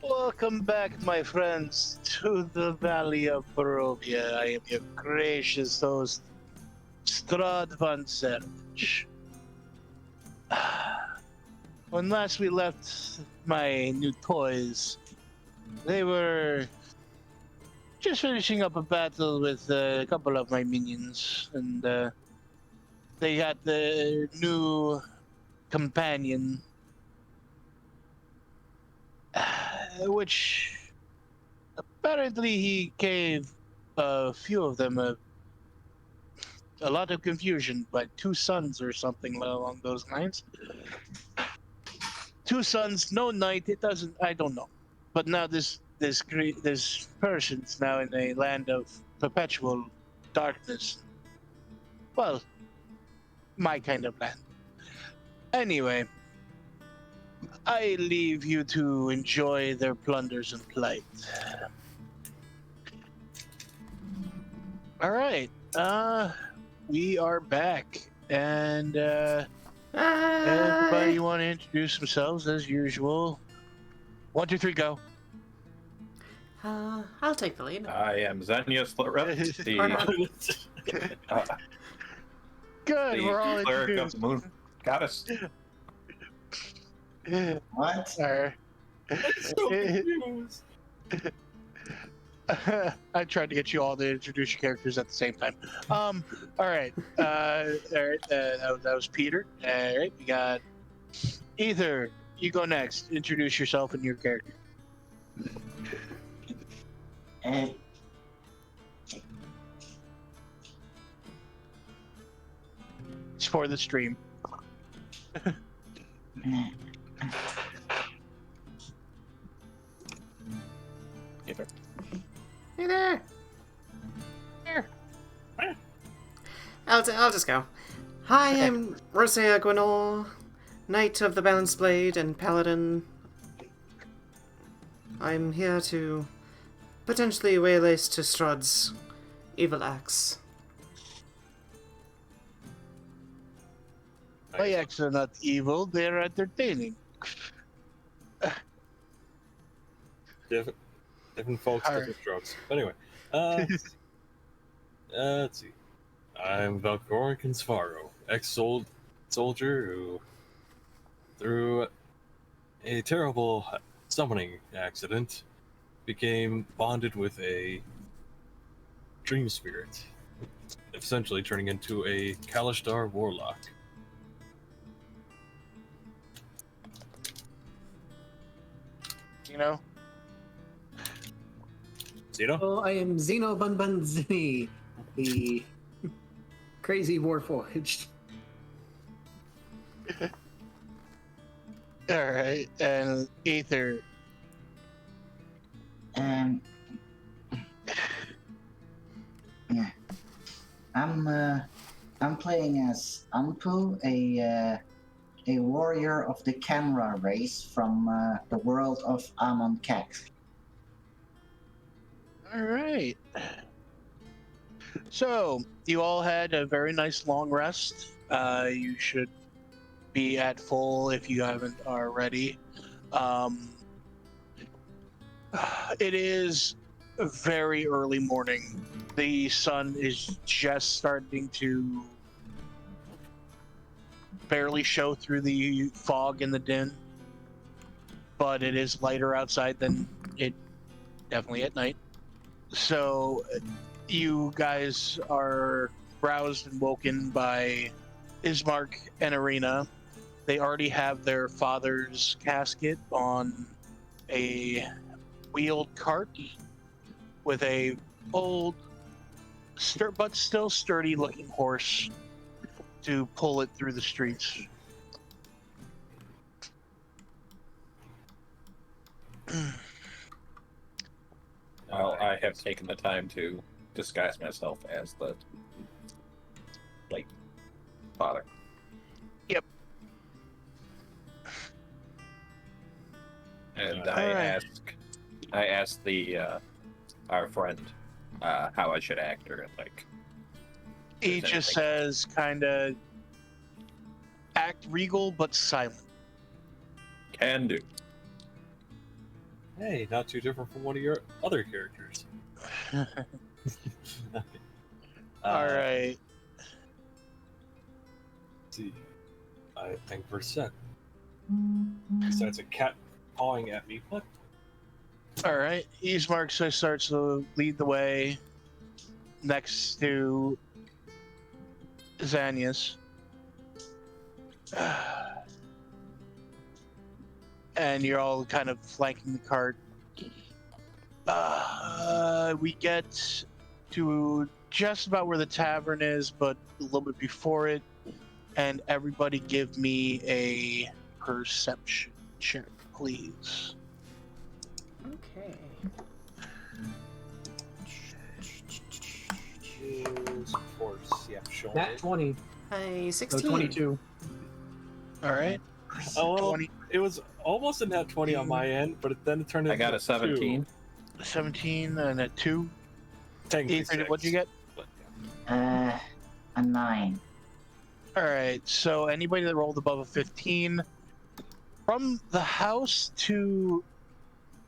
Welcome back, my friends, to the Valley of Barovia. I am your gracious host, Strahd von Servich. When last we left my new toys, they were just finishing up a battle with a couple of my minions, and they had the new companion, which apparently he gave a few of them a lot of confusion, like two sons or something along those lines. Two sons, no knight. It doesn't. I don't know. But now this person's now in a land of perpetual darkness. Well, my kind of land. Anyway, I leave you to enjoy their plunders and plight. All right. We are back, and everybody want to introduce themselves as usual. 1, 2, 3, go. I'll take the lead. I am Xanyas, Good, we're all cleric introduced. of the moon goddess. What? Sorry. So confused. I tried to get you all to introduce your characters at the same time. All right. That was Peter. All right, we got Ether. You go next. Introduce yourself and your character. It's for the stream. Either. Hey there. Here. I'll just go. Hi, I'm Roseia Gwenore, Knight of the Balanced Blade and Paladin. I'm here to potentially waylace to Strahd's evil axe. My acts are not evil, they're entertaining. Different folks, Alright. different strokes. But anyway, let's see. I'm Valkorran Kinsfarro, ex-soldier who, through a terrible summoning accident, became bonded with a dream spirit, essentially turning into a Kalishtar warlock. You know? Zino? Oh, I am Zino Zinny, the crazy warforged. Alright, and Ether. Yeah. I'm playing as Anpu, a warrior of the camera race from the world of Amon Kak. Alright. So, you all had a very nice long rest. You should be at full if you haven't already. It is a very early morning. The sun is just starting to barely show through the fog and the din, but it is lighter outside than it definitely at night. So you guys are roused and woken by Ismark and Arena. They already have their father's casket on a wheeled cart with a old but still sturdy looking horse to pull it through the streets. Well, I have taken the time to disguise myself as the late father. Yep. And Alright. I asked the our friend how I should act, or like. He There's just anything- says kind of act regal but silent. Can do. Hey, not too different from one of your other characters. All right. Let's see. I think we're set. Besides a cat pawing at me. What? All right. Ismark starts to lead the way next to Xanyas. And you're all kind of flanking the cart. We get to just about where the tavern is, but a little bit before it. And everybody give me a perception check, please. Okay. Is force, yeah, show Nat it. 20. Hi, No, 16. 22. All right. Oh, well, 20, it was almost a nat 20 on my end, but then it turned into I got a 17. 17 and a 2. Technically Ethan, six, what'd you get? but, yeah. A 9. All right. So anybody that rolled above a 15, from the house to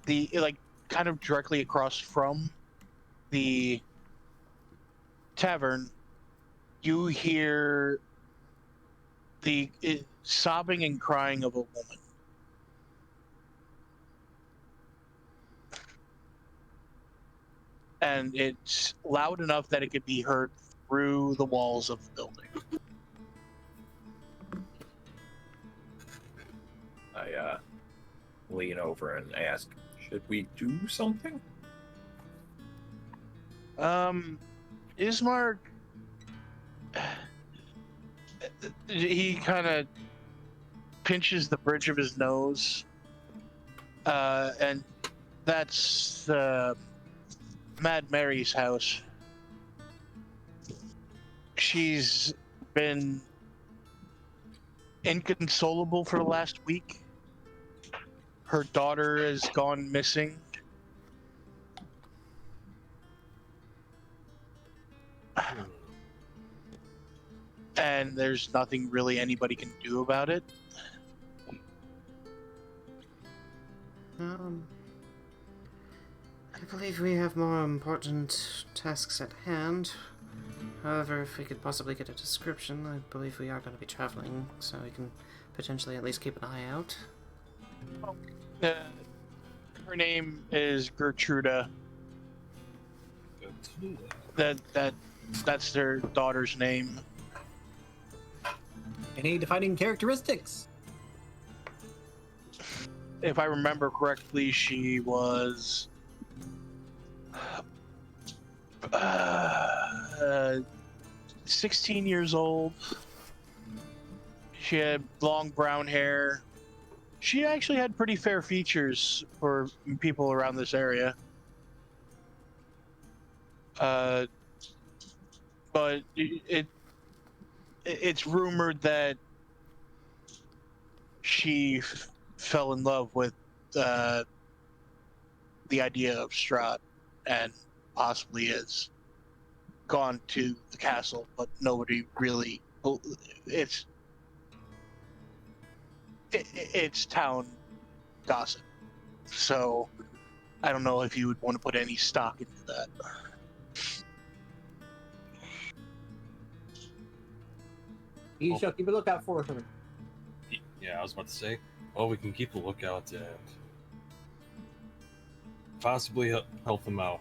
the, like, kind of directly across from the tavern, you hear the sobbing and crying of a woman. And it's loud enough that it could be heard through the walls of the building. I lean over and ask, should we do something? Ismark, he kind of pinches the bridge of his nose, and that's Mad Mary's house. She's been inconsolable for the last week. Her daughter has gone missing. And there's nothing really anybody can do about it. I believe we have more important tasks at hand. However, if we could possibly get a description, I believe we are going to be traveling, so we can potentially at least keep an eye out. Her name is Gertruda. That's their daughter's name. Any defining characteristics? If I remember correctly, she was 16 years old. She had long brown hair. She actually had pretty fair features for people around this area. But it's rumored that she fell in love with the idea of Strahd and possibly has gone to the castle, but nobody really. It's town gossip, so I don't know if you would want to put any stock into that. You shall keep a lookout for her. Yeah, I was about to say. Well, we can keep a lookout and possibly help them out.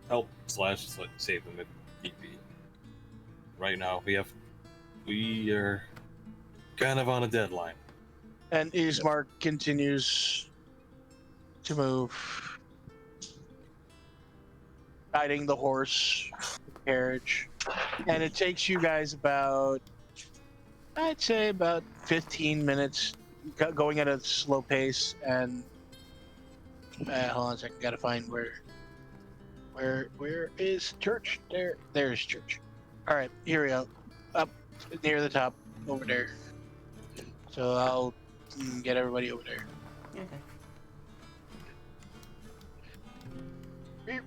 Help / save them if need be. Right now, we are kind of on a deadline. And Ismark continues to move, guiding the horse carriage, and it takes you guys about, I'd say, about 15 minutes, going at a slow pace. And hold on a second, gotta find where is church? There's church. All right, here we go. Up near the top, over there. So I'll get everybody over there. Okay.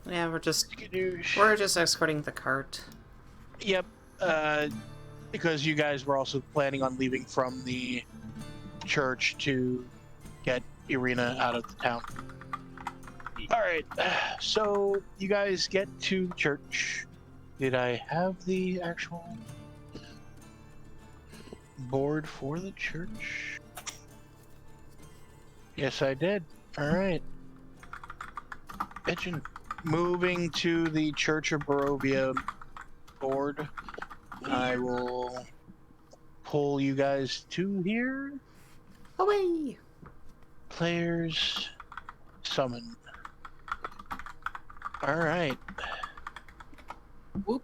Yeah, we're just escorting the cart. Yep. Because you guys were also planning on leaving from the church to get arena out of the town. All right, so you guys get to the church. Did I have the actual board for the church? Yes, I did. All right. Pigeon. Moving to the Church of Barovia board. I will pull you guys to here. Away! Players summon. All right. Whoop.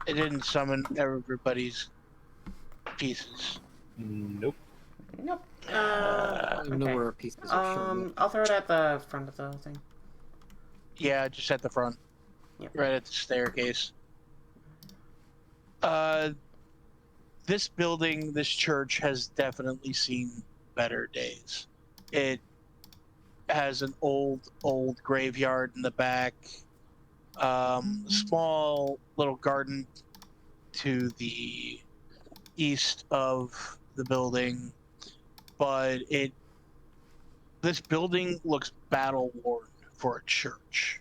It didn't summon everybody's pieces. Nope. Nope. I don't even know Okay. where our pieces are showing. I'll throw it at the front of the thing. Yeah, just at the front. Yep. Right at the staircase. This building, this church has definitely seen better days. It has an old graveyard in the back. Small little garden to the east of the building, but this building looks battle worn for a church.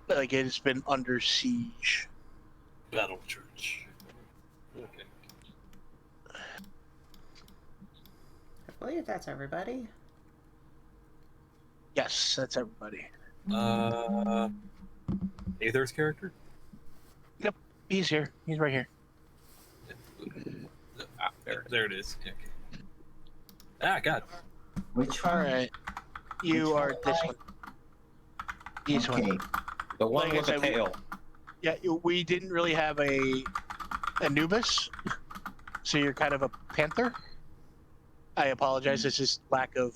Like it's been under siege. Battle Church. Okay. I believe that's everybody. Yes, that's everybody. Aether's character? He's here. He's right here. Ah, there it is. Okay. Ah, God. Which All one? right. You Which are one? this one. This Okay. one. The one Like I with the said, tail. Yeah, we didn't really have a Anubis, so you're kind of a panther. I apologize. This is lack of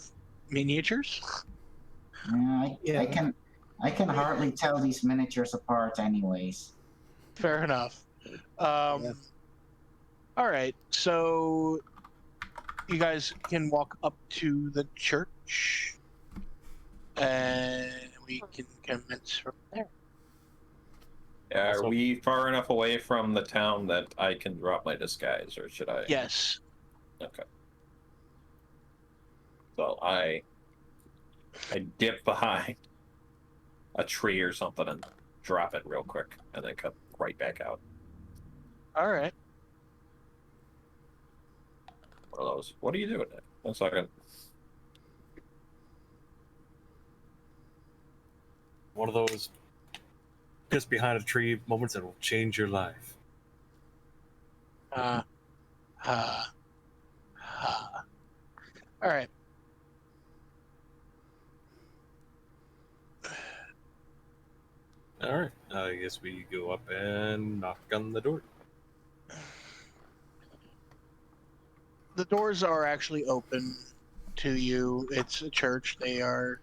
miniatures. I can hardly tell these miniatures apart, anyways. Fair enough. All right, so you guys can walk up to the church, and we can commence from there. Are Also- we far enough away from the town that I can drop my disguise, or should I? Yes. Okay. So I dip behind a tree or something and drop it real quick, and then come right back out. All right. One of those. What are you doing? 1 second. One of those just behind a tree moments that will change your life. Ha. All right. All right. I guess we go up and knock on the door. The doors are actually open to you. It's a church. They are.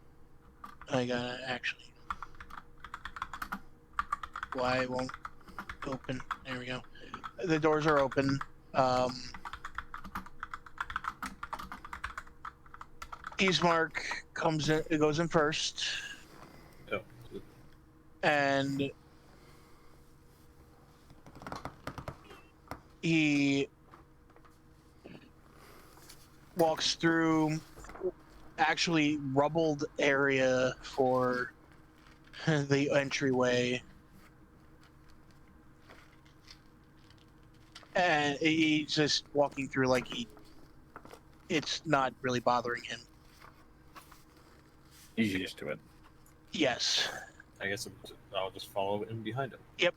I gotta actually. Why it won't open? There we go. The doors are open. Ismark comes in. It goes in first, Oh. and he walks through actually rubbled area for the entryway, and he's just walking through like it's not really bothering him. He's used to it. Yes. I guess I'll just follow in behind him.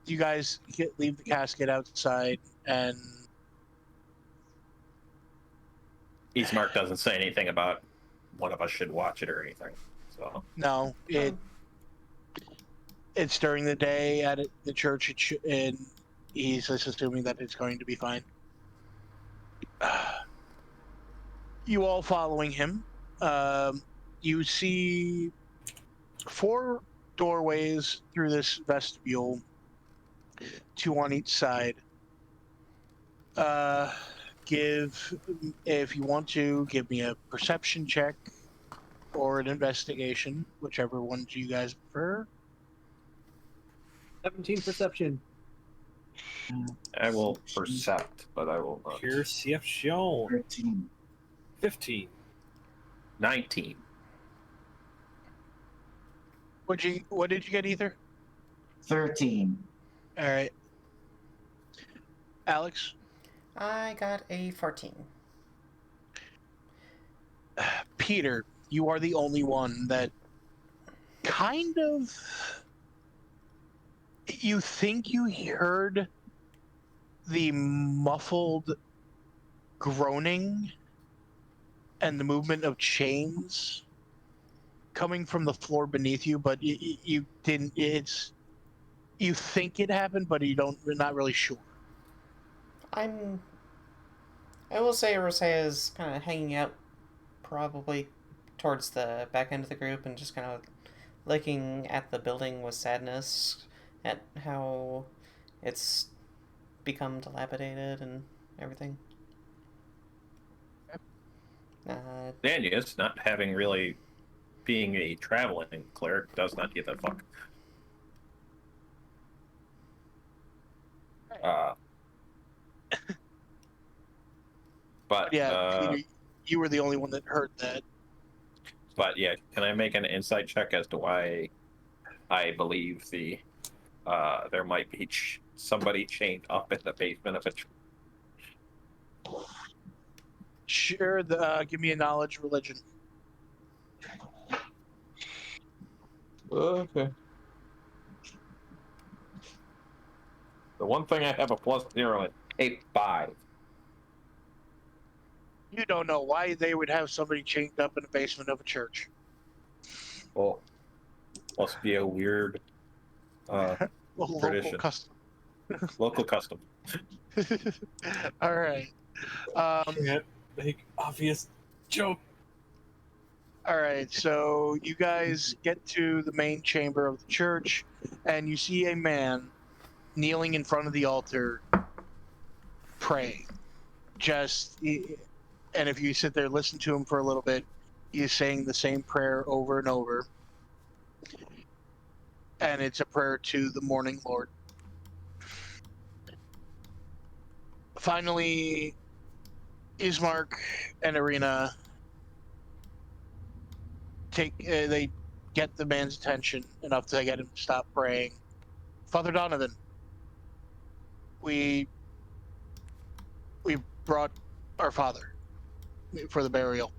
You guys leave the casket outside, and Eastmark doesn't say anything about one of us should watch it or anything. So no, it's during the day at the church, and he's just assuming that it's going to be fine. You all following him. You see 4 doorways through this vestibule, 2 on each side. If you want to, give me a perception check. or an investigation, whichever one you guys prefer. 17 perception. I will percept, but I will not. Perception. 13. 15. 19. What did you get, Ether? 13. All right. Alex? I got a 14. Peter, you are the only one that kind of... You think you heard the muffled groaning and the movement of chains coming from the floor beneath you, but you didn't. You think it happened, but you're not really sure. I will say Roseia is kind of hanging out probably towards the back end of the group and just kind of looking at the building with sadness at how it's become dilapidated and everything. Xanyas, not having really being a traveling cleric, does not give a fuck. But yeah, Peter, you were the only one that heard that. But yeah, can I make an insight check as to why I believe there might be somebody chained up in the basement of a tree? Sure. Give me a knowledge religion. Okay. The one thing I have a +0 is a 5. You don't know why they would have somebody chained up in the basement of a church. Well, must be a weird Local tradition. custom. Local custom. All right. Can't make obvious joke. All right. So you guys get to the main chamber of the church, and you see a man kneeling in front of the altar, praying. And if you sit there and listen to him for a little bit, he's saying the same prayer over and over. And it's a prayer to the morning Lord. Finally, Ismark and Irina they get the man's attention enough to get him to stop praying. Father Donovan, we brought our father for the burial.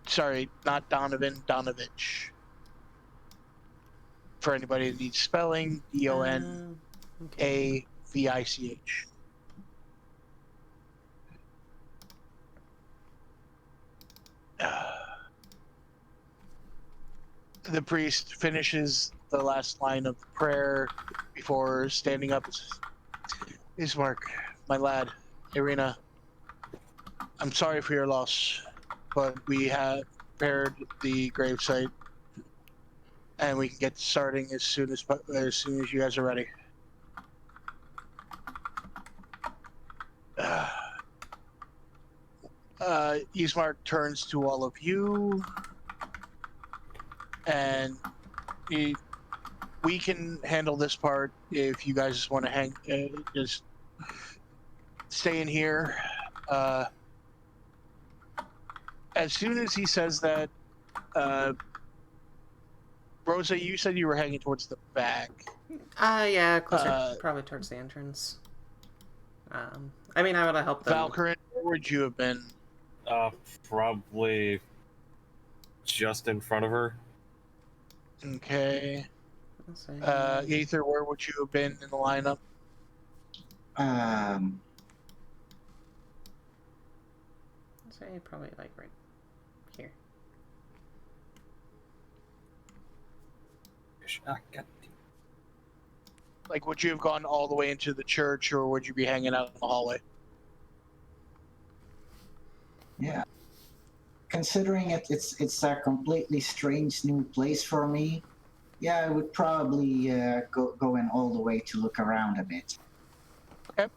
Sorry, not Donovan, Donovich. For anybody that needs spelling, Donavich. The priest finishes the last line of the prayer before standing up and says, Ismark, my lad, Irina, I'm sorry for your loss, but we have prepared the gravesite, and we can get starting as soon as you guys are ready. Ismark turns to all of you, and we can handle this part if you guys just want to just stay in here. As soon as he says that, Rosa, you said you were hanging towards the back. Yeah, closer, probably towards the entrance. I mean, I would have helped them. Valkorran, where would you have been? Probably just in front of her. Okay. Aether, where would you have been in the lineup? I'd say probably like right here. Like, would you have gone all the way into the church, or would you be hanging out in the hallway? Yeah. Considering it's a completely strange new place for me, yeah, I would probably go in all the way to look around a bit. Okay.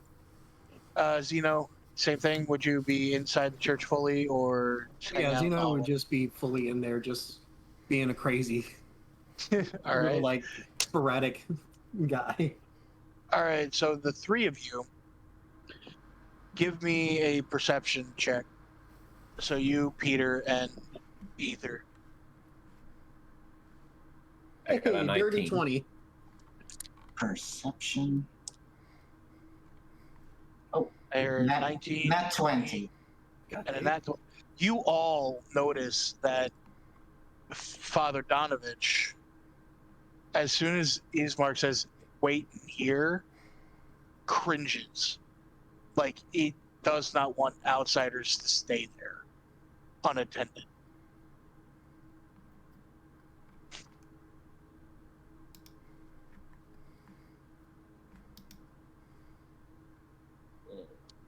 Zino, same thing. Would you be inside the church fully, or just hang Yeah, out? Zino would all- just be fully in there, just being a crazy, All little, right. like, sporadic guy. All right. So the three of you, give me a perception check. So you, Peter, and Ether. I got a Hey, 19. dirty 20. Perception. Or Nat, 19. nat 20. And in that, you all notice that Father Donovich, as soon as Ismark says, wait here, cringes. Like, it does not want outsiders to stay there unattended.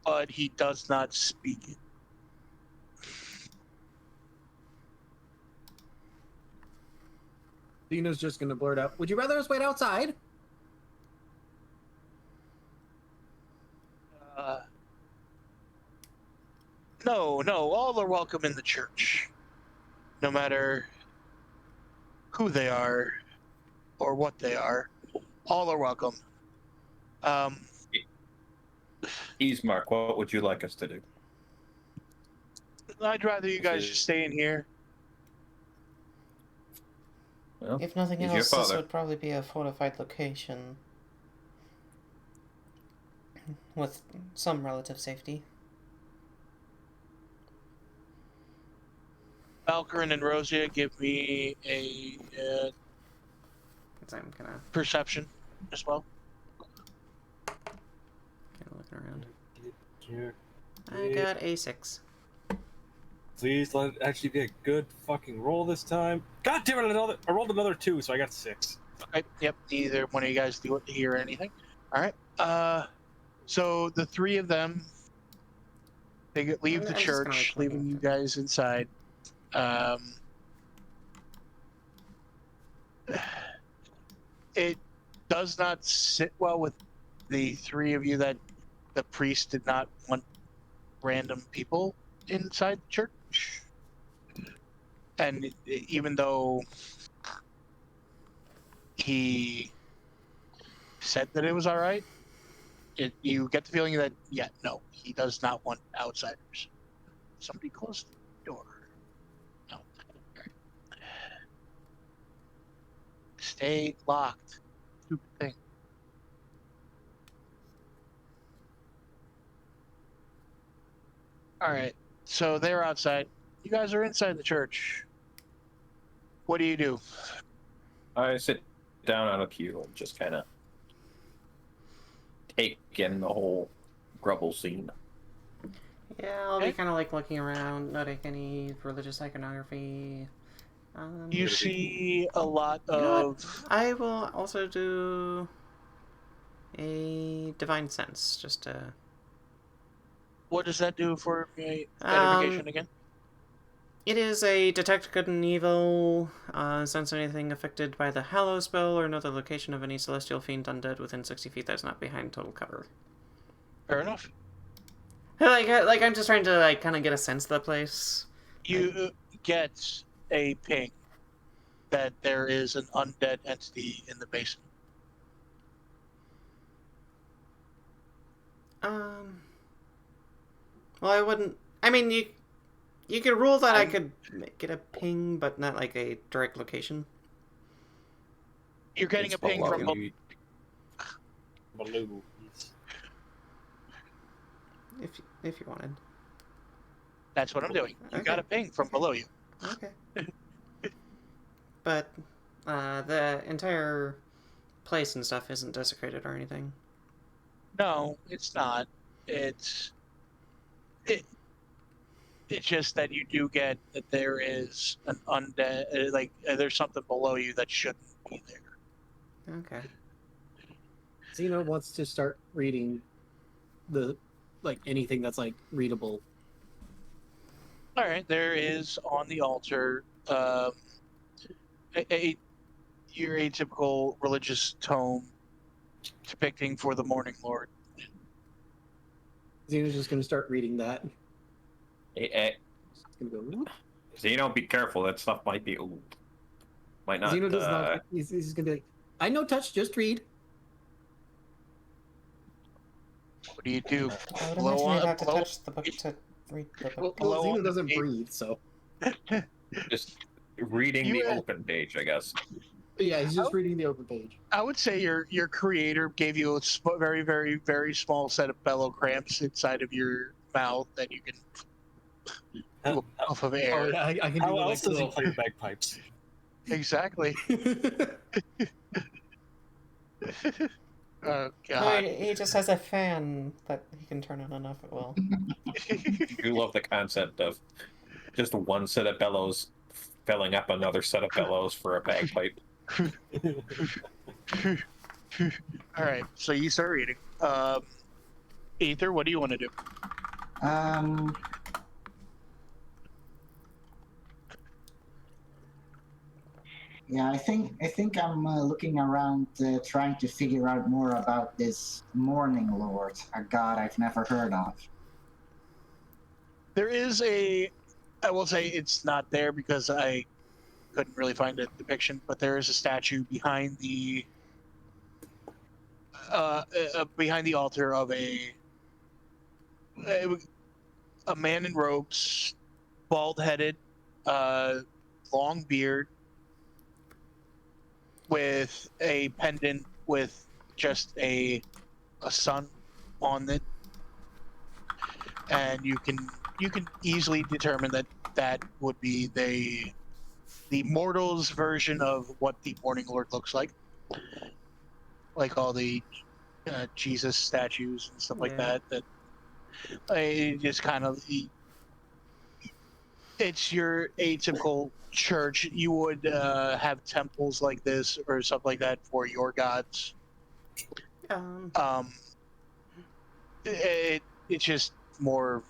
But he does not speak it. Zino's just gonna blurt out, would you rather us wait outside? No, all are welcome in the church. No matter who they are or what they are, all are welcome. Ismark, what would you like us to do? I'd rather you guys just stay in here. Well, If nothing he's your else, this father. would probably be a fortified location with some relative safety. Valkorran and Roseia, give me a Because I'm kind of perception as well. looking around. Here. I got a 6. Please let it actually be a good fucking roll this time. God damn it! I rolled another 2, so I got 6. Okay, yep, neither one of you guys do it hear anything. All right. So the three of them, they leave the I'm just kinda, church, like, looking leaving you through. guys inside. It does not sit well with the three of you that the priest did not want random people inside the church. And even though he said that it was all right, you get the feeling that, yeah, no, he does not want outsiders. Somebody close the door. No. All right. Stay locked. Stupid thing. All right. So they're outside. You guys are inside the church. What do you do? I sit down on a pew and just kind of take in the whole Grubble scene. Yeah, I'll Okay. be kind of like looking around, noting any religious iconography. You see a lot You know of. I will also do a divine sense, just to. What does that do for edification again? It is a detect good and evil, sense anything affected by the Hallow spell, or know the location of any celestial fiend undead within 60 feet that's not behind total cover. Fair enough. Like I'm just trying to like kind of get a sense of the place. You get a ping that there is an undead entity in the basement. Well, I wouldn't. I mean, you could rule that I could get a ping, but not like a direct location. You're getting It's a ping from. below Baloo. If you wanted. That's what I'm doing. You Okay. got a ping from below you. Okay. But the entire place and stuff isn't desecrated or anything. No, it's not. It's just that you do get that there is an undead, there's something below you that shouldn't be there. Okay. Zino wants to start reading anything that's like readable. All right, there is on the altar your atypical religious tome depicting for the Morning Lord. Xeno's just gonna start reading that. Eh, It's gonna go. Whoop. Zino, be careful. That stuff might be old. Might not. Xeno does not. He's gonna be like, I know touch, just read. What do you do? I would Blow imagine you'd on- have to blow- touch the book to read the book. Blow on Xeno the doesn't page. breathe, so Just reading You, the uh, open page, I guess. yeah, he's just reading the open page. I would say your creator gave you a very, very, very small set of bellow cramps inside of your mouth that you can do a puff of air. Oh yeah, I can do How the, else does he little- play the bagpipes? Exactly. Oh No, god. he just has a fan that he can turn on and off at will. I do love the concept of just one set of bellows filling up another set of bellows for a bagpipe. All right, so you start reading. Aether, what do you want to do? Yeah, I think I'm looking around, trying to figure out more about this Morning Lord, a god I've never heard of. There is a, I will say it's not there because I couldn't really find a depiction, but there is a statue behind the altar of a man in robes, bald-headed, long beard, with a pendant with just a sun on it, and you can easily determine that would be the mortals version of what the Morning Lord looks like all the Jesus statues and stuff like Yeah. that. It just kind of, it's your atypical church. You would have temples like this or stuff like that for your gods. It's just more.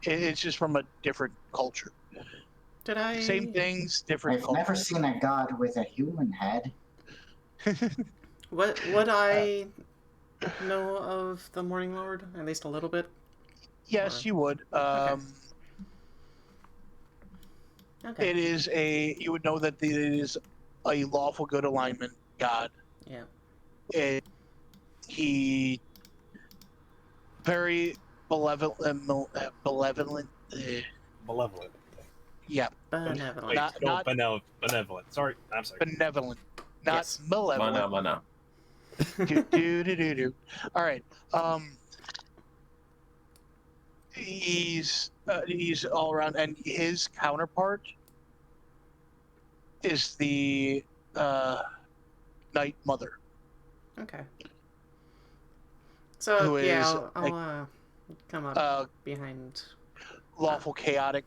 It's just from a different culture. Did I? Same things, different I've never culture. seen a god with a human head. What would I know of the Morning Lord? At least a little bit. Yes, you would. Okay. It is you would know that it is a lawful good alignment god. Yeah. He very malevolent. Malevolent. Yeah, Benevolent. Wait, Not- benevolent. Sorry, I'm sorry. benevolent, not Yes. malevolent. Mana. Do. All right. He's all around, and his counterpart is the Night Mother. Okay. So Who yeah, is, I'll come up behind. Lawful chaotic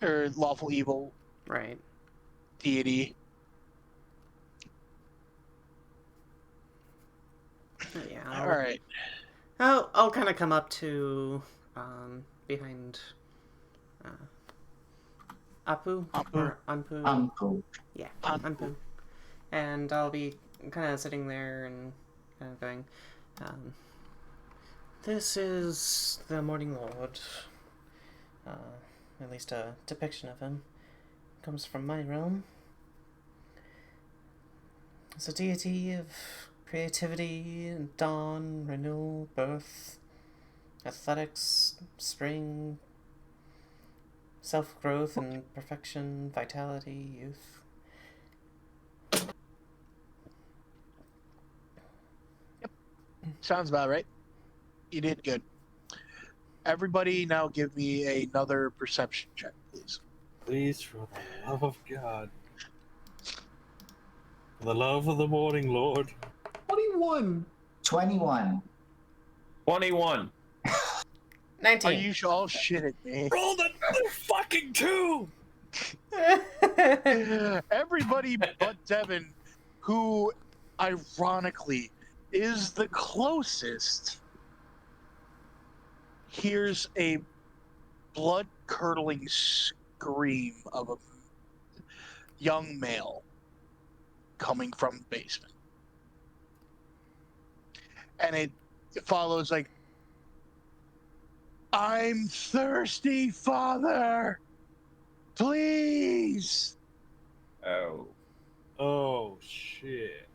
or lawful evil Right. deity. Yeah. All right. I'll kind of come up to behind Anpu or Anpu. Anpu. Yeah, Anpu. Anpu. And I'll be kind of sitting there and kind of going, this is the Morning Lord. At least a depiction of him. Comes from my realm. It's a deity of creativity, dawn, renewal, birth, athletics, spring, self-growth and perfection, vitality, youth. Sounds about right. You did good. Everybody now give me another perception check, please. Please, for the love of God. For the love of the Morning Lord. 21. 21. 21. 19. Are you all shitting me? Roll the fucking 2! Everybody but Devin, who ironically is the closest, hears a blood-curdling scream of a young male coming from the basement. And it follows like, I'm thirsty, Father. Please. Oh. Oh shit.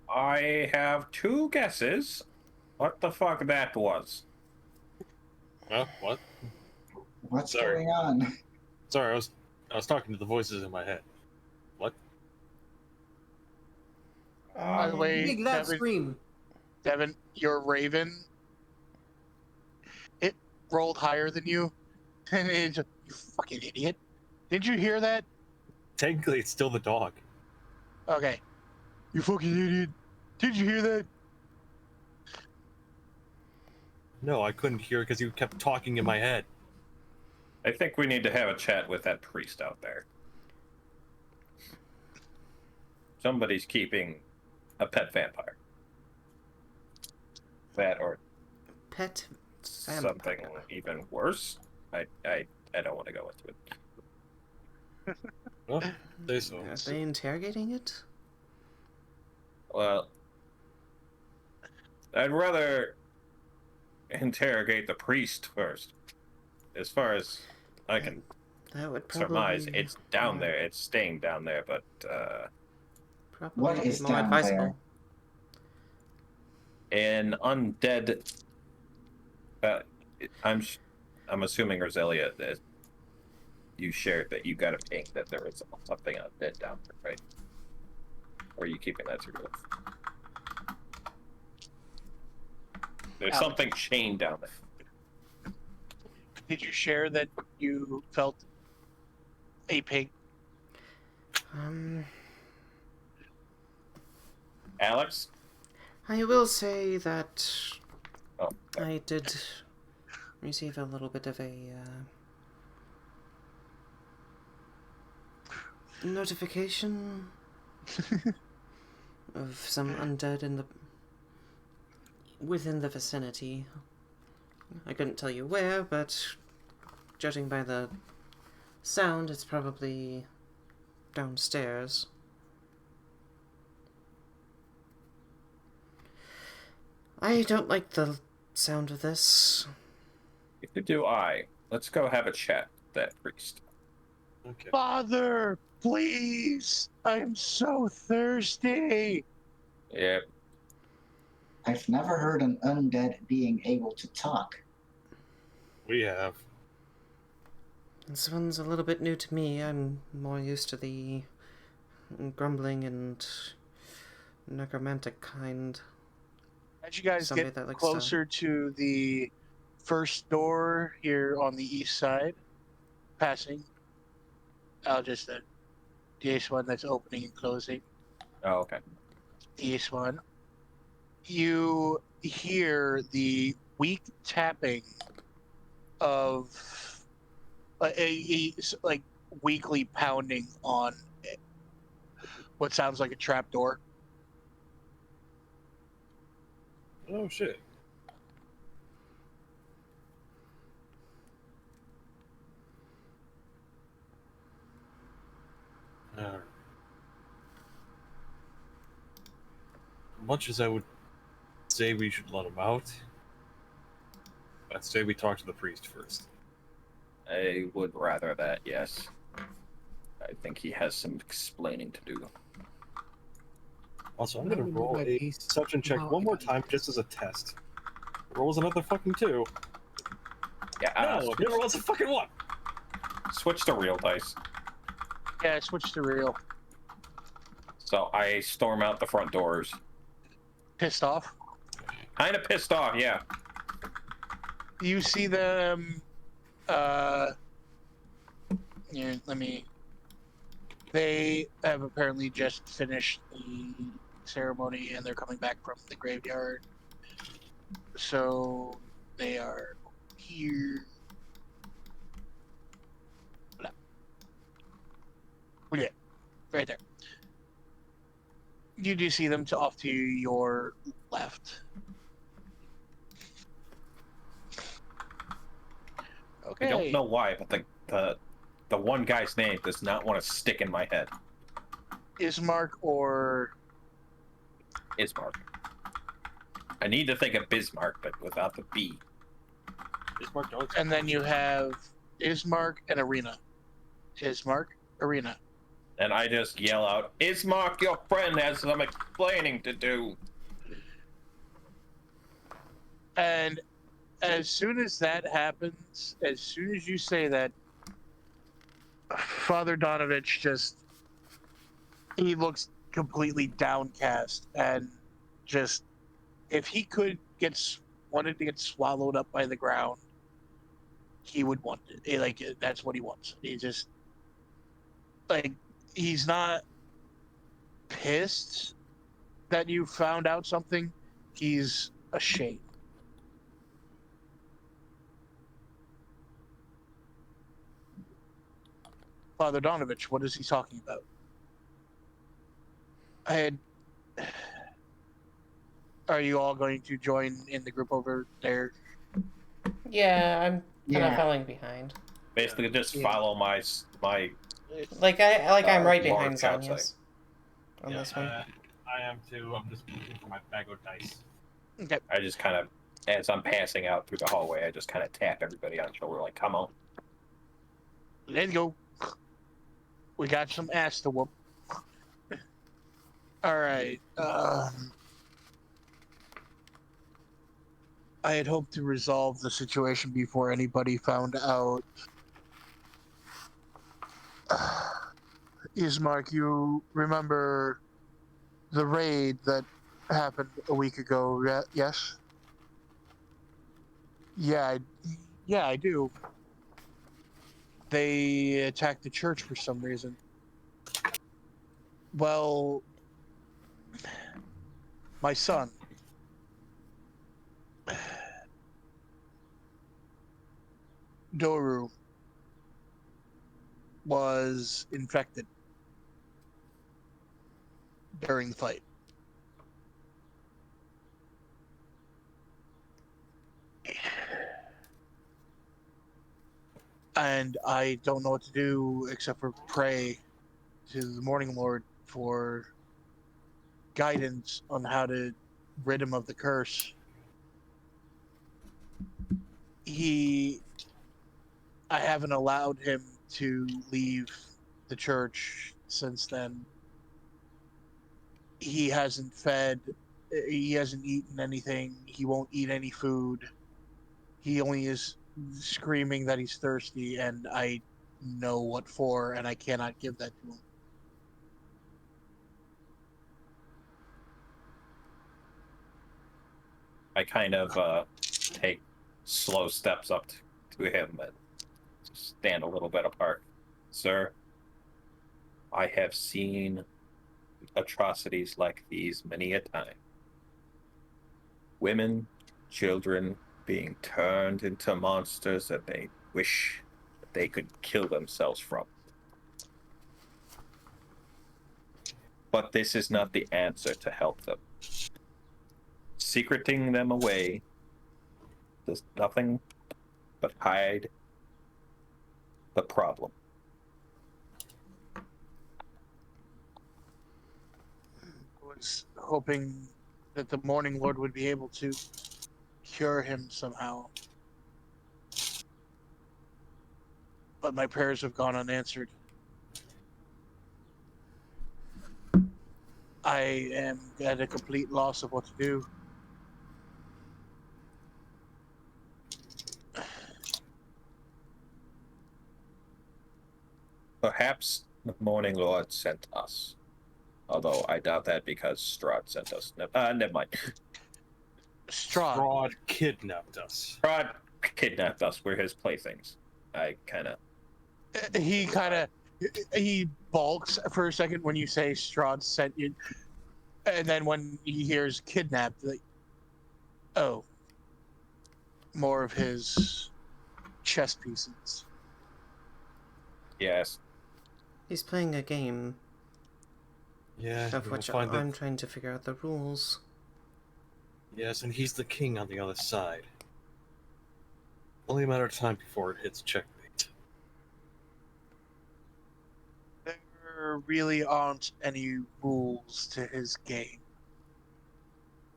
I have two guesses. What the fuck that was? Huh? What? What's Sorry. going on? Sorry, I was talking to the voices in my head. What? By the way, Dig that scream. Devin, your raven, it rolled higher than you. And it's you fucking idiot. Did you hear that? Technically, it's still the dog. Okay. You fucking idiot. Did you hear that? No, I couldn't hear it because you kept talking in my head. I think we need to have a chat with that priest out there. Somebody's keeping a pet vampire. That or Pet something vampire. even worse. I don't want to go into it. Well, they so. Are they interrogating it? Well, I'd rather interrogate the priest first. As far as I can That would probably surmise, it's down more- there. It's staying down there, but Probably What be is more down advisable. an undead. I'm assuming Roseia that you shared that you got a ping that there was something undead down there, right? Or are you keeping that to yourself? There's Alex. something chained down there. Did you share that you felt a pig? Alex? I will say that Oh, I did receive a little bit of a notification of some undead within the vicinity. I couldn't tell you where, but judging by the sound, it's probably downstairs. I don't like the sound of this. neither do I. Let's go have a chat with that priest. Okay. Father, please. I'm so thirsty. Yeah, I've never heard an undead being able to talk. We have. This one's a little bit new to me. I'm more used to the grumbling and necromantic kind. As you guys Somebody get that likes closer to the first door here on the east side, passing, I'll just the east one that's opening and closing. oh, okay. The east one. You hear the weak tapping of like weakly pounding on what sounds like a trap door. Oh shit. Much as I would say we should let him out, I'd say we talk to the priest first. I would rather that, yes. I think he has some explaining to do. Also, I'm That gonna would be roll my a piece. perception check Wow, one more I got time just as a test. Rolls another fucking 2. Yeah, No, it rolls a fucking 1. switch to real dice. Yeah, switch to real. So I storm out the front doors. Pissed off. Kind of pissed off, yeah. You see them. Yeah, They have apparently just finished the ceremony and they're coming back from the graveyard. So they are here. Yeah, right there. You do see them off to your left. Okay. I don't know why, but the the one guy's name does not want to stick in my head. Ismark or Ismark. I need to think of Bismarck, but without the B. Bismarck Jones. and then you have Ismark and Arena. Ismark, Arena. And I just yell out, Ismark, your friend has some explaining to do. And as soon as that happens, as soon as you say that, Father Donovich he looks completely downcast and just, if he wanted to get swallowed up by the ground, he would want it. Like, that's what he wants. He just, like, he's not pissed that you found out something. He's ashamed. Father Donovich, what is he talking about? Are you all going to join in the group over there? Yeah, I'm kind of Yeah. falling behind. Basically, just Yeah. follow my I'm right behind Lord outside. Xanyas on this one. I am too. I'm just looking for my bag of dice. Okay. I just kind of, as I'm passing out through the hallway, I just kind of tap everybody on the shoulder, like, come on. Let's go. We got some ass to whoop. All right. I had hoped to resolve the situation before anybody found out. Ismark, you remember the raid that happened a week ago, yes? Yeah, I do. They attacked the church for some reason. Well, my son. Doru was infected during the fight. And I don't know what to do except for pray to the Morning Lord for guidance on how to rid him of the curse. I haven't allowed him to leave the church since then. He hasn't fed, he hasn't eaten anything, he won't eat any food. He only is screaming that he's thirsty, and I know what for, and I cannot give that to him. I kind of take slow steps up to him and stand a little bit apart. Sir, I have seen atrocities like these many a time. Women, children being turned into monsters that they wish they could kill themselves from. But this is not the answer to help them. Secreting them away does nothing but hide the problem. I was hoping that the Morning Lord would be able to cure him somehow. But my prayers have gone unanswered. I am at a complete loss of what to do. Perhaps the Morning Lord sent us. Although I doubt that because Strahd sent us. Never mind. Strahd. Strahd kidnapped us. Strahd kidnapped us. We're his playthings. I kind of... He balks for a second when you say Strahd sent you, and then when he hears kidnapped, like, oh, more of his chess pieces. Yes. He's playing a game Yeah, of we'll which find I'm trying to figure out the rules. Yes, and he's the king on the other side. Only a matter of time before it hits checkmate. there really aren't any rules to his game.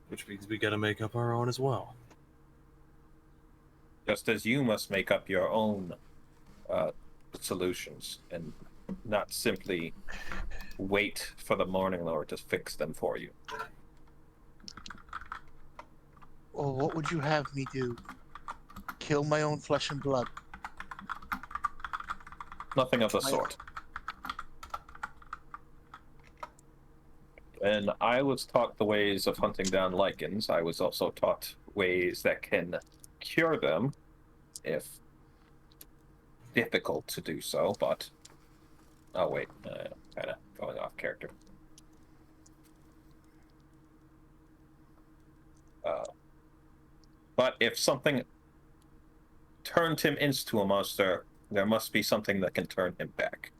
Which means we gotta make up our own as well. Just as you must make up your own solutions and not simply wait for the Morning Lord to fix them for you. Well, what would you have me do? Kill my own flesh and blood? Nothing of the sort. And I was taught the ways of hunting down lichens. I was also taught ways that can cure them, if difficult to do so, but... Oh, wait. Kind of going off character. But if something turned him into a monster, there must be something that can turn him back.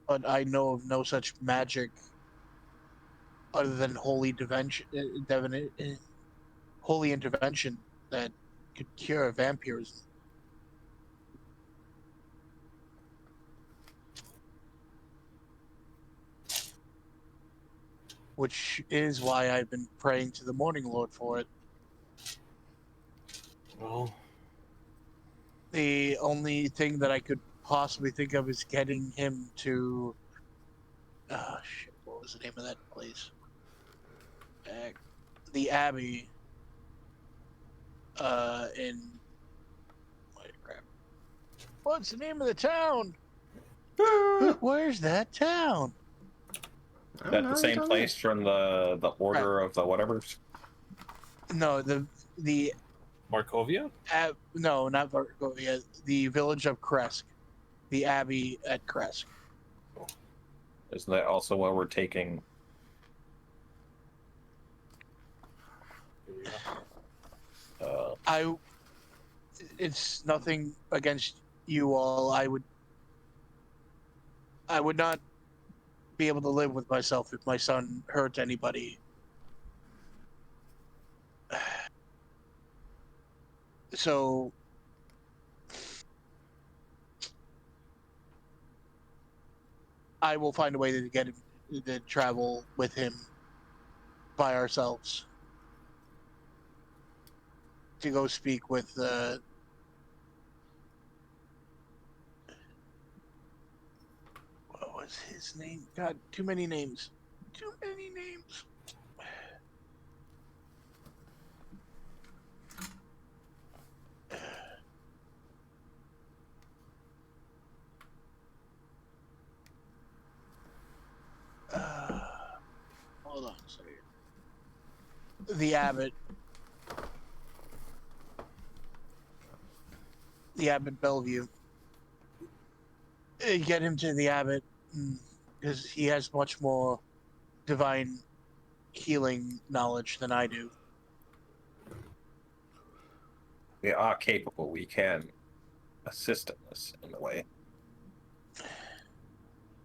But I know of no such magic other than holy holy intervention that could cure vampirism. Which is why I've been praying to the Morning Lord for it. Well, The only thing that I could possibly think of is getting him to... shit, what was the name of that place? The Abbey. In... Wait, crap. What's the name of the town? Where's that town? I don't That know the what same you're place from the order of the whatevers? No, the Markovia? no, not Burgomaster. The village of Kresk. The Abbey at Kresk. Isn't that also where we're taking... It's nothing against you all. I would not be able to live with myself if my son hurt anybody. So I will find a way to get him to travel with him by ourselves to go speak with what was his name? God, too many names. Too many names. Hold on a second. The Abbot. The Abbot Bellevue. Get him to the Abbot because he has much more divine healing knowledge than I do. We are capable. We can assist in this in a way.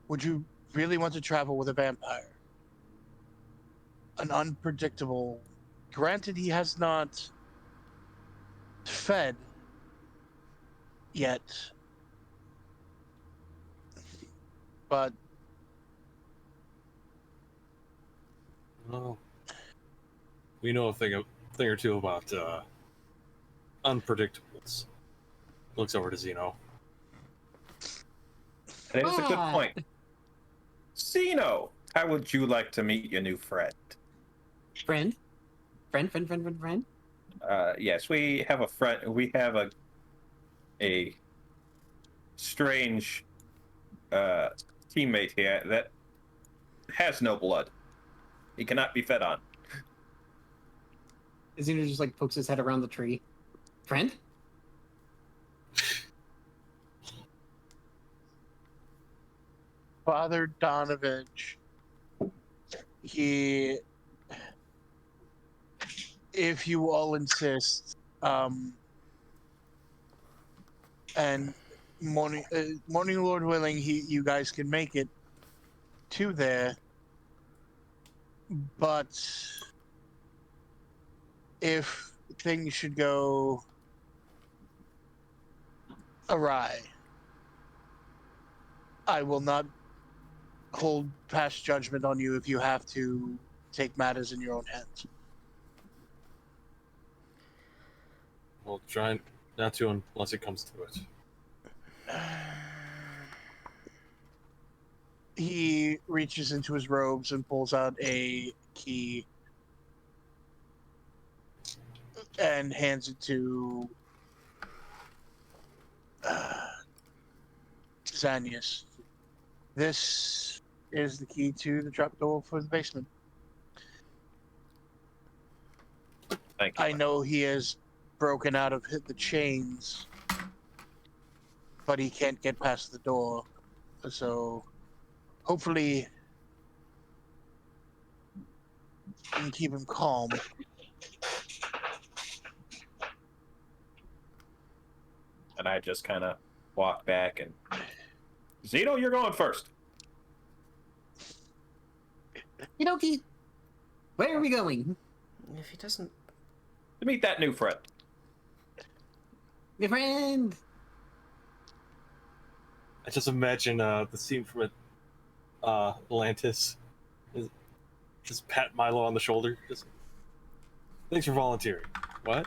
Would you really want to travel with a vampire? An unpredictable... Granted, he has not fed yet, but Well, we know a thing or two about unpredictables. Looks over to Zino. And it is a good point. Zino, how would you like to meet your new friend? Friend? Yes, we have a friend. We have a strange teammate here that has no blood. He cannot be fed on. Zeno just like pokes his head around the tree. Friend? Father Donovich, he, if you all insist, and Morning Lord willing, you guys can make it to there. But if things should go awry, I will not hold past judgment on you if you have to take matters in your own hands. We'll try not to unless it comes to it. He reaches into his robes and pulls out a key and hands it to Xanyas. This is the key to the trapdoor for the basement. Thank you. I know he has broken out of the chains, but he can't get past the door. So hopefully you can keep him calm. And I just kind of walk back and... Zino, you're going first. Okie. Where are we going? If he doesn't... To meet that new friend. My friend! I just imagine the scene from Atlantis. Just pat Milo on the shoulder. Just thanks for volunteering. What?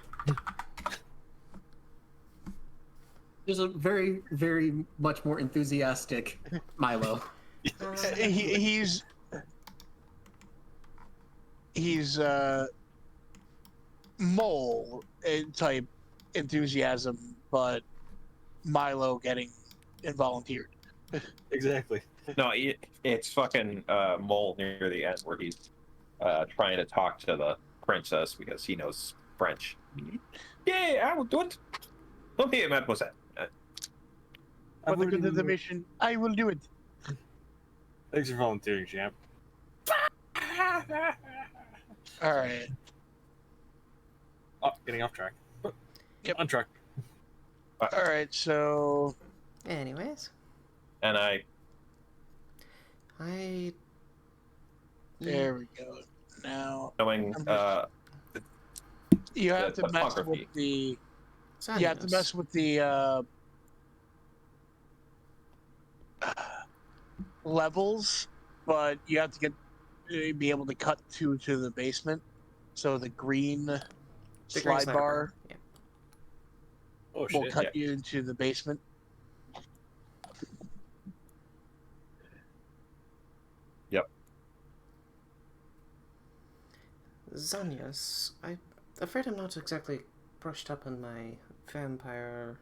There's a very, very much more enthusiastic Milo. He's mole type enthusiasm, but Milo getting involunteered. Exactly. No, it's fucking Mole near the end where he's trying to talk to the princess because he knows French. Yeah, I will do it. Okay, mademoiselle. For the good of the mission, I will do it. Thanks for volunteering, champ. All right. Oh, getting off track. Yep. On track. All right. So, Anyways, And I there we go. Now knowing you have the to mess with topography. the. Xanyas. You have to mess with the levels, but you have to be able to cut to the basement. So the green The green slide slider bar Yeah. Oh will shit. cut you into the basement. Yep. Xanyas, I'm afraid I'm not exactly brushed up on my vampire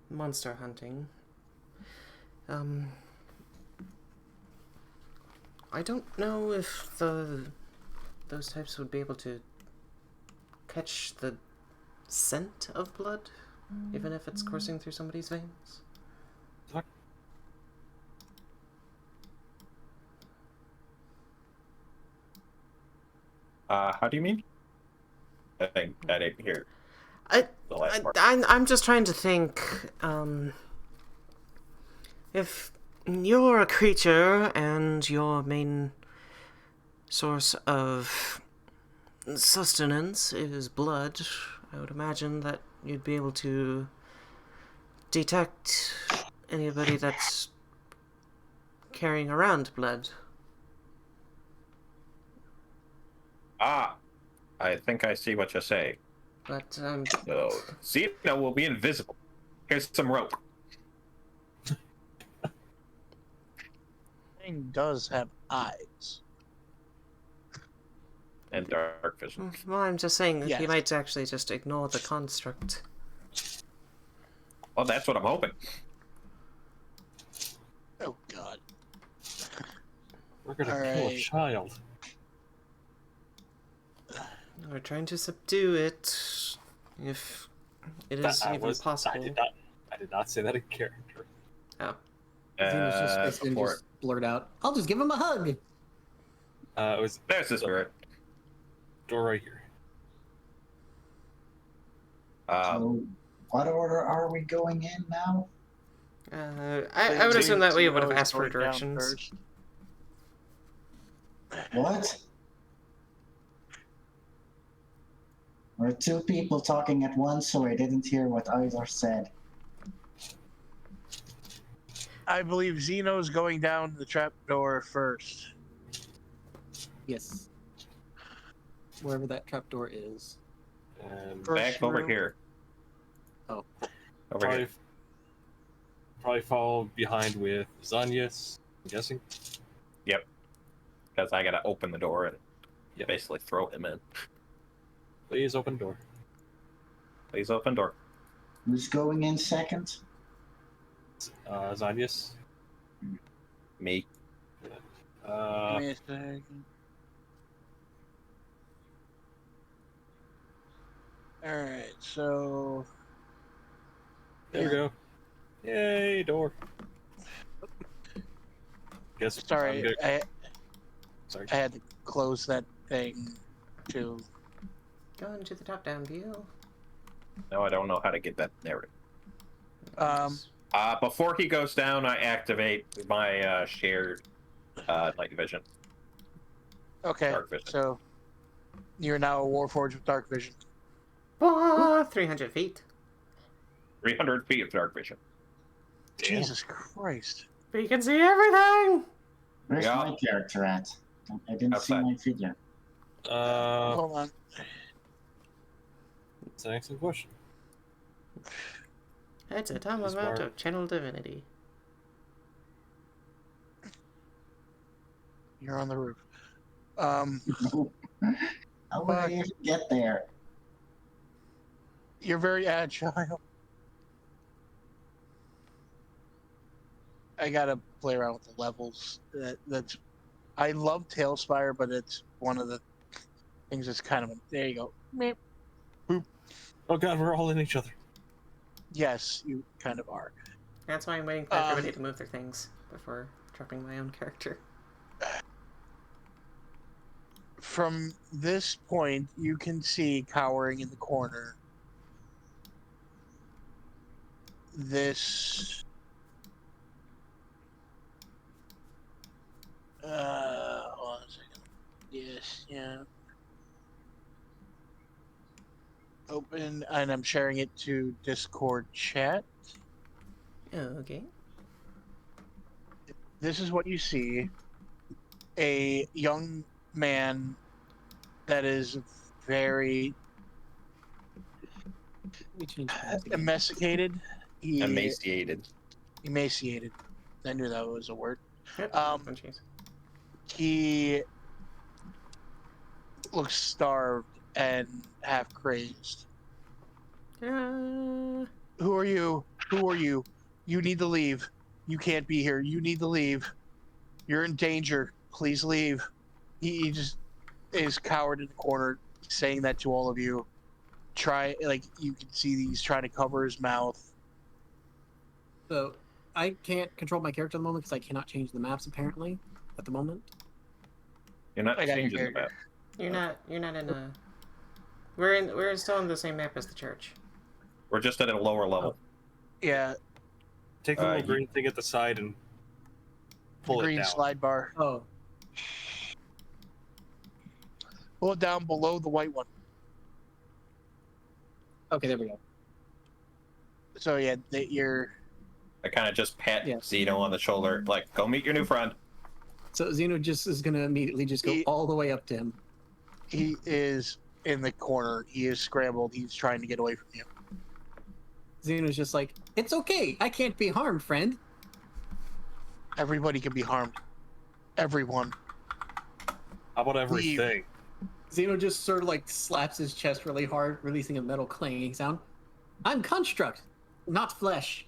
monster hunting. I don't know if those types would be able to catch the scent of blood, even if it's coursing through somebody's veins. how do you mean? I think I didn't hear the last part. I'm just trying to think, if you're a creature and your main source of sustenance is blood, I would imagine that you'd be able to detect anybody that's carrying around blood. I think I see what you say. But, So, Zino will be invisible. Here's some rope. Thing does have eyes. And dark vision. well, I'm just saying that he Yes. might actually just ignore the construct. Well, that's what I'm hoping. Oh God. We're gonna All kill a right. child. We're trying to subdue it, if it is even possible. I did not say that in character. Oh. Xenos just Uh, basically before- just blurt out, I'll just give him a hug. It was There's the spirit. door right here. So, what order are we going in now? I would assume that we would have asked for Going down directions. first. What? There were two people talking at once, so I didn't hear what either said. I believe Zino's going down the trapdoor first. Yes. Wherever that trapdoor is. And First Back over room. here. Oh. Over probably, here. probably follow behind with Xanyas, I'm guessing. Yep. Because I gotta open the door and basically throw him in. Please open door. Please open door. Who's going in second? Xanyas. Me. Give Uh, me a second. Alright, so there we go. Yay, door. Guess I'm sorry, gonna- Sorry. I had to close that thing too. Going to the top-down view. No, I don't know how to get that narrative. Um, Before he goes down, I activate my shared night vision. Okay, Dark vision. so you're now a Warforged with Dark Vision. 300 feet. 300 feet of dark vision. Damn. Jesus Christ. But you can see everything! Where's Yeah. my character at? I didn't see Outside. my figure. Hold on. That's an excellent question. That's a time This amount part- of channel divinity. You're on the roof. How would I Fuck. even get there? You're very agile. I gotta play around with the levels. That's I love Tailspire, but it's one of the things that's kind of there you go. Meep. Oh god, we're all in each other. Yes, you kind of are. That's why I'm waiting for everybody to move their things before dropping my own character. From this point, you can see cowering in the corner this hold on a second. Yes, yeah. Open, and I'm sharing it to Discord chat. Okay. This is what you see. A young man that is very Let me change tabs again. emaciated. Emaciated. Emaciated. I knew that was a word. Yep. Oh, jeez. He looks starved and half crazed. Who are you? Who are you? You need to leave. You can't be here. You need to leave. You're in danger. Please leave. He just is cowered in the corner, saying that to all of you. You can see he's trying to cover his mouth. So, I can't control my character at the moment because I cannot change the maps apparently at the moment. You're not I got your changing the map. character. You're not in a. We're still on the same map as the church. We're just at a lower level. Yeah, Take the little you- green thing at the side and pull the it green down. slide bar. Oh, Pull it down below the white one. okay, there we go. So yeah, you're. I kind of just pat Yeah. Zino on the shoulder, like, go meet your new friend. So Zino just is gonna immediately just go He- all the way up to him. He is in the corner. He is scrambled. He's trying to get away from you. Zeno's just like, it's okay. I can't be harmed, friend. Everybody can be harmed. Everyone. How about everything? Zeno just sort of like slaps his chest really hard, releasing a metal clanging sound. I'm construct, not flesh.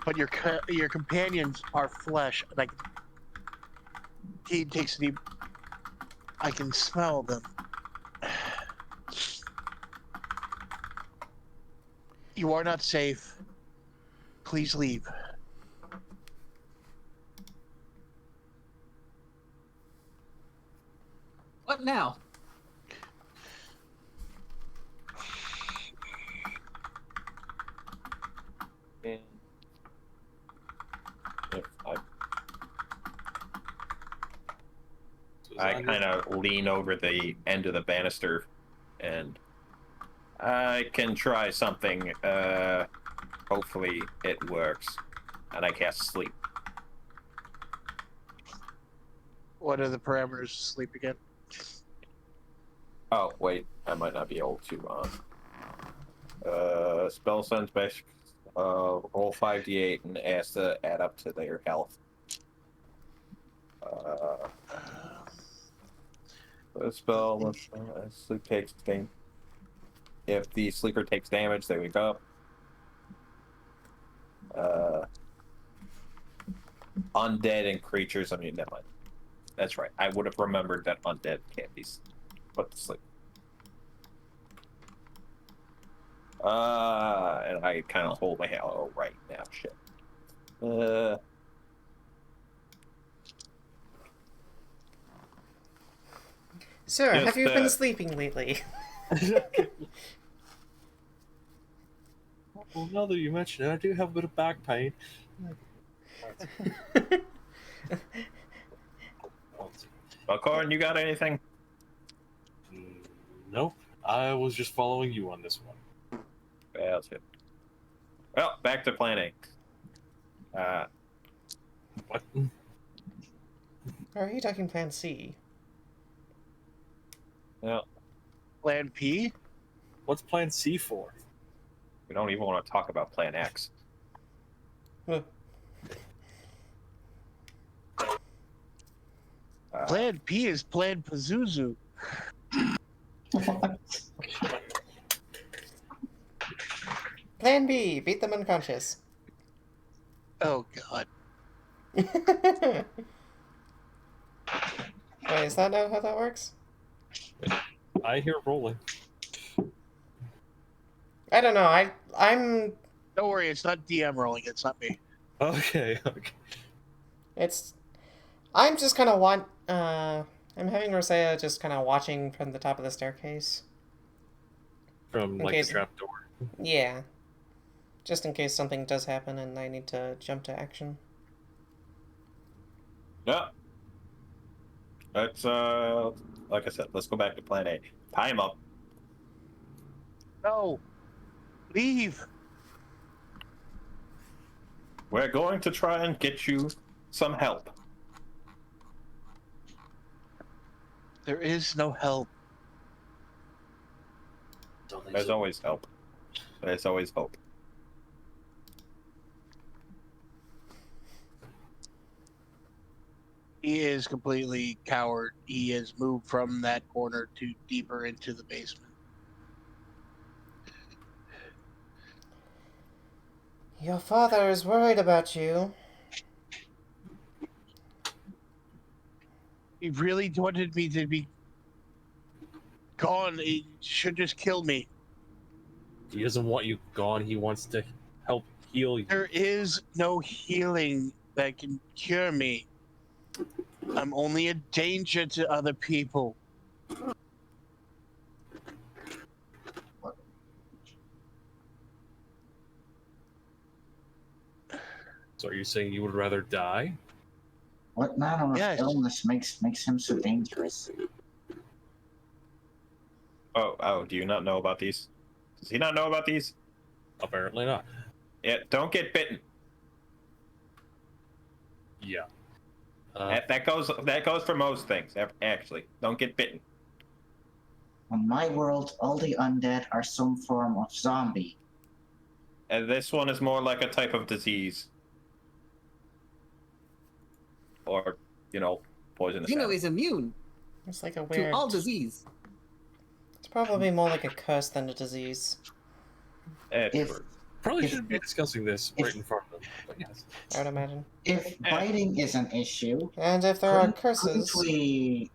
But your companions are flesh. Like he takes a deep. I can smell them. You are not safe. Please leave. What now? And if I I kind of lean over the end of the banister, and I can try something. Hopefully it works. And I cast sleep. What are the parameters of sleep again? Oh, wait. I might not be able to, spell sends back, roll 5d8 and ask to add up to their health. The spell, sleep takes game. If the sleeper takes damage, they wake up. Undead and creatures, I mean, never mind. That's right. I would have remembered that undead can't be put to sleep. And I kind of hold my hand. Oh, right now, shit. Sir, Just, have you been sleeping lately? Well, now that you mention it, I do have a bit of back pain. Valkorran, you got anything? Nope. I was just following you on this one. Yeah, that's good. Well, back to plan A. What? Or are you talking Plan C? Well, Plan P? What's Plan C for? we don't even want to talk about Plan X. Plan P is Plan Pazuzu. Plan B, beat them unconscious. Oh, God. Wait, is that not how that works? I hear rolling. I don't know. I'm. Don't worry, it's not DM rolling. It's not me. Okay. I'm just kind of I'm having Roseia just kind of watching from the top of the staircase. From, In like, case- the trapdoor. Yeah. Just in case something does happen and I need to jump to action. Yeah. Let's, like I said, let's go back to Plan A. Tie him up. No. Leave. We're going to try and get you some help. There is no help. There's always help. There's always hope. He is completely coward. He has moved from that corner to deeper into the basement. Your father is worried about you. He really wanted me to be gone. He should just kill me. He doesn't want you gone. He wants to help heal you. There is no healing that can cure me. I'm only a danger to other people. So are you saying you would rather die? What manner of Yes. illness makes him so dangerous? Oh, do you not know about these? Does he not know about these? Apparently not. Yeah, don't get bitten. Yeah. That goes for most things, actually. Don't get bitten. On my world, all the undead are some form of zombie. And this one is more like a type of disease. Or, poisonous. Zino is immune It's like a to weird. all disease. It's probably more like a curse than a disease. If Probably If- shouldn't be discussing this if- right in front of them. But yes. I would imagine. if biting is an issue, And if there are couldn't curses, isn't They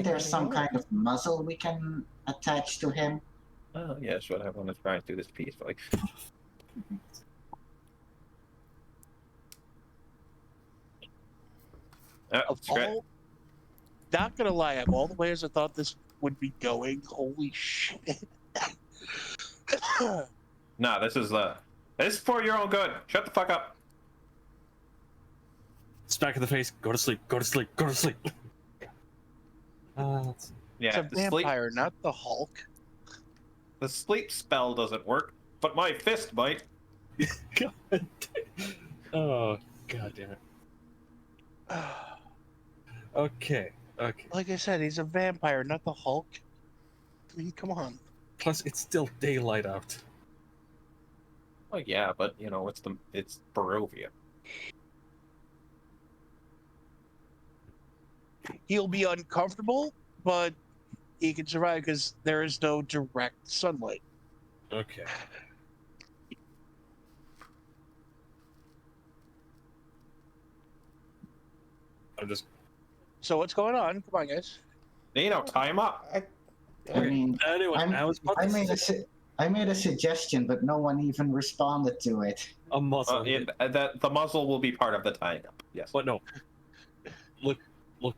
there can be some removed. kind of muzzle we can attach to him? Oh, yeah, sure. I want to try and do this peacefully. Of It's great. all, not gonna lie, of all the ways I thought this would be going, holy shit. Nah, this is for your own good. Shut the fuck up. Smack in the face. Go to sleep. Go to sleep. Go to sleep. Let's see. Yeah, It's a vampire, not the Hulk. the sleep spell doesn't work, but my fist might. God. Oh, god damn it. Okay. Like I said, he's a vampire, not the Hulk. I mean, come on. Plus, it's still daylight out. Oh yeah, but it's Barovia. He'll be uncomfortable, but he can survive because there is no direct sunlight. Okay. I'm just. So what's going on? Come on, guys. Time up. I mean, Anyway, I was about to I made a suggestion, but no one even responded to it. a muzzle. That the muzzle will be part of the tying up. Yes. But no. Look,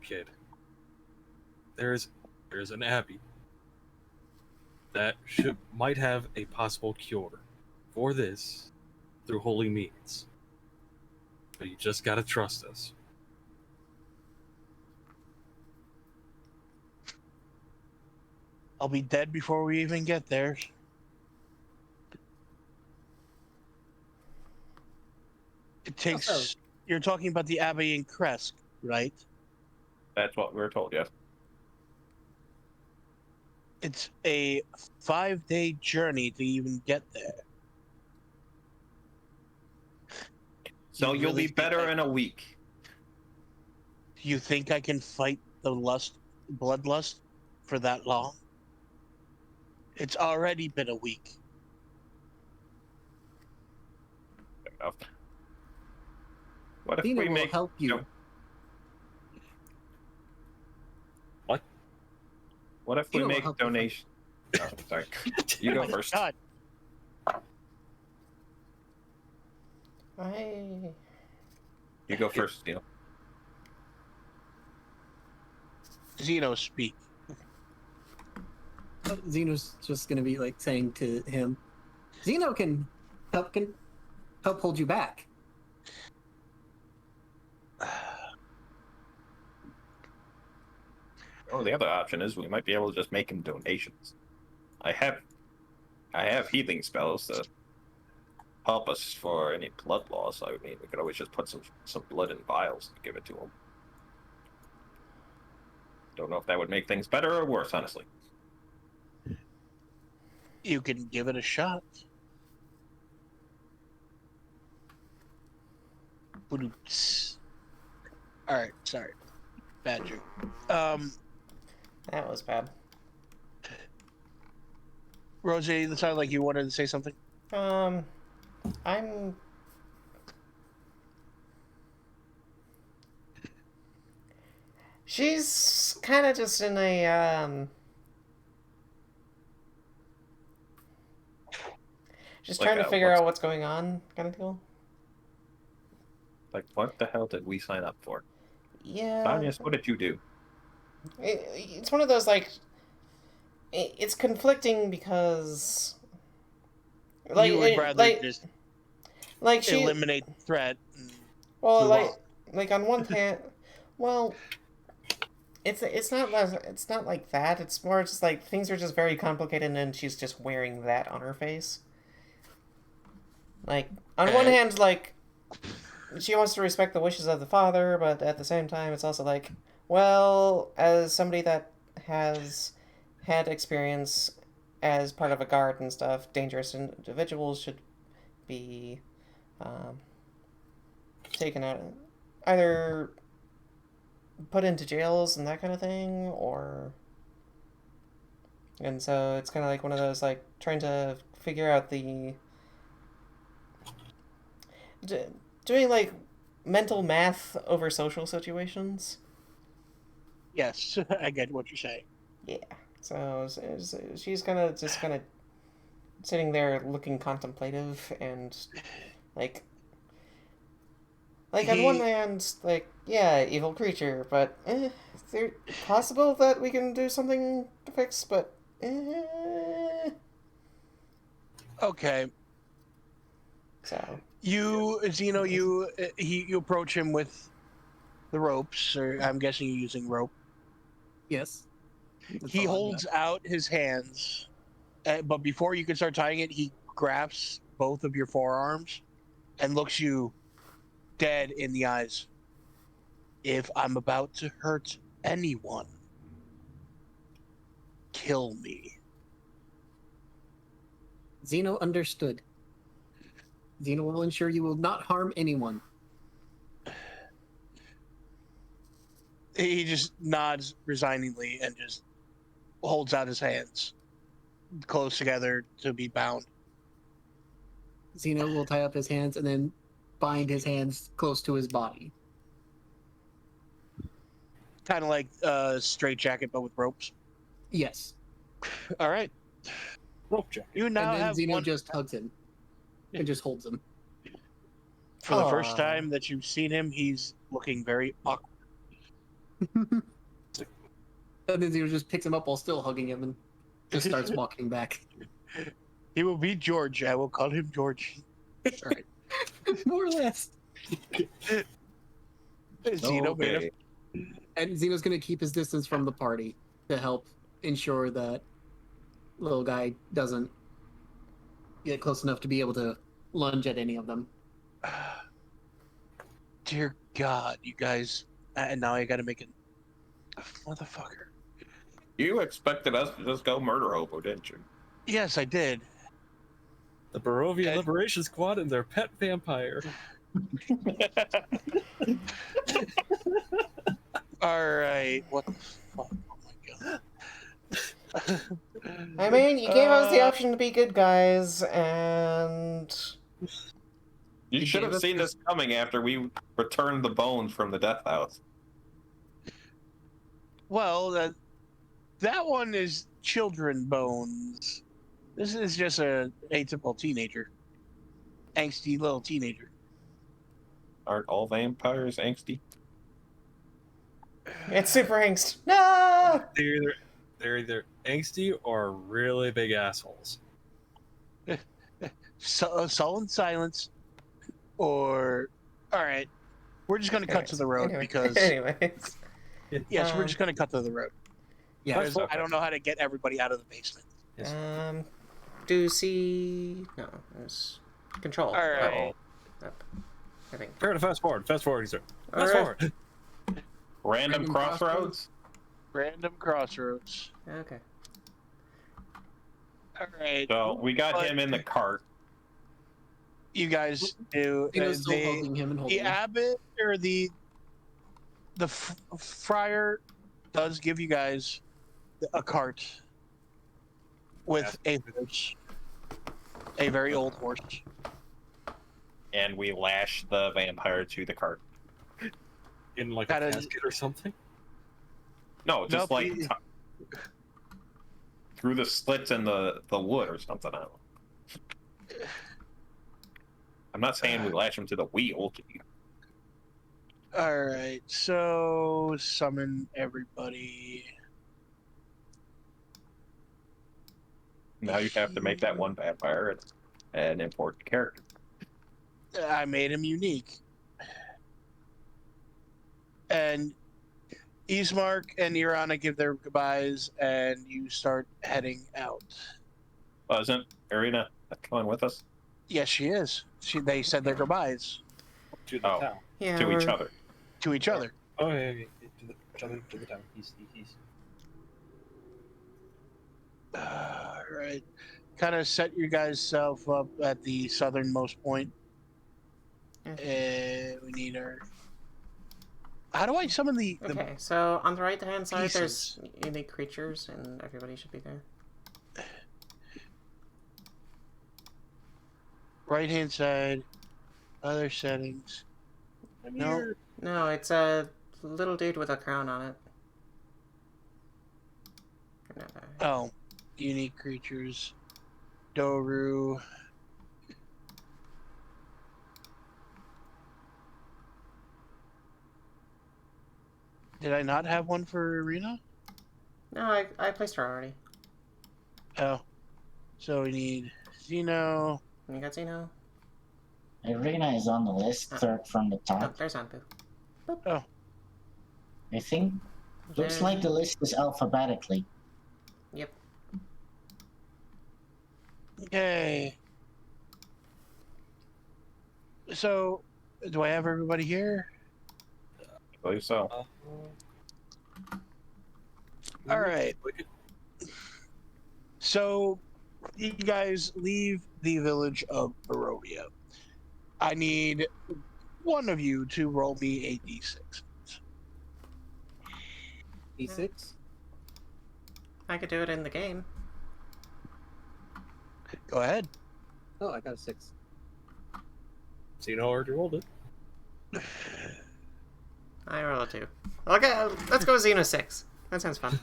kid. There's an abbey that might have a possible cure for this through holy means. But you just gotta trust us. I'll be dead before we even get there. It takes. Also- You're talking about the Abbey in Kresk, right? That's what we were told. Yes. It's a 5-day journey to even get there. So You you'll really be think better in a week. Do you think I can fight the bloodlust, for that long? It's already been a week. Fair enough. What if Zino we will make help you. What? What if we Zino will make help you. donations? Oh, sorry. You go Oh my first. God. You go first, Zino, speak. Zeno's just gonna be like saying to him, Zeno can help hold you back. Oh, the other option is we might be able to just make him donations. I have healing spells to help us for any blood loss. I mean, we could always just put some blood in vials and give it to him. Don't know if that would make things better or worse, honestly. You can give it a shot. Alright, sorry. Bad joke. That was bad. Roseia, it sounded like you wanted to say something. I'm... She's kind of just in a, just Like trying to a figure what's- out what's going on, kind of deal. Like, what the hell did we sign up for? Yeah. Xanyas, what did you do? It's one of those, like, it's conflicting because, like, you would rather just like she, eliminate the threat. well, move like, on. like on one hand, well, it's not like that. It's more just like things are just very complicated, and she's just wearing that on her face. Like, on one hand, like, she wants to respect the wishes of the father, but at the same time, it's also like, well, as somebody that has had experience as part of a guard and stuff, dangerous individuals should be taken out, either put into jails and that kind of thing, or... And so it's kind of like one of those, like, trying to figure out the... doing, like, mental math over social situations. Yes, I get what you're saying. Yeah. So she's kind of sitting there looking contemplative and, like on one hand, like, yeah, evil creature, but is there possible that we can do something to fix, but Okay. So... You, Zeno, you approach him with the ropes, or I'm guessing you're using rope. Yes. He holds out his hands, but before you can start tying it, he grasps both of your forearms and looks you dead in the eyes. If I'm about to hurt anyone, kill me. Zino understood. Zino will ensure you will not harm anyone. He just nods resigningly and just holds out his hands close together to be bound. Zino will tie up his hands and then bind his hands close to his body. Kind of like a straitjacket, but with ropes. Yes. All right. Rope jacket. You now And then have Zino one. just hugs him and just holds him. For the first Aw. time that you've seen him, he's looking very awkward. And then Zino just picks him up while still hugging him and just starts walking back. He will be George. I will call him George. All right. More or less. Zeno made Okay. him. And Zeno's going to keep his distance from the party to help ensure that little guy doesn't get close enough to be able to lunge at any of them. Dear God, you guys. And now I gotta make it. Motherfucker. You expected us to just go murder hobo, didn't you? Yes, I did. The Barovia Okay. Liberation Squad and their pet vampire. All right. What the fuck? Oh my God. I mean, you gave us the option to be good guys, and You should gave have us seen this coming after we returned the bones from the death house. Well, that one is children bones. This is just a atypical teenager. Angsty little teenager. Aren't all vampires angsty? it's super angst. No! They're either angsty or really big assholes. Sullen silence, or all right. We're just gonna cut to the road because Anyways. yes, we're just gonna cut to the road. Yeah. Because I don't know how to get everybody out of the basement. Yes. Do see... No, it's control. All right. Up, I think. Fair to fast forward. Fast forward, sir. All Fast right. forward. Random Random crossroads? Random crossroads. Okay. All right. So we got him in the cart. You guys do. Zeno's still holding him and holding The him. abbot or the friar does give you guys a cart with a horse, a very old horse. And we lash the vampire to the cart. In like Gotta- a casket or something. No, just Nope, like through the slits in the wood or something. I don't know. I'm not saying we lash him to the wheel. All right. So summon everybody. Now you have to make that one vampire an important character. I made him unique. And Ismark and Irana give their goodbyes, and you start heading out. Wasn't Irina coming with us? Yes, she is. They said their goodbyes To the Oh. town. Yeah, To each we're- other. to each other. Oh, yeah. To the town. He's. All right. Kind of set you guys self up at the southernmost point. We need our. How do I summon the? Okay, so on the right-hand side, pieces. there's unique creatures, and everybody should be there. Right hand side, other settings. No. No, it's a little dude with a crown on it. No, Oh, unique creatures. Doru. Did I not have one for Arena? no, I placed her already. Oh. So we need Zino. You got Zino? Irina is on the list, third from the Oh, top. there's Anpu. I think. Looks Then- like the list is alphabetically. Okay. So, do I have everybody here? I believe so. All right. So, you guys leave the village of Barovia. I need one of you to roll me a d6. D6. I could do it in the game. Go ahead. Oh, I got a 6. Zino already rolled it. I roll a 2. Okay, let's go Xeno 6. That sounds fun.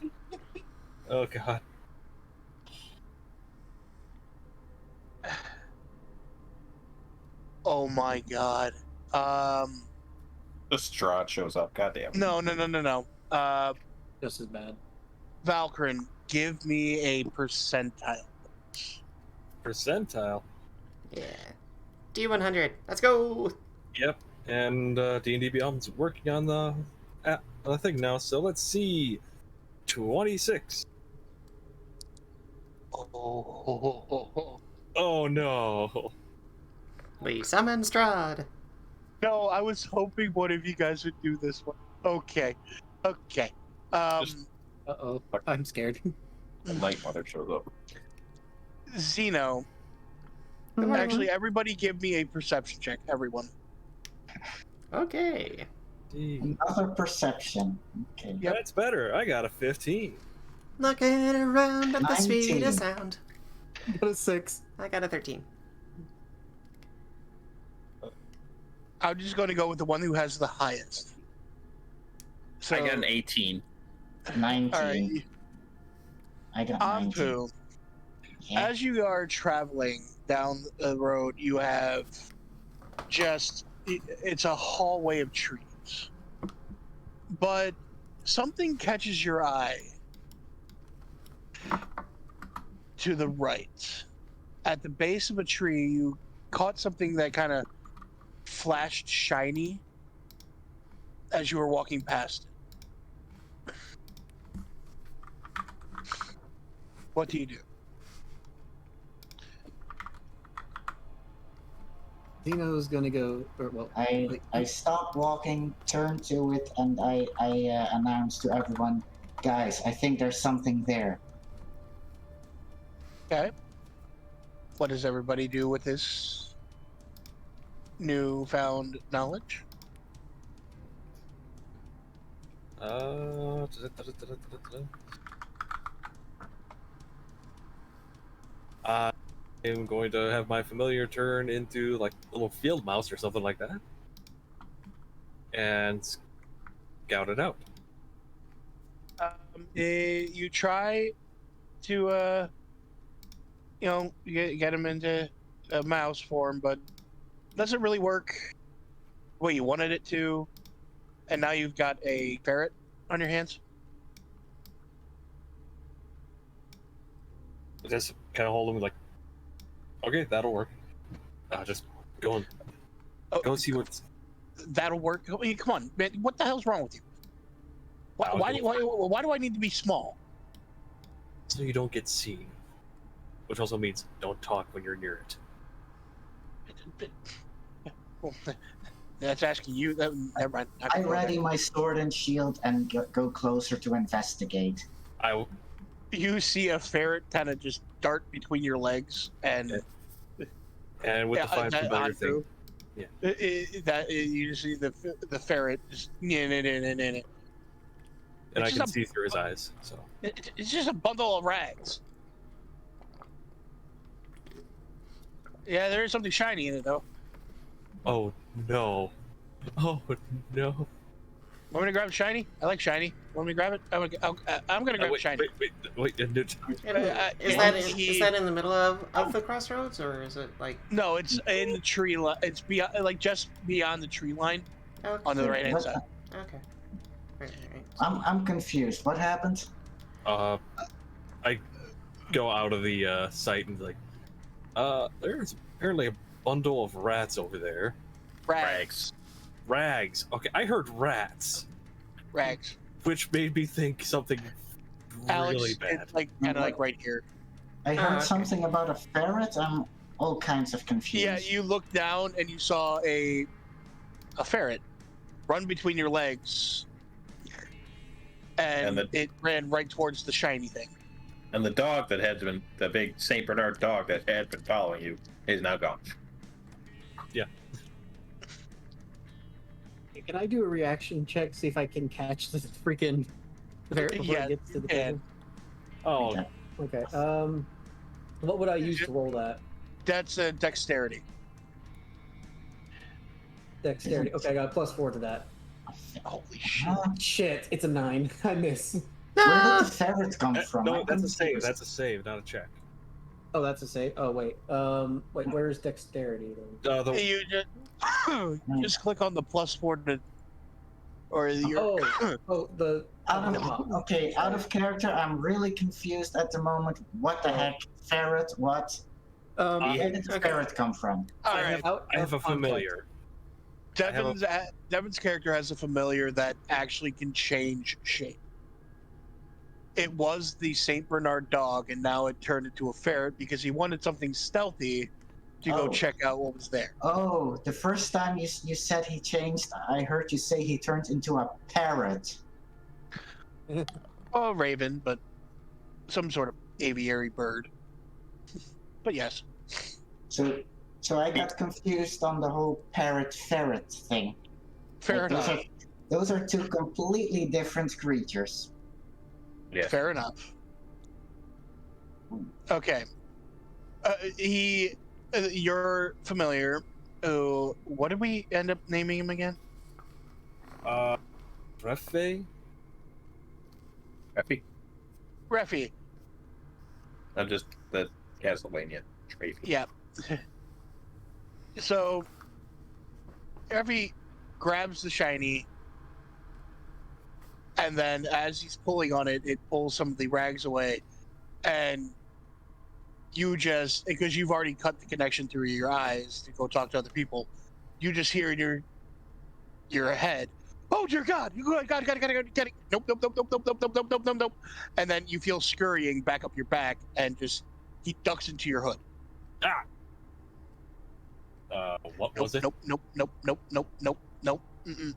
Oh god. Oh my god. The Strahd shows up. Goddamn. No. Just as bad. Valkorran, give me a percentile. Percentile. Yeah. D100. Let's go! Yep. And D&D Beyond's working on the thing now. So let's see. 26. Oh no. We summon Strahd. No, I was hoping one of you guys would do this one. Okay. Uh-oh. I'm scared. The Night Mother shows up. Zino, actually, everybody give me a perception check, everyone. Okay. Another perception. Okay. Yep. That's better. I got a 15. Looking around at the 19. speed of sound. Got a 6. I got a 13. I'm just going to go with the one who has the highest. So, I got an 18. 19. all right, I got 19. Anpu, Yeah. as you are traveling down the road, you have it's a hallway of trees. But something catches your eye to the right. At the base of a tree, you caught something that kind of flashed shiny as you were walking past it. What do you do? Zeno's gonna go. Or, well, I stop walking, turn to it, and I announce to everyone, guys, I think there's something there. Okay. What does everybody do with this newfound knowledge? I am going to have my familiar turn into like a little field mouse or something like that, and scout it out. You try to, get him into a mouse form, but doesn't really work the way you wanted it to, and now you've got a ferret on your hands. Just kind of hold him like, okay, that'll work. Just go and see what's. That'll work. I mean, come on, man. What the hell's wrong with you? Why do I need to be small? So you don't get seen, which also means don't talk when you're near it. Well, that's asking you. Never mind. I ready my sword and shield and go closer to investigate. You see a ferret kind of just dart between your legs, and with the find familiar thing. Yeah. You see the ferret just and I can see through his eyes. So it's just a bundle of rags. Yeah, there is something shiny in it though. oh no. Want me to grab shiny? I like shiny. Want me to grab it? I'm gonna grab shiny. Wait. Is that in the middle of the crossroads, or is it like? No, it's in the tree line. It's beyond, like just beyond the tree line, Okay. on the right hand side. Okay. Right. I'm confused. What happened? I go out of the sight and like, there's apparently a bundle of rats over there. Rags. Okay, I heard rats, Rags. which made me think something Alex, really bad. it's like kind of like right here. I heard okay. something about a ferret. I'm all kinds of confused. Yeah, you looked down and you saw a ferret run between your legs, and it ran right towards the shiny thing. And the dog that had been, the big Saint Bernard dog that had been following you, is now gone. Can I do a reaction check, see if I can catch this freaking ferret before it gets to the table? Oh, Okay. What would I use to roll that? That's a dexterity. Dexterity. Okay, I got a +4 to that. Holy shit. Shit, it's a 9. I miss. Where did the ferret come from? no, I'm that's a save. confused. That's a save, not a check. Oh, that's a save. Oh wait. Wait. Where's dexterity then? You just click on the +4 to, or your. The. Out of character, I'm really confused at the moment. What the heck? Ferret? What? Where did the ferret come from? All right. I have a familiar. Devin's character has a familiar that actually can change shape. It was the Saint Bernard dog, and now it turned into a ferret because he wanted something stealthy to go check out what was there. Oh, the first time you said he changed, I heard you say he turned into a parrot. Oh, raven, but some sort of aviary bird. But yes. So I got confused on the whole parrot-ferret thing. Fair enough. Those are two completely different creatures. Yeah. Fair enough. Okay. You're familiar. What did we end up naming him again? Refe? Refi. I'm just the Castlevania trait. Yeah. So, Refi grabs the shiny, and then as he's pulling on it, it pulls some of the rags away, and you just, because you've already cut the connection through your eyes to go talk to other people, you just hear in your head, "Oh dear God! Got it! Nope. And then you feel scurrying back up your back, and just he ducks into your hood. What was it? Nope. Nope. What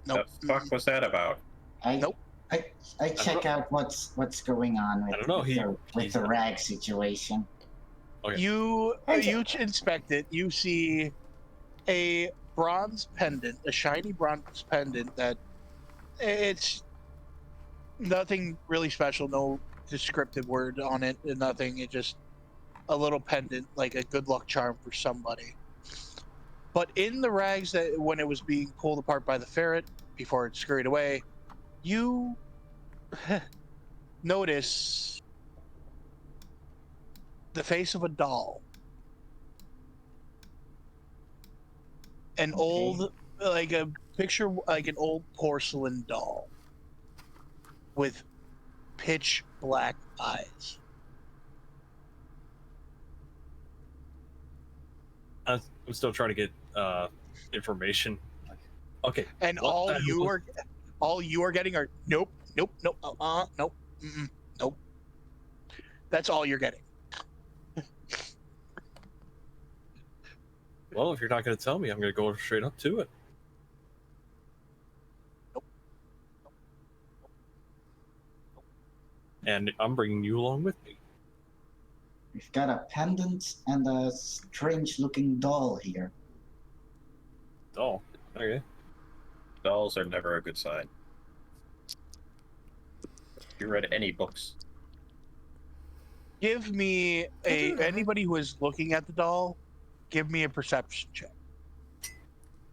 the fuck was that about? I check out what's going on with, I don't know. with the rag situation. Okay. You inspect it. You see a bronze pendant, a shiny bronze pendant that it's nothing really special, no descriptive word on it, nothing. It's just a little pendant, like a good luck charm for somebody. But in the rags that when it was being pulled apart by the ferret before it scurried away, you notice the face of a doll. An old, like a picture, like an old porcelain doll with pitch black eyes. I'm still trying to get information. Okay. And all you are getting are nope, nope. That's all you're getting. Well, if you're not going to tell me, I'm going to go straight up to it. And I'm bringing you along with me. We've got a pendant and a strange-looking doll here. Doll. Okay. Dolls are never a good sign. You read any books? Give me anybody who is looking at the doll, give me a perception check.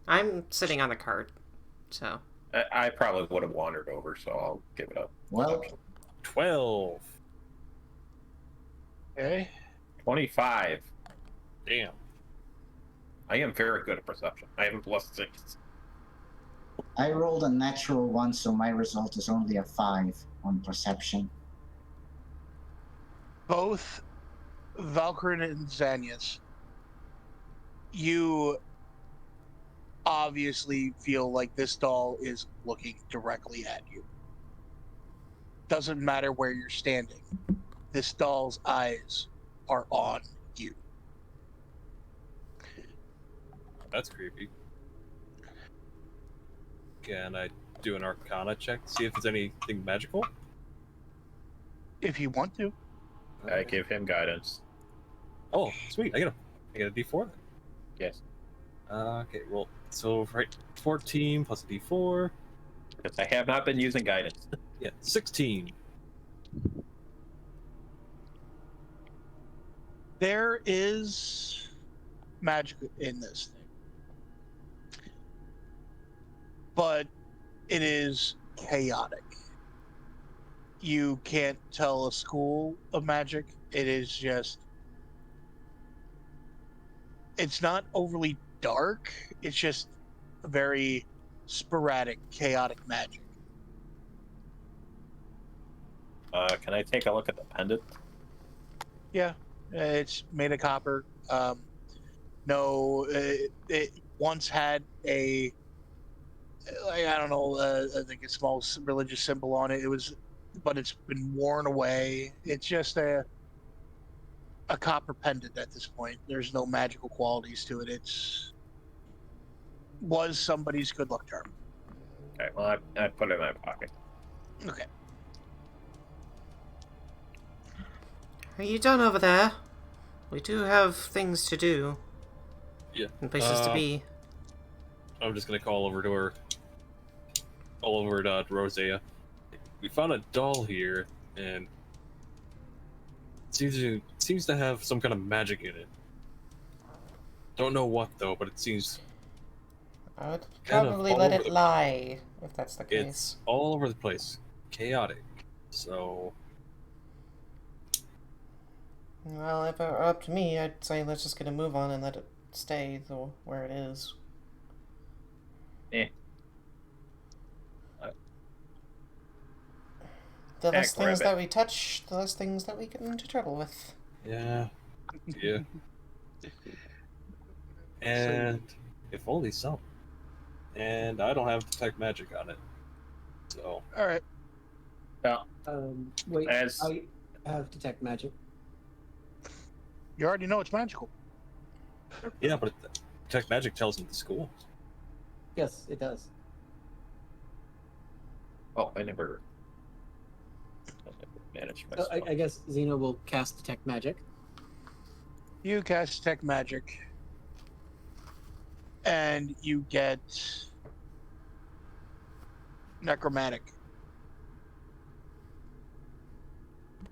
I'm sitting on the cart, so. I probably would have wandered over, so I'll give it up. Well, 12. Okay. 25. Damn. I am very good at perception. I have a +6. I rolled a natural 1, so my result is only a 5 on perception. Both Valkorran and Xanyas, you obviously feel like this doll is looking directly at you. Doesn't matter where you're standing. This doll's eyes are on you. That's creepy. Can I do an Arcana check to see if there's anything magical? If you want to. I give him guidance. Oh, sweet! I get a D4 then. Yes. Okay, well, so right, 14 plus a D4. Because I have not been using guidance. Yeah, 16. There is magic in this thing, but it is chaotic. You can't tell a school of magic. It is just, it's not overly dark. It's just very sporadic, chaotic magic. Can I take a look at the pendant? Yeah, it's made of copper. No, it once had a, I don't know, I think a small religious symbol on it. It was, but it's been worn away. It's just a copper pendant at this point. There's no magical qualities to it. Was somebody's good luck charm. Okay, well, I put it in my pocket. Okay. Are you done over there? We do have things to do. Yeah. And places to be. I'm just gonna call over to Roseia. We found a doll here, and it seems to have some kind of magic in it. Don't know what though, but it seems I would kind of probably all let over it the- lie, if that's the case. it's all over the place, chaotic. So Well, if it were up to me, I'd say let's just get a move on and let it stay where it is. Eh. The less grab things it. that we touch, the less things that we get into trouble with. yeah. And if only some. And I don't have detect magic on it. So All right. Well, Wait, As- I have detect magic. You already know it's magical. yeah, but detect magic tells them the school. Yes, it does. oh, I never managed my So spell. I guess Zino will cast detect magic. You cast detect magic, and you get necromantic.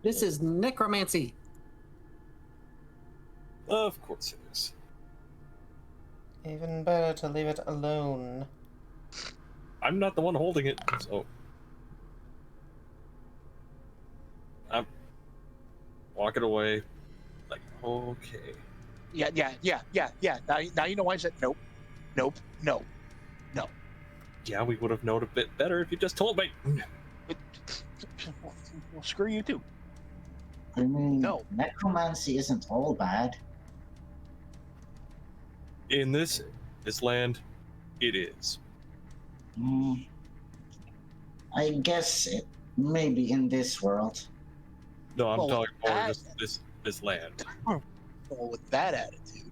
This is necromancy. Of course it is. Even better to leave it alone. I'm not the one holding it, so I'm walking away. Like, okay. Yeah. Now you know why I said nope. No. Yeah, we would have known a bit better if you just told me. Well, screw you too. I mean, No. necromancy isn't all bad. In this land, it is. I guess it maybe in this world. No, I'm Well, talking more that- just this land. Well, with that attitude.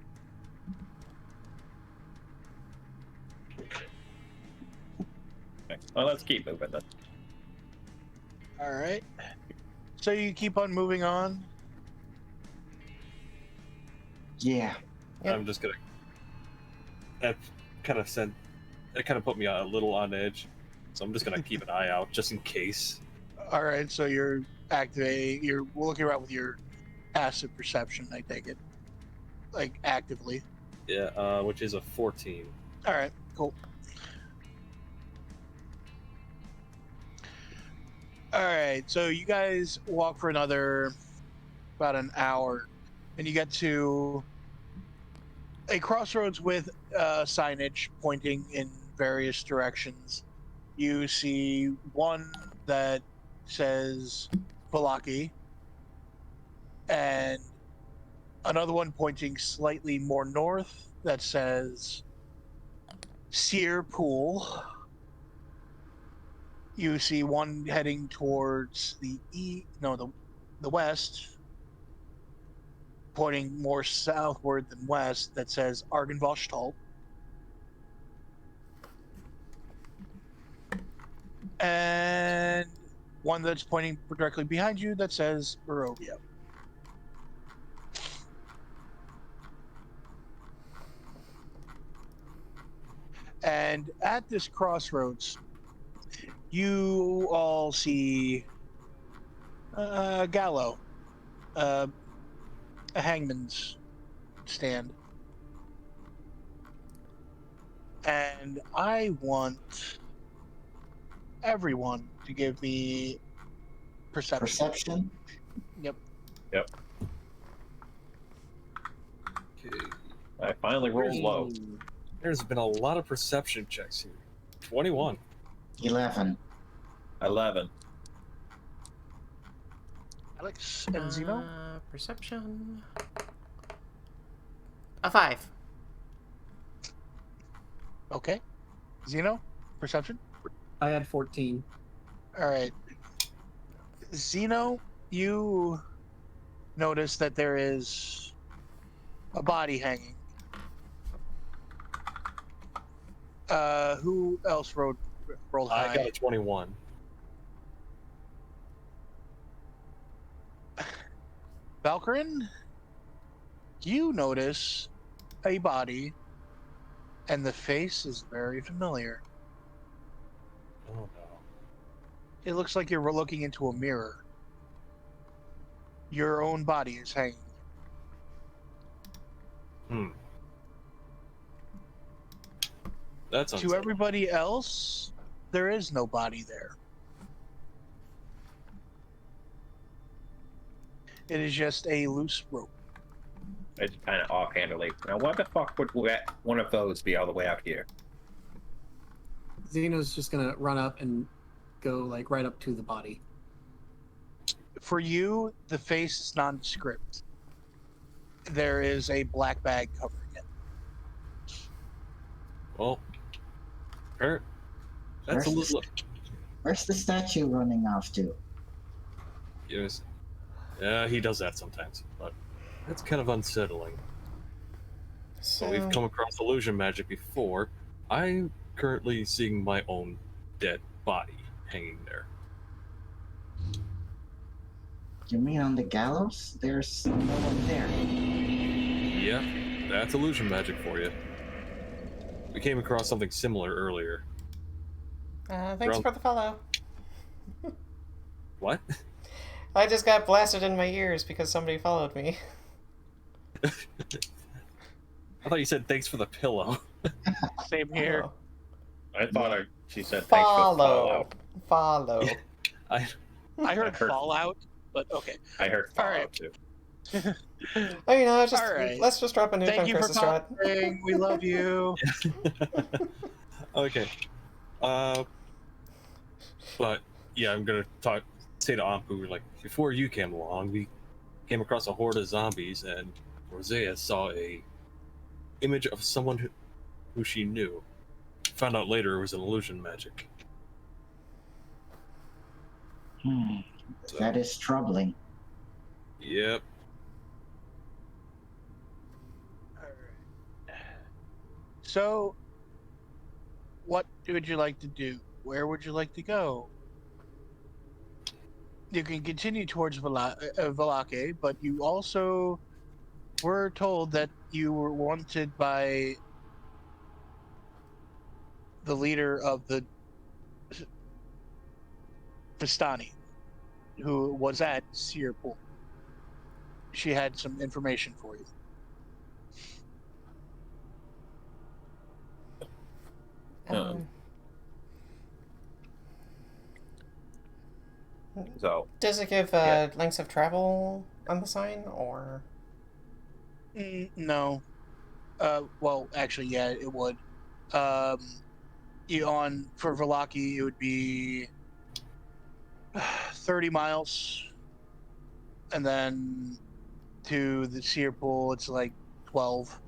Okay, well, let's keep moving then. All right. So you keep on moving on. Yeah. Yep. I'm just gonna. That kind of put me a little on edge, so I'm just gonna keep an eye out just in case. All right. So you're activating. You're looking around with your passive perception. I take it, like actively. Yeah, which is a 14. All right. Cool. All right. So you guys walk for another about an hour, and you get to a crossroads with signage pointing in various directions. You see one that says Valaki, and another one pointing slightly more north that says Sear Pool. You see one heading towards the west pointing more southward than west, that says Argenvoshtal. And one that's pointing directly behind you that says Barovia. And at this crossroads, you all see a gallows, a hangman's stand. And I want everyone to give me perception. Perception? Yep. Yep. Okay. I finally rolled low. There's been a lot of perception checks here. 21. 11. 11. Alex and Zino? Perception. A 5. Okay. Zino? Perception? I had 14. All right. Zino, you notice that there is a body hanging. Who else rolled high? I got a 21. Valkorran, you notice a body, and the face is very familiar. Oh no. It looks like you're looking into a mirror. Your own body is hanging. That's To unsettling. everybody else, there is no body there. It is just a loose rope. I just kind of offhandedly. Now, what the fuck would one of those be all the way out here? Xeno's just gonna run up and go like right up to the body. For you, the face is nondescript. There is a black bag covering it. Well, Kurt, that's a little. Where's the statue running off to? Yes. Yeah, he does that sometimes, but that's kind of unsettling. So we've come across illusion magic before. I'm currently seeing my own dead body hanging there. You mean on the gallows? There's no one there. Yeah, that's illusion magic for you. We came across something similar earlier. Thanks for the follow. What? I just got blasted in my ears because somebody followed me. I thought you said thanks for the pillow. Same here. Oh. I thought she said thanks for the fallout. Follow. I I heard heard- fallout, but okay. I heard All fallout right. too. Oh, you know, just All right. let's just drop a nuke Thank on you for Chris's Strahd. calling. We love you. Okay. But yeah, I'm gonna say to Anpu, like, before you came along, we came across a horde of zombies, and Roseia saw a image of someone who she knew. Found out later it was an illusion magic. So, That is troubling. yep. So, what would you like to do? Where would you like to go? You can continue towards Valake, but you also were told that you were wanted by the leader of the Vistani, who was at Searpool. She had some information for you. So Does it give Yeah. lengths of travel on the sign, or? No. Well, actually, yeah, it would. For Valaki, it would be 30 miles, and then to the Searpool, it's like 12.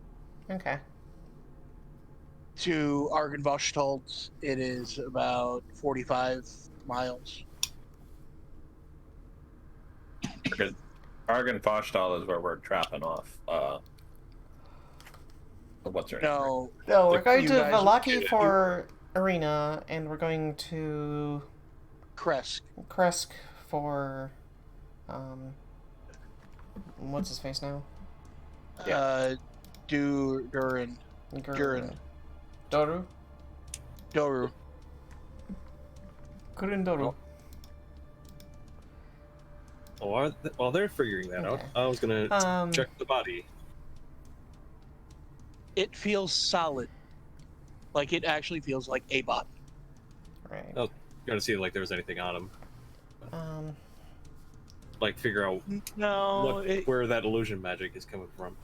Okay. To Argenvoshtal, it is about 45 miles. Argenfostal is where we're dropping off. What's her name? No, No, we're going you to guys- Valaki for Arena, and we're going to Kresk. Kresk for, what's his face now? Durin. Durin. Doru? Doru. Kurindoru. Oh, while they're figuring that out, Okay. I was gonna check the body. It feels solid. Like it actually feels like a body. Right. Oh, gonna see like there's anything on him. Like figure out No, where that illusion magic is coming from.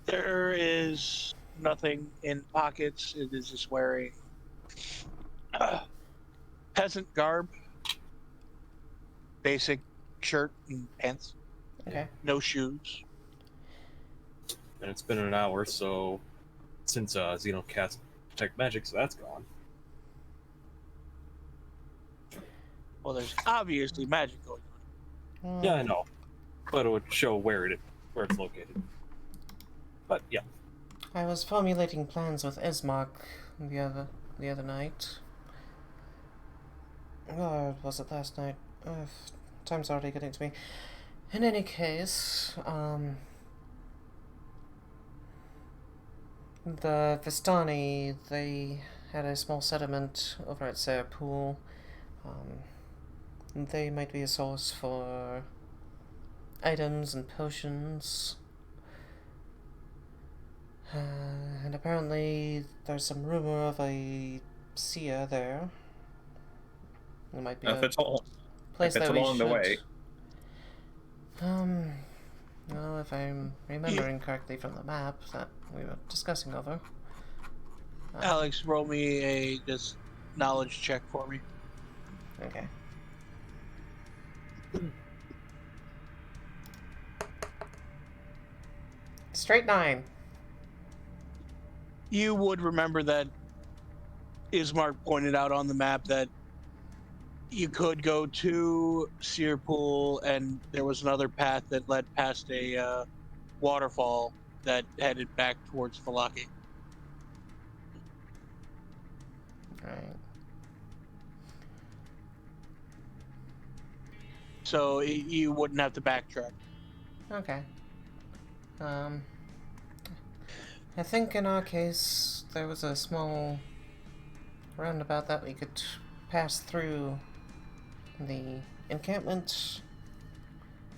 there is nothing in pockets. It is just wearing peasant garb, basic shirt and pants, Okay. no shoes. And it's been an hour, so since Zino cast detect magic, so that's gone. Well, there's obviously magic going on. Yeah, I know, but it would show where it's located. But yeah, I was formulating plans with Ismark the other night. Or was it last night? Time's already getting to me. In any case, the Vistani, they had a small settlement over at Sarah Pool. They might be a source for items and potions. And apparently there's some rumor of a seer there. It might be If a it's all, place if it's that we along should... the way. Well, if I'm remembering correctly from the map that we were discussing over. Alex, roll me a just knowledge check for me. Okay. Straight 9. You would remember that Ismark pointed out on the map that you could go to Searpool, and there was another path that led past a waterfall that headed back towards Valaki. Right. So you wouldn't have to backtrack. Okay. I think in our case there was a small roundabout that we could pass through the encampment,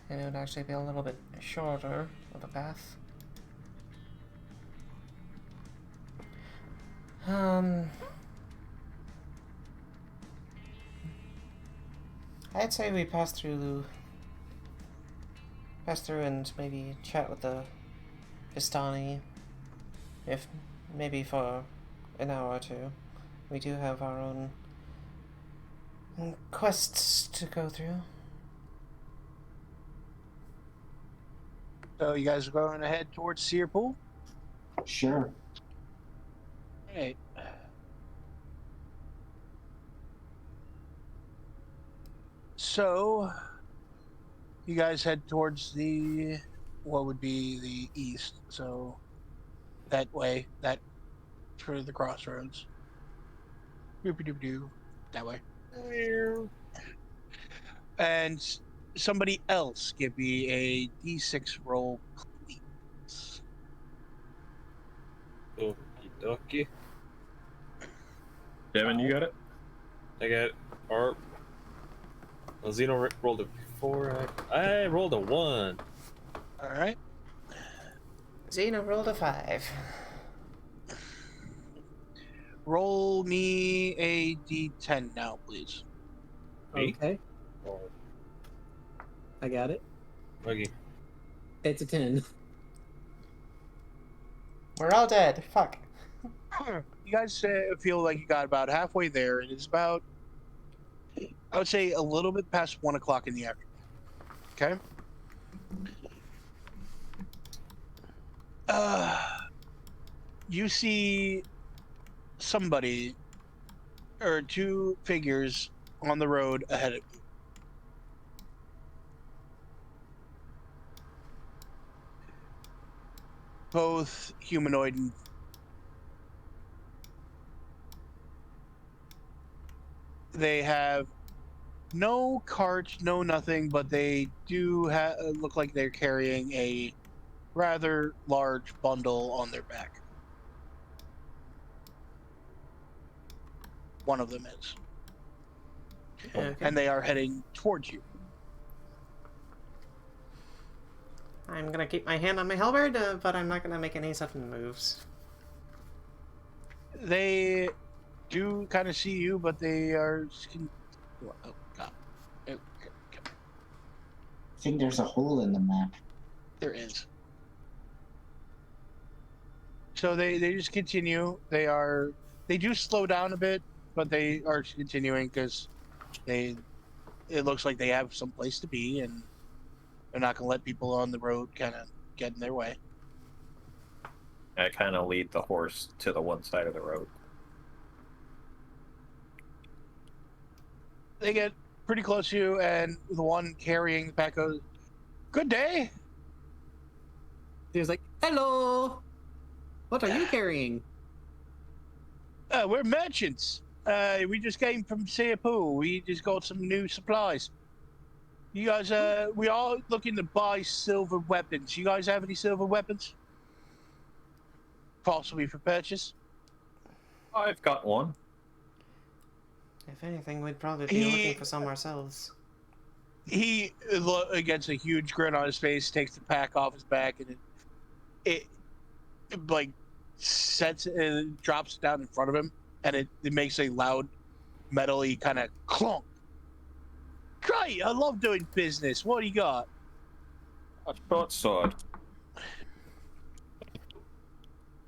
and it would actually be a little bit shorter of a path. I'd say we pass through and maybe chat with the Vistani, if maybe for an hour or two. We do have our own quests to go through. So you guys are going to head towards Searpool? Sure. Hey. So you guys head towards what would be the east. So that way, that for the crossroads. Doop-a-doop-doo, that way. And somebody else give me a D6 roll, please. okie dokie. Devin, you got it? I got or well, Zeno rolled it before. I rolled a 1. All right. Zeno rolled a 5. Roll me a D10 now, please. Me? Okay, I got it. Okay. It's a 10. We're all dead. Fuck. You guys feel like you got about halfway there. It is about, I would say, a little bit past 1 o'clock in the afternoon. Okay. You see somebody or two figures on the road ahead of you. both humanoid and they have no carts, no nothing, but they do look like they're carrying a rather large bundle on their back. One of them is. Okay. And they are heading towards you. I'm gonna keep my hand on my halberd, but I'm not gonna make any sudden moves. They do kind of see you, but they are. Oh, God. Okay. I think there's a hole in the map. There is. So they just continue. They do slow down a bit, but they are continuing because it looks like they have some place to be, and they're not going to let people on the road kind of get in their way. I kind of lead the horse to the one side of the road. They get pretty close to you, and the one carrying the pack goes, "Good day." He was like, "Hello, what are you carrying?" We're merchants. We just came from Anpu. We just got some new supplies. You guys, we are looking to buy silver weapons. You guys have any silver weapons? Possibly for purchase? I've got one. If anything, we'd probably be looking for some ourselves. He gets a huge grin on his face, takes the pack off his back, and it like drops it down in front of him, and it makes a loud, metal-y kind of clunk. Great! I love doing business. What do you got? A short sword.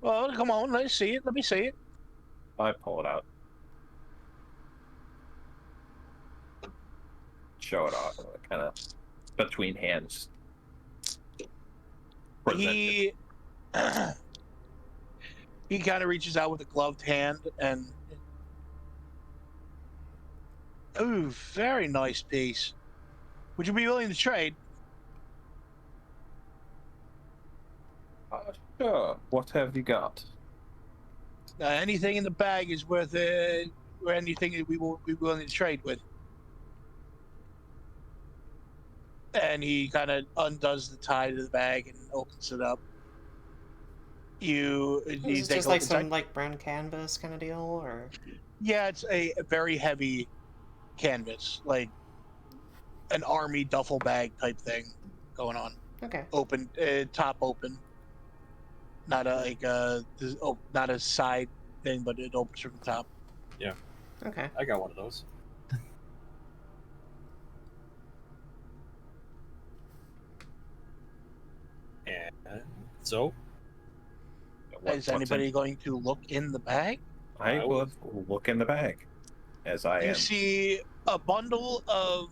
Well, come on, let's see it. Let me see it. I pull it out. Show it off, kind of between hands. He kind of reaches out with a gloved hand and, ooh, very nice piece. Would you be willing to trade? Sure. What have you got? Anything in the bag is worth or anything that we will be willing to trade with. And he kind of undoes the tie to the bag and opens it up. You Is take just a like look some inside. like brown canvas kind of deal, or? Yeah, it's a very heavy canvas, like an army duffel bag type thing going on. Okay. Open, top open. Not not a side thing, but it opens from the top. Yeah, Okay. I got one of those. And so, Is anybody going to look in the bag? I would look in the bag, as I am. You see a bundle of.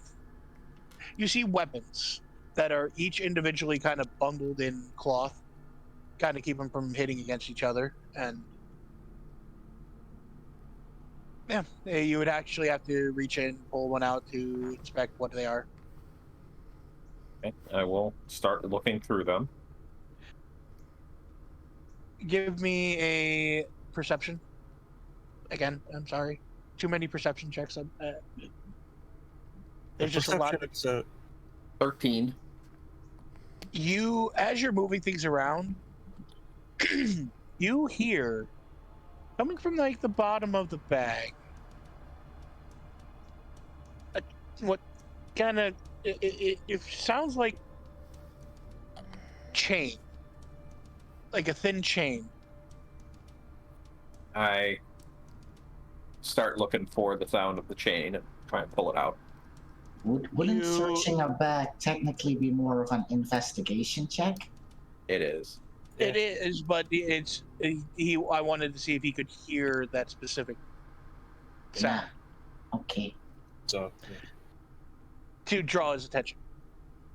You see weapons that are each individually kind of bundled in cloth, kind of keep them from hitting against each other, and yeah, you would actually have to reach in, pull one out to inspect what they are. Okay, I will start looking through them. Give me a perception. Again, I'm sorry. Too many perception checks. There's just a lot. Perception, it's 13. You, as you're moving things around, you hear coming from like the bottom of the bag. What kind of it sounds like chain, like a thin chain. I start looking for the sound of the chain and try and pull it out. Wouldn't searching a bag technically be more of an investigation check? It is. It is, but I wanted to see if he could hear that specific sound Okay. so to draw his attention.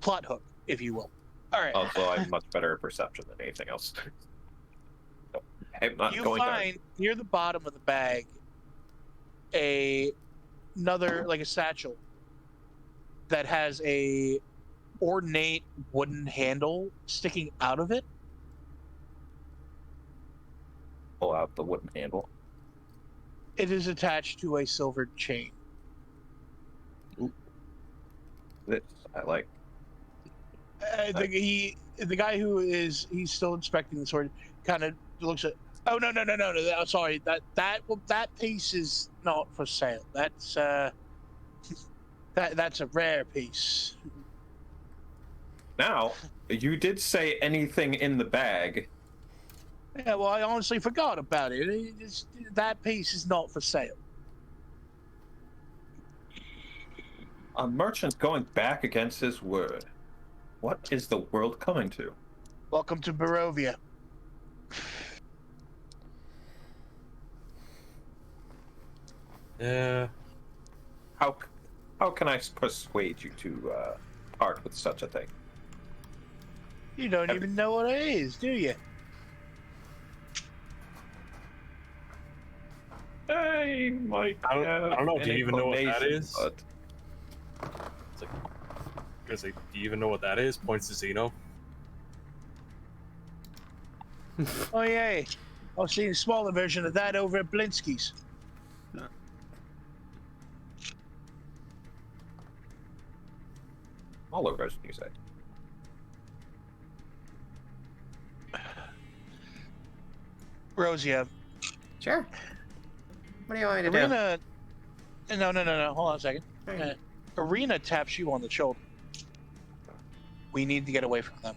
Plot hook, if you will. All right. Also, I'm much better at perception than anything else. No, I'm not You going find near the bottom of the bag another like a satchel that has a ornate wooden handle sticking out of it, pull out the wooden handle. It is attached to a silver chain. This I like. The guy he's still inspecting the sword kind of looks at. Oh no! I'm sorry. That piece is not for sale. That's that's a rare piece. Now, you did say anything in the bag. Yeah, well, I honestly forgot about it. That piece is not for sale. A merchant going back against his word. What is the world coming to? Welcome to Barovia. Yeah. How can I persuade you to part with such a thing? You don't even know what it is, do you? I might. I don't know. Do you even know what that is? But... It's like, do you even know what that is? Points to Zino. Oh yeah, I've seen a smaller version of that over at Blinsky's. Smaller version, you say? Roseia. Sure. What do you want me to Arena. No. Hold on a second. do? Arena taps you on the shoulder. We need to get away from them.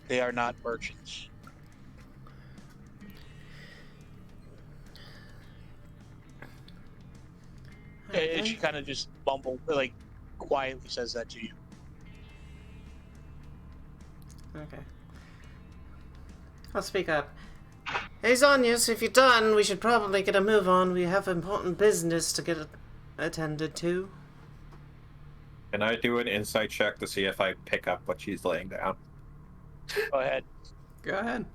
They are not merchants. And she kind of just quietly says that to you. Okay. I'll speak up. Hey Xanyas, if you're done, we should probably get a move on. We have important business to get attended to. Can I do an insight check to see if I pick up what she's laying down? Go ahead. Go ahead.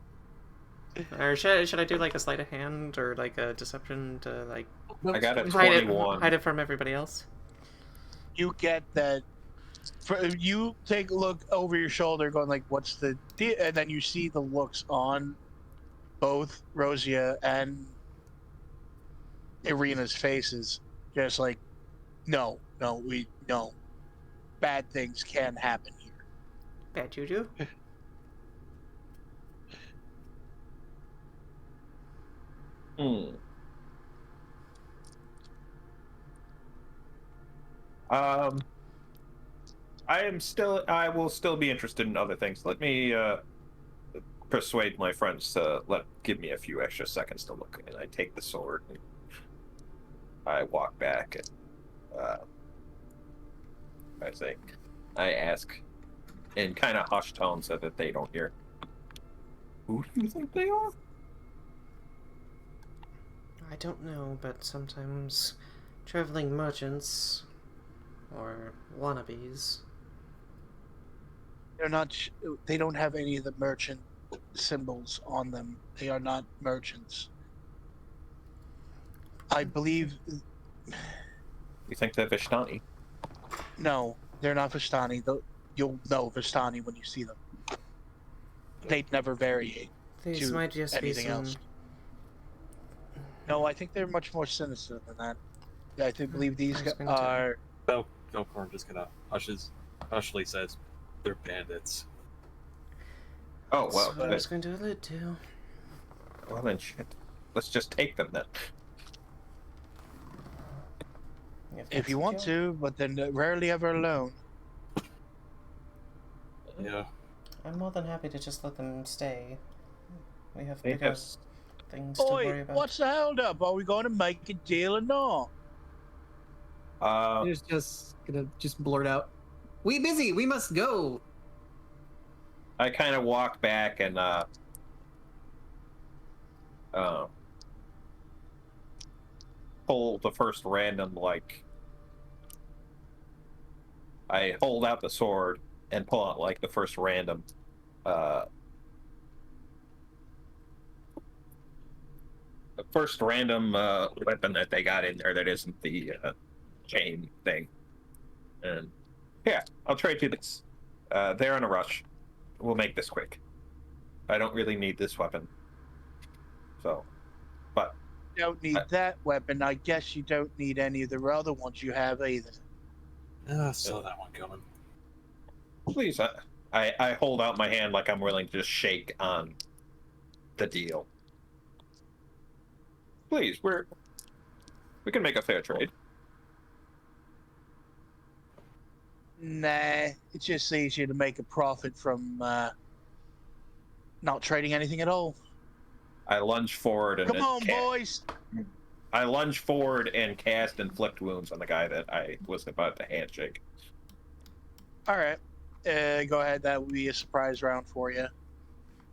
Or should I do like a sleight of hand or like a deception to like I got a hide 21. it from everybody else? You get that. You take a look over your shoulder, going like, "What's the deal?" And then you see the looks on both Roseia and Irina's faces, just like, "No, bad things can happen here." Bad juju. I will still be interested in other things. Let me persuade my friends to give me a few extra seconds to look. And I take the sword and I walk back and I ask in kind of hushed tones so that they don't hear. Who do you think they are? I don't know, but sometimes traveling merchants or wannabes. They're not. They don't have any of the merchant symbols on them. They are not merchants. I believe. You think they're Vishtani? No, they're not Vistani. You'll know Vistani when you see them. They'd never variate These to might just be anything some... else. No, I think they're much more sinister than that. I believe these I was going to- are. Valkorran just kind of hushly says, "They're bandits." Oh That's well. what I was going to allude to. Well then, shit. Let's just take them then. If you want to, but then rarely ever alone. Yeah. I'm more than happy to just let them stay. We have They bigger have things to worry Oi, about. what's the hold up? Are we going to make a deal or not? He's just gonna blurt out, "We busy. We must go." I kind of walk back and pull the first random, I hold out the sword and pull out the first random the first random weapon that they got in there that isn't the chain thing. And yeah, I'll trade you this. They're in a rush. We'll make this quick. I don't really need this weapon. So, but Don't need that weapon. I guess you don't need any of the other ones you have either. Saw that one coming. please, I hold out my hand like I'm willing to just shake on the deal. Please, we can make a fair trade. Nah, it's just easier to make a profit from not trading anything at all. I lunge forward and Come on, boys! I lunge forward and cast inflict wounds on the guy that I was about to handshake. All right, go ahead. That would be a surprise round for you.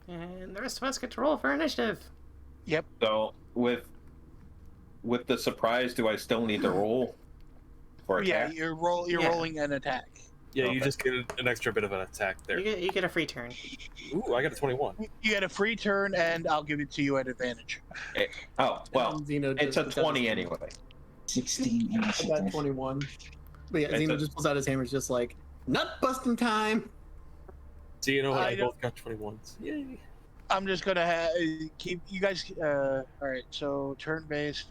And the rest of us get to roll for initiative. Yep. So with the surprise, do I still need to roll for attack? Yeah, you're rolling an attack. Yeah, Okay. you just get an extra bit of an attack there. You get a free turn. Ooh, I got a 21. You get a free turn, and I'll give it to you at advantage. Oh, well, Zino it's a just- 20 anyway. 16 I got initiative. 21. But yeah, It's Zino a- just pulls out his hammer, is just like, nut busting time! Zino and I I don't- both got 21s. Yay. I'm just gonna keep you guys. All right, so turn based.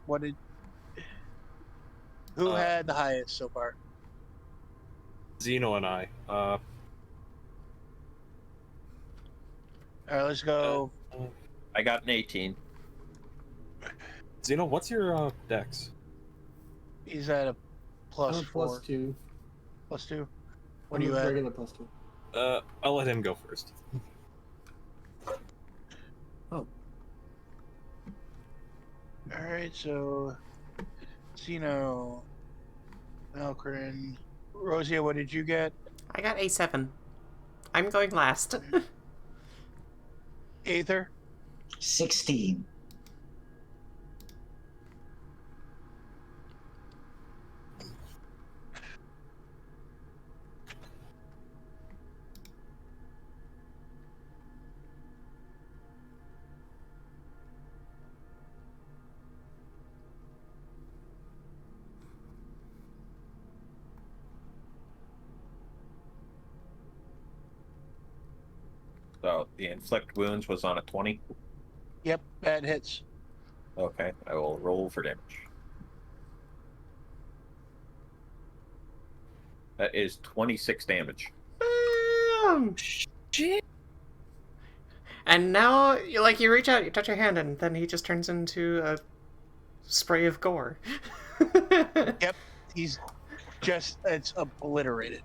Who had the highest so far? Zino and I. All right, let's go. I got an 18. Zino, what's your dex? He's at a I'm plus a four. plus 2. Plus 2. What I'm are you a at? regular plus 2. I'll let him go first. Oh. All right, so Zino, Valkorran, Roseia, what did you get? I got a 7. I'm going last. Aether. 16. So the inflict wounds was on a 20. Yep, that hits. Okay, I will roll for damage. That is 26 damage. Shit. And now, you reach out, you touch your hand, and then he just turns into a spray of gore. Yep, he's it's obliterated.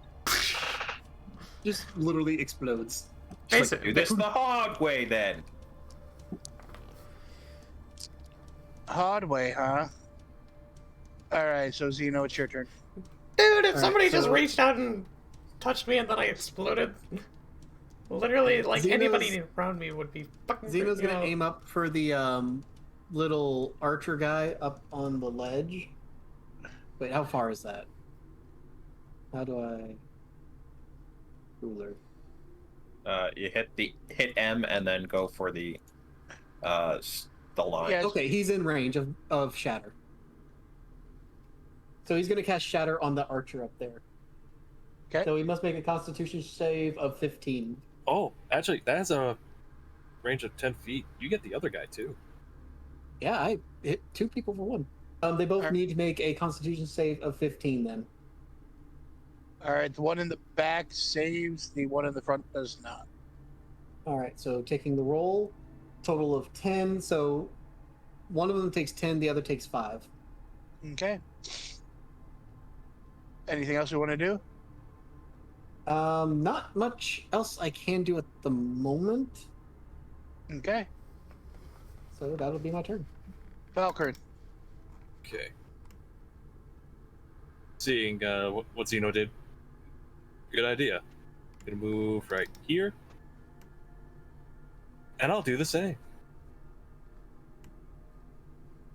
Just literally explodes. Do this the hard way then. Hard way, huh? All right, so Zino, it's your turn. Dude, if Alright, somebody just so- reached out and touched me and then I exploded, literally, Zeno's- anybody around me would be fucking... Zeno's gonna aim up for the little archer guy up on the ledge. Wait, how far is that? How do I... Ruler. You hit M and then go for the line. Yeah. Okay, he's in range of Shatter. So he's gonna cast Shatter on the archer up there. Okay. So he must make a Constitution save of 15. Oh, actually, that has a range of 10 feet. You get the other guy, too. Yeah, I hit 2 people for 1. They both Alright. need to make a Constitution save of 15 then. All right, the one in the back saves, the one in the front does not. Alright, so taking the roll, total of 10. So one of them takes 10, the other takes 5. Okay. Anything else you want to do? Not much else I can do at the moment. Okay. So that'll be my turn. Valkyrie. Okay. Seeing what Zeno did. Good idea. Gonna move right here. And I'll do the same.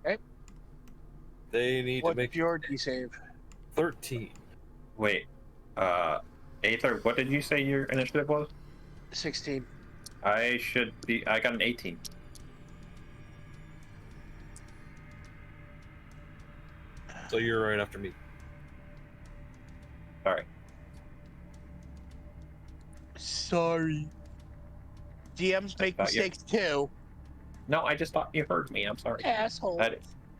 Okay. They need What's to make your D-save? 13. Wait, Aether, what did you say your initiative was? 16. I got an 18. So you're right after me. Sorry. Sorry. DMs make Thought you- mistakes too. No, I just thought you heard me. I'm sorry. Asshole.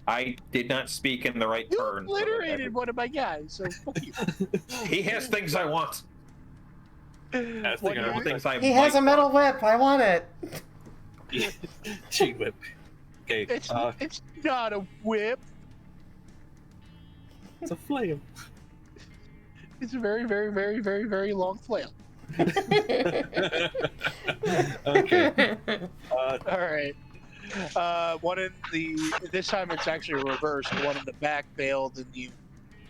I did not speak in the right You turn. obliterated one of my guys, so fuck you. He has things I want. That's What the do you- Things I He has a might metal want. whip. I want it. Cheat whip. Okay, It's not a whip. it's a flame. It's a very, very, very, very, very long flail. Okay. All right. One in the this time it's actually reversed. The one in the back bailed, and the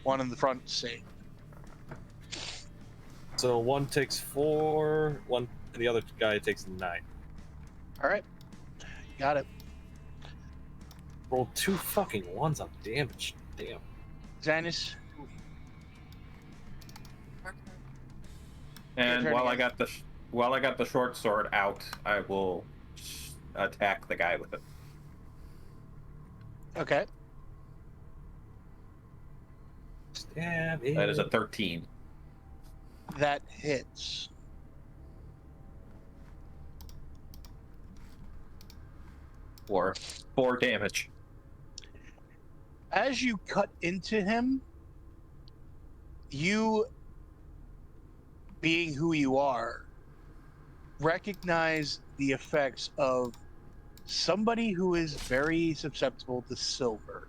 one in the front saved. So one takes 4, and the other guy takes 9. All right, got it. Roll 2 fucking 1s on damage. Damn. Xanyas. And Your turn while again. I got the short sword out, I will attack the guy with it. Okay. Stab it. That is a 13. That hits. For 4 damage. As you cut into him, you, being who you are, recognize the effects of somebody who is very susceptible to silver.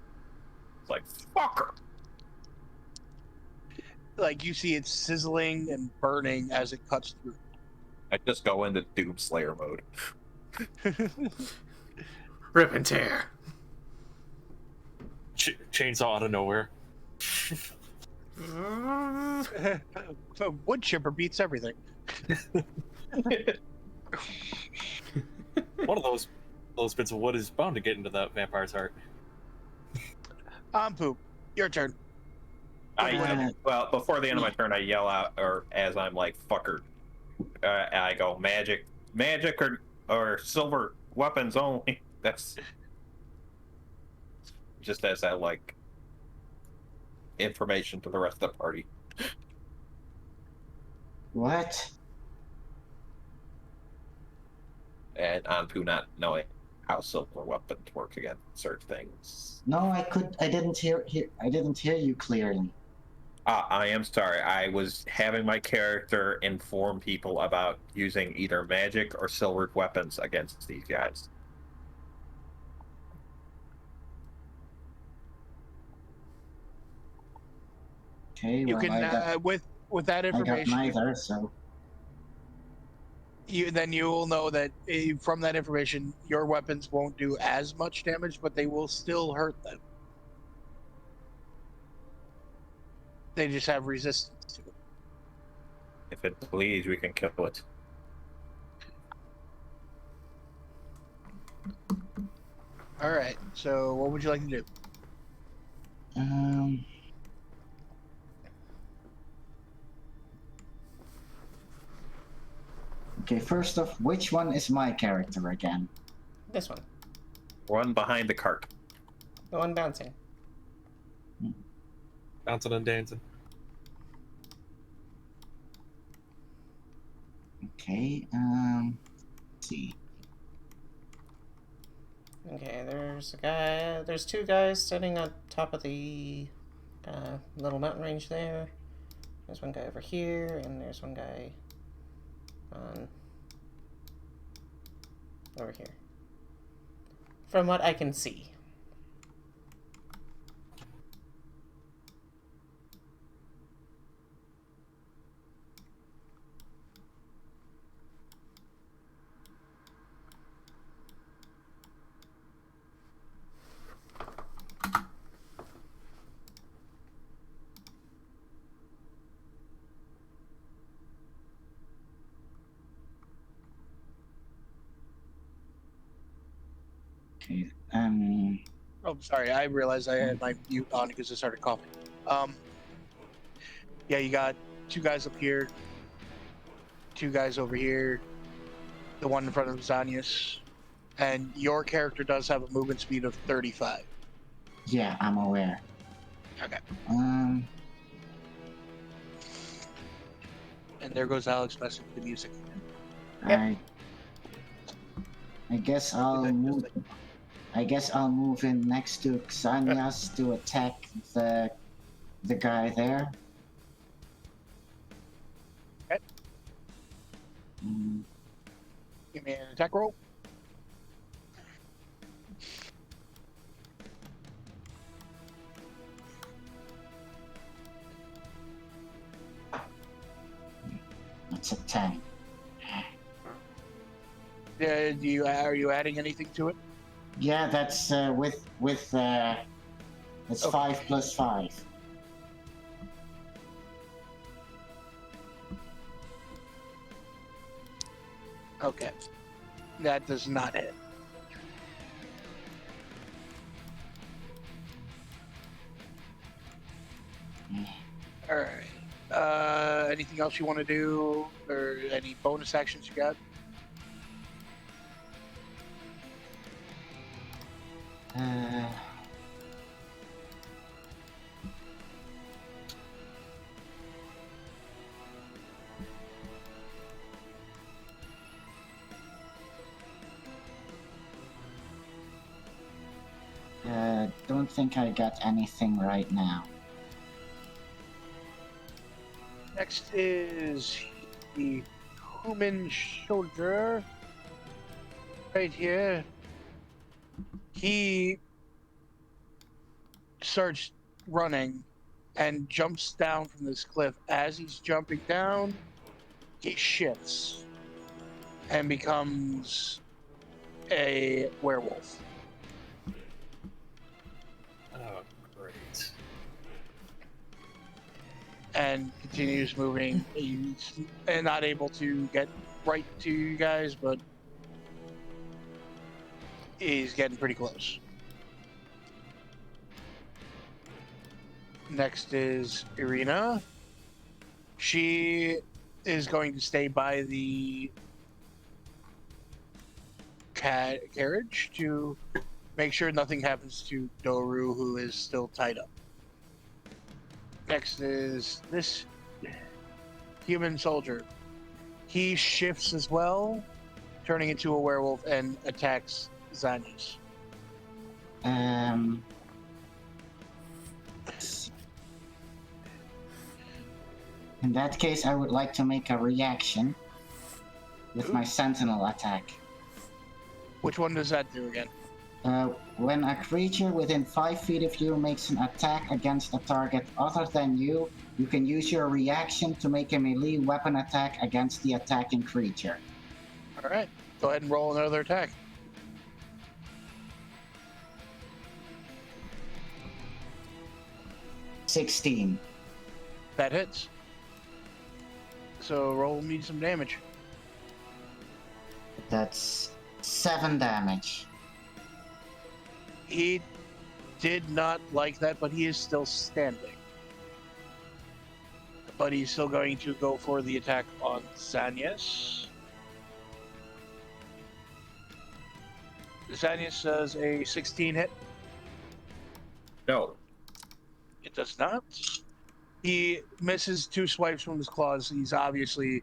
It's like, fucker! Like you see it sizzling and burning as it cuts through. I just go into Doomslayer mode. Rip and tear. Chainsaw out of nowhere. Wood chipper beats everything. One of those bits of wood is bound to get into that vampire's heart. Anpu, your turn. Well, before the end of my turn, I yell out, or as I'm like, fucker. I go, magic or silver weapons only. That's just as I like information to the rest of the party. What? And Anpu not knowing how silver weapons work against certain things. No, I didn't hear you clearly. I am sorry. I was having my character inform people about using either magic or silvered weapons against these guys. Okay, You well, can with that I got information, neither, so you will know that from that information, your weapons won't do as much damage, but they will still hurt them. They just have resistance to it. If it please, we can kill it. All right. So, what would you like to do? Okay, first off, which one is my character again? This one. Run behind the cart. The one bouncing. Bouncing and dancing. Okay, let's see. Okay, there's 2 guys standing on top of the little mountain range there. There's one guy over here, and there's one guy over here. From what I can see. Okay, Oh, sorry. I realized I had my mute on because I started coughing. Yeah, you got 2 guys up here, 2 guys over here, the one in front of Xanyas, and your character does have a movement speed of 35. yeah, I'm aware. Okay. Um, And there goes Alex messing with the music. Yep. I I guess I'll Did that move. just- I guess I'll move in next to Xanyas to attack the guy there. Okay. Mm, Give me an attack roll. That's a 10. Are you adding anything to it? Yeah, that's that's Okay. 5 plus 5. Okay. That does not hit. Alright. Anything else you want to do? Or any bonus actions you got? Don't think I got anything right now. Next is the human soldier. Right here. He starts running and jumps down from this cliff. As he's jumping down, he shifts and becomes a werewolf. Oh, great. And continues moving. He's not able to get right to you guys, but he's getting pretty close. Next is Irina. She is going to stay by the carriage to make sure nothing happens to Doru, who is still tied up. Next is this human soldier. He shifts as well, turning into a werewolf and attacks Xanyas. In that case, I would like to make a reaction with my Sentinel Attack. Which one does that do again? When a creature within 5 feet of you makes an attack against a target other than you, you can use your reaction to make a melee weapon attack against the attacking creature. Alright, go ahead and roll another attack. $16. That hits. So roll me some damage. That's 7 damage. He did not like that, but he is still standing. But he's still going to go for the attack on Xanyas. Xanyas does a 16 hit. No. It does not. He misses 2 swipes from his claws. He's obviously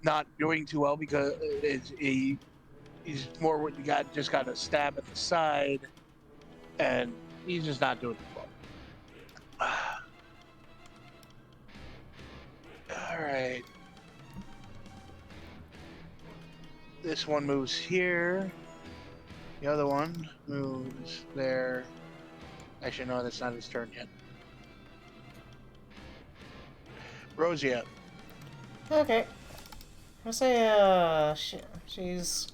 not doing too well because he's more just got a stab at the side, and he's just not doing too well. All right. This one moves here. The other one moves there. Actually, no, that's not his turn yet. Roseia. Okay. Roseia, she's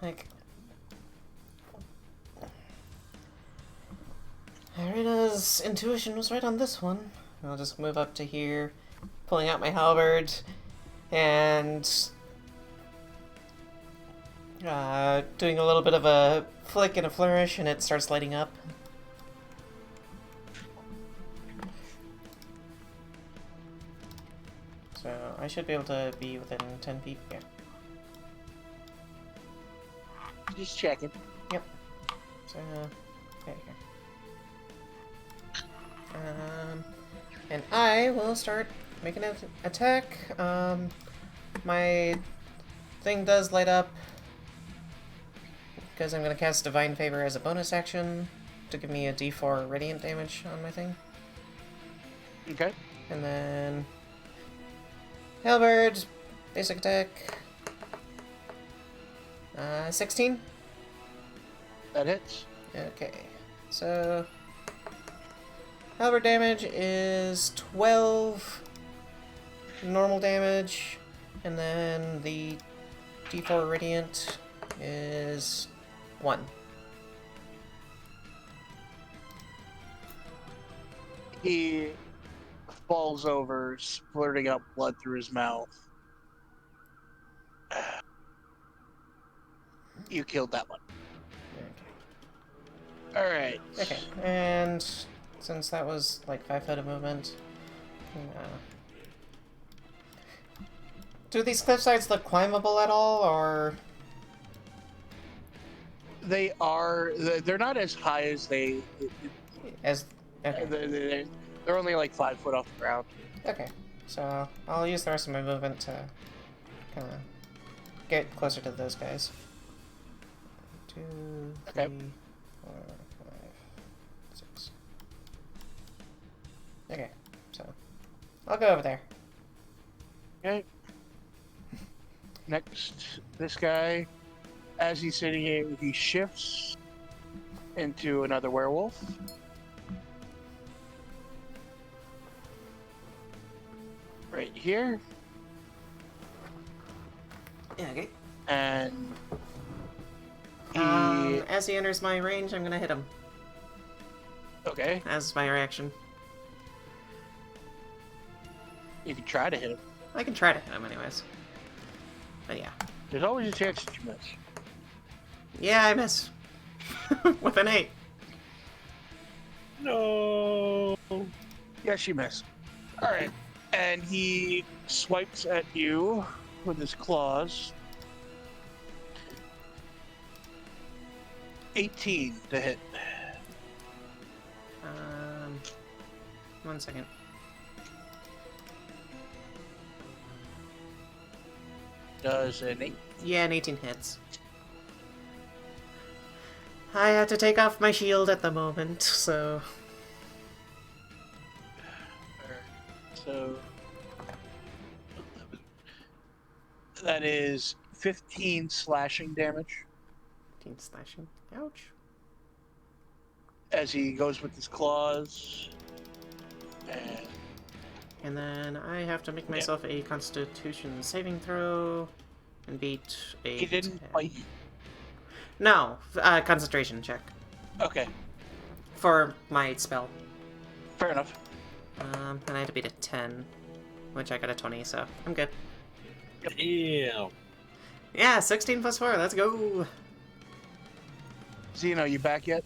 like. Irina's intuition was right on this one. I'll just move up to here, pulling out my halberd, and doing a little bit of a flick and a flourish, and it starts lighting up. So I should be able to be within 10 feet. Yeah. Just checking. Yep. So, okay, here. And I will start making an attack. My thing does light up. because I'm going to cast Divine Favor as a bonus action to give me a d4 radiant damage on my thing. Okay. And then Halberd, basic attack. 16? That hits. Okay. So Halberd damage is 12 normal damage, and then the d4 radiant is 1. He falls over, splurting out blood through his mouth. You killed that one. Alright. Okay, and since that was like 5 foot of movement, do these cliff sides look climbable at all, or? They are. They're not as high as they. Okay. They're only like 5 foot off the ground. Okay, so I'll use the rest of my movement to kind of get closer to those guys. 2, 3, Okay. 4, 5, 6. Okay, so I'll go over there. Okay. Next, this guy, as he's sitting here, he shifts into another werewolf. Right here. Yeah, okay. And he... As he enters my range, I'm gonna hit him. Okay, As my reaction. you can try to hit him. I can try to hit him anyways. But yeah. There's always a chance that you miss. Yeah, I miss. With an 8. No. Yes, you miss. Alright. And he swipes at you with his claws. 18 to hit. 1 second. Does an 8. Yeah, an 18 hits. I had to take off my shield at the moment, so... So that is 15 slashing damage 15 slashing. Ouch. as he goes with his claws. And then I have to make myself a Constitution saving throw and beat a... He didn't 10. bite you. No, concentration check Okay, for my spell. fair enough. And I had to beat a 10, which I got a 20, so I'm good. Damn. Yeah, 16 plus 4, let's go! Zino, you back yet?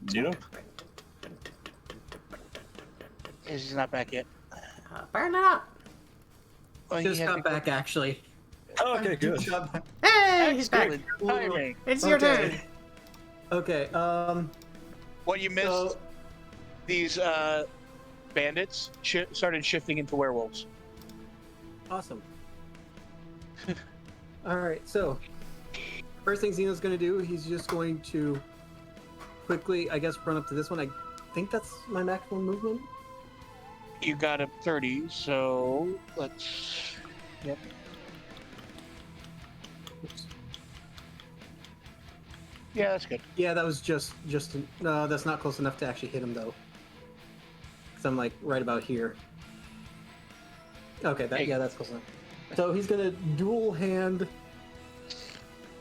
Zino? He's not back yet. Burn it up! Well, Just had got to- back, actually. Okay, good. Just got back. Hey, he's back! Excellent timing. It's your Okay. turn! Okay, What you missed, So- these bandits started shifting into werewolves. awesome. Alright, so, first thing Xeno's gonna do, he's just going to quickly, I guess, run up to this one. I think that's my maximum movement. You got a 30, so let's... Yep. Oops. Yeah, that's good. Yeah, that was just no, that's not close enough to actually hit him, though. Because I'm, like, right about here. Okay, Hey. yeah, that's close enough. So he's gonna dual hand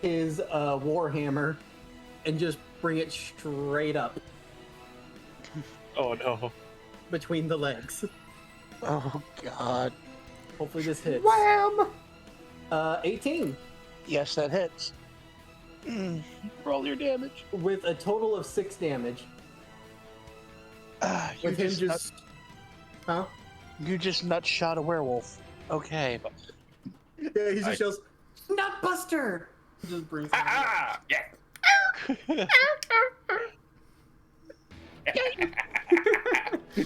his warhammer and just bring it straight up Oh no. between the legs. Oh, God. Hopefully this hits. Wham! 18 Yes, that hits. Roll your damage. with a total of 6 damage. You With him just, huh? you just nut shot a werewolf. Okay. Yeah, he just yells, "Nutbuster!" Just brings him. Ah, yeah.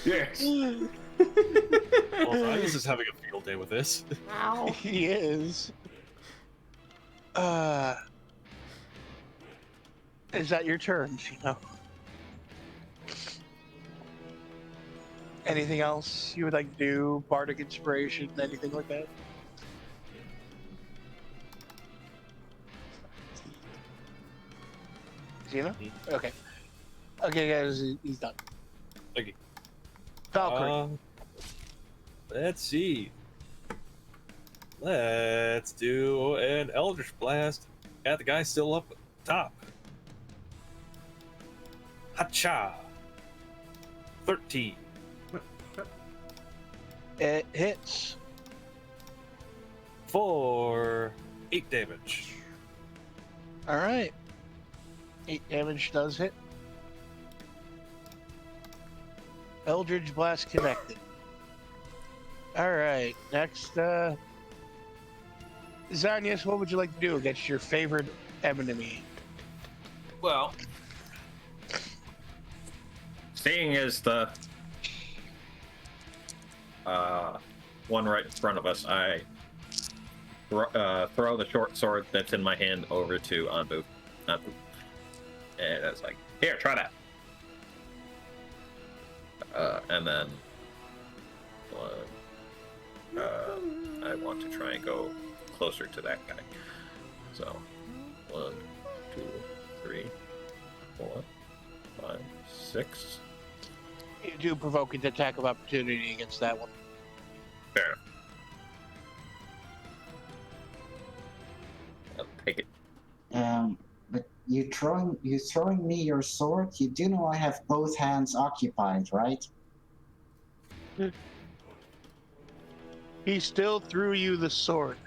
Yes. Well, Xanyas is having a field day with this. Ow. He is. Is that your turn, Anything else you would like to do? Bardic inspiration, anything like that? Zino? Okay. Okay, guys, he's done. Okay. Valkyrie. Let's see. Let's do an Eldritch Blast at the guy still up top. Hacha. 13. It hits. For 8 damage. All right. 8 damage does hit. Eldritch Blast connected. All right. Next, Xanyas, what would you like to do against your favorite enemy? Well, seeing as the one right in front of us, I throw the short sword that's in my hand over to Anpu. And I was like, here, try that. And then I want to try and go closer to that guy. So 1, 2, 3, 4, 5, 6. You do provoke an attack of opportunity against that one. Fair enough. I'll take it. But you throwing me your sword. You do know I have both hands occupied, right? He still threw you the sword.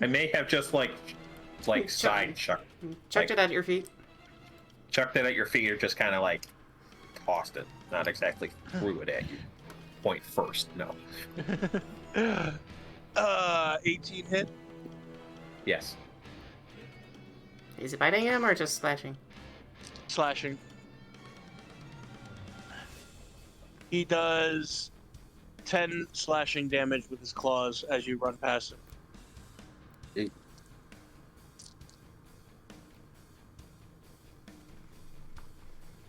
I may have just like side chucked Chucked it at your feet. it at your feet, or just kind of like tossed it. Not exactly threw it at you. Point first, no. 18 hit. Yes. Is it biting him or just slashing? Slashing. He does 10 slashing damage with his claws as you run past him.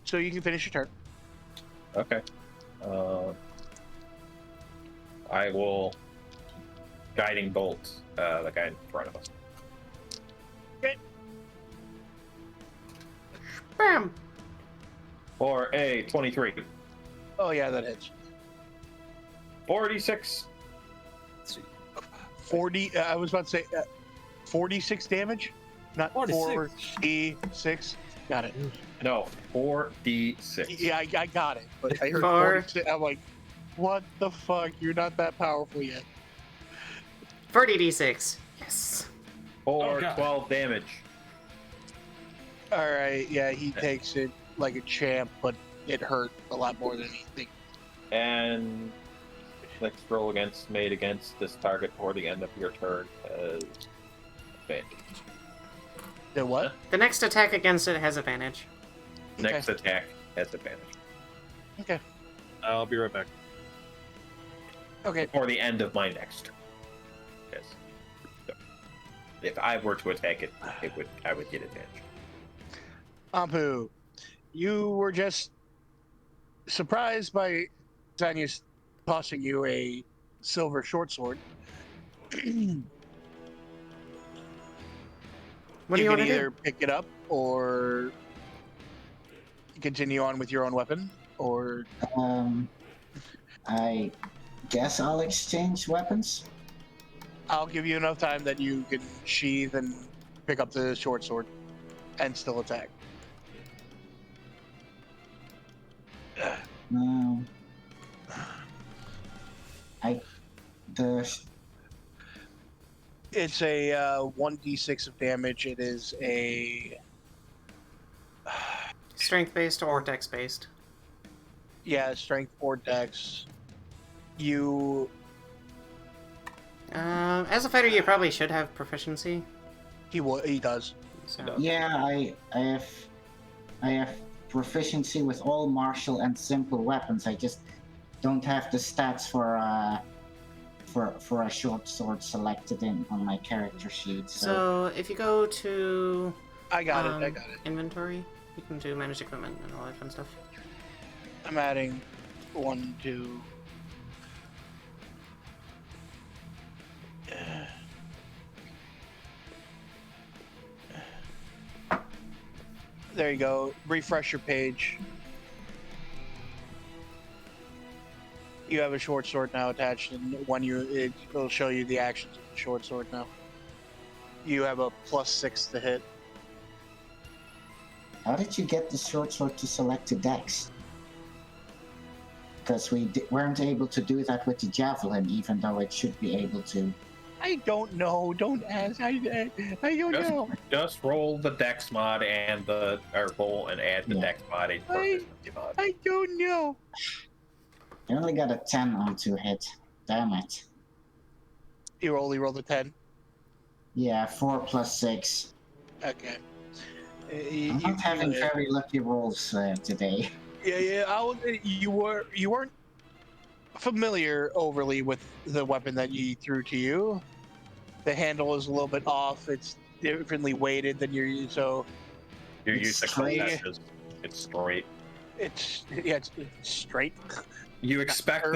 So you can finish your turn. Okay. I will guiding bolt the guy in front of us. Bam! For a 23. Oh yeah, that hits. 46. 40. I was about to say 46 damage, not 46. Got it. No, 4d6. Yeah, I got it. But I heard 46. I'm like, what the fuck? You're not that powerful yet. 40d6. Yes. For 12 damage. All right. Yeah, he takes it like a champ, but it hurt a lot more than anything. And next roll made against this target before the end of your turn has advantage. The what? The next attack against it has advantage. Next attack has advantage. Okay. I'll be right back. Okay. Before the end of my next turn. Yes. So, if I were to attack it, I would get advantage. Anpu, you were just surprised by Xanyas tossing you a silver short sword. What do you can want to either do? pick it up or continue on with your own weapon, or I guess I'll exchange weapons. I'll give you enough time that you can sheath and pick up the short sword and still attack. It's a 1d6 of damage. It is a Strength based or dex based? strength or dex. You as a fighter, you probably should have proficiency. he does. So. Yeah, I have proficiency with all martial and simple weapons. I just don't have the stats for for a short sword selected on my character sheet. So if you go to I got it. I got it. inventory, you can do manage equipment and all that fun stuff. I'm adding 1, 2. There you go. Refresh your page. You have a short sword now attached, and when it'll show you the actions of the short sword now. You have a +6 to hit. How did you get the short sword to select the dex? Because we weren't able to do that with the javelin, even though it should be able to. I don't know. Don't ask. I don't know. Just roll the dex mod and roll and add the dex mod and proficiency mod. I don't know. I only got a 10 on to hit. Damn it. You only rolled a 10. Yeah, 4 plus 6. Okay. I'm not having very lucky rolls today. Yeah. You weren't familiar overly with the weapon that he threw to you. The handle is a little bit off. It's differently weighted than you're used. So You're used to straight. classes. It's straight. It's straight. You expect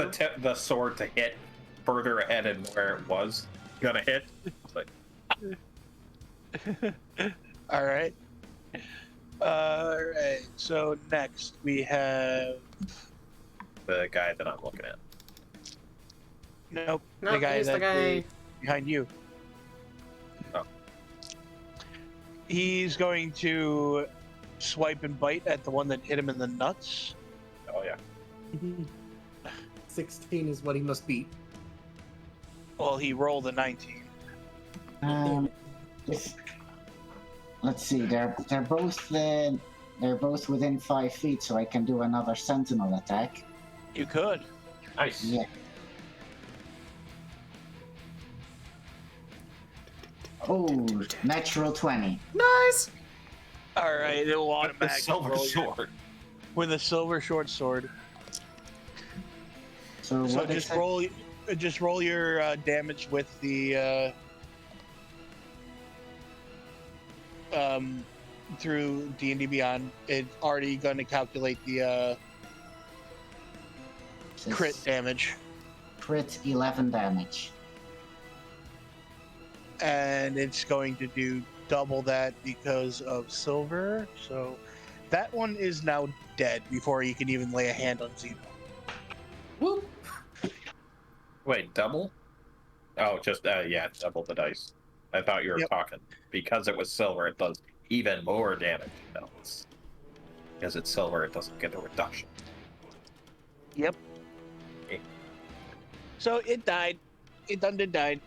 the sword to hit further ahead and where it was gonna hit. But All right. All right. So next we have the guy that I'm looking at. nope. No, the guy he's the guy. behind you. Oh. He's going to swipe and bite at the one that hit him in the nuts. Oh yeah. 16 is what he must beat. Well, he rolled a 19. Let's see. They're both within 5 feet, so I can do another Sentinel attack. You could. Nice. Yeah. Oh, natural 20. Nice. All right, it will The automatically silver roll sword. with a silver short sword. So So what is just roll your damage with the through D&D Beyond. It's already going to calculate the crit damage, Crit 11 damage. and it's going to do double that because of silver. So that one is now dead before you can even lay a hand on Zino. Whoop! Wait, double? Oh, just double the dice. I thought you were Yep. talking because it was silver. It does even more damage. No, because it's silver, it doesn't get a reduction. Yep. Okay. So it died. It done did died.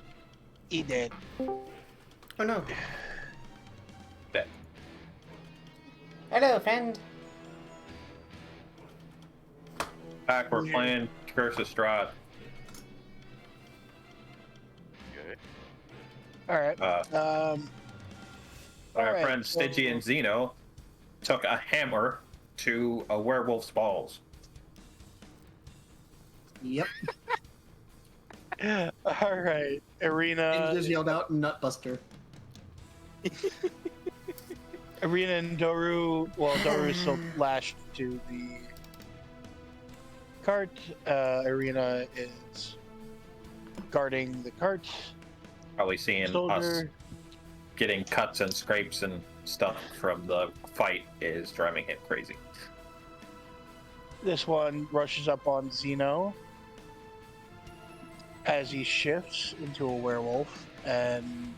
He dead. Oh no. Dead. Hello, friend. Back, we're playing Curse of Strahd. All right. Our Alright, friends Stygia and Zino took a hammer to a werewolf's balls. Yep. All right. Arena. And just yelled out Nutbuster. Arena and Doru. Well, Doru's still lashed to the cart. Arena is guarding the cart. Probably seeing us Soldier. getting cuts and scrapes and stuff from the fight is driving him crazy. This one rushes up on Zino as he shifts into a werewolf and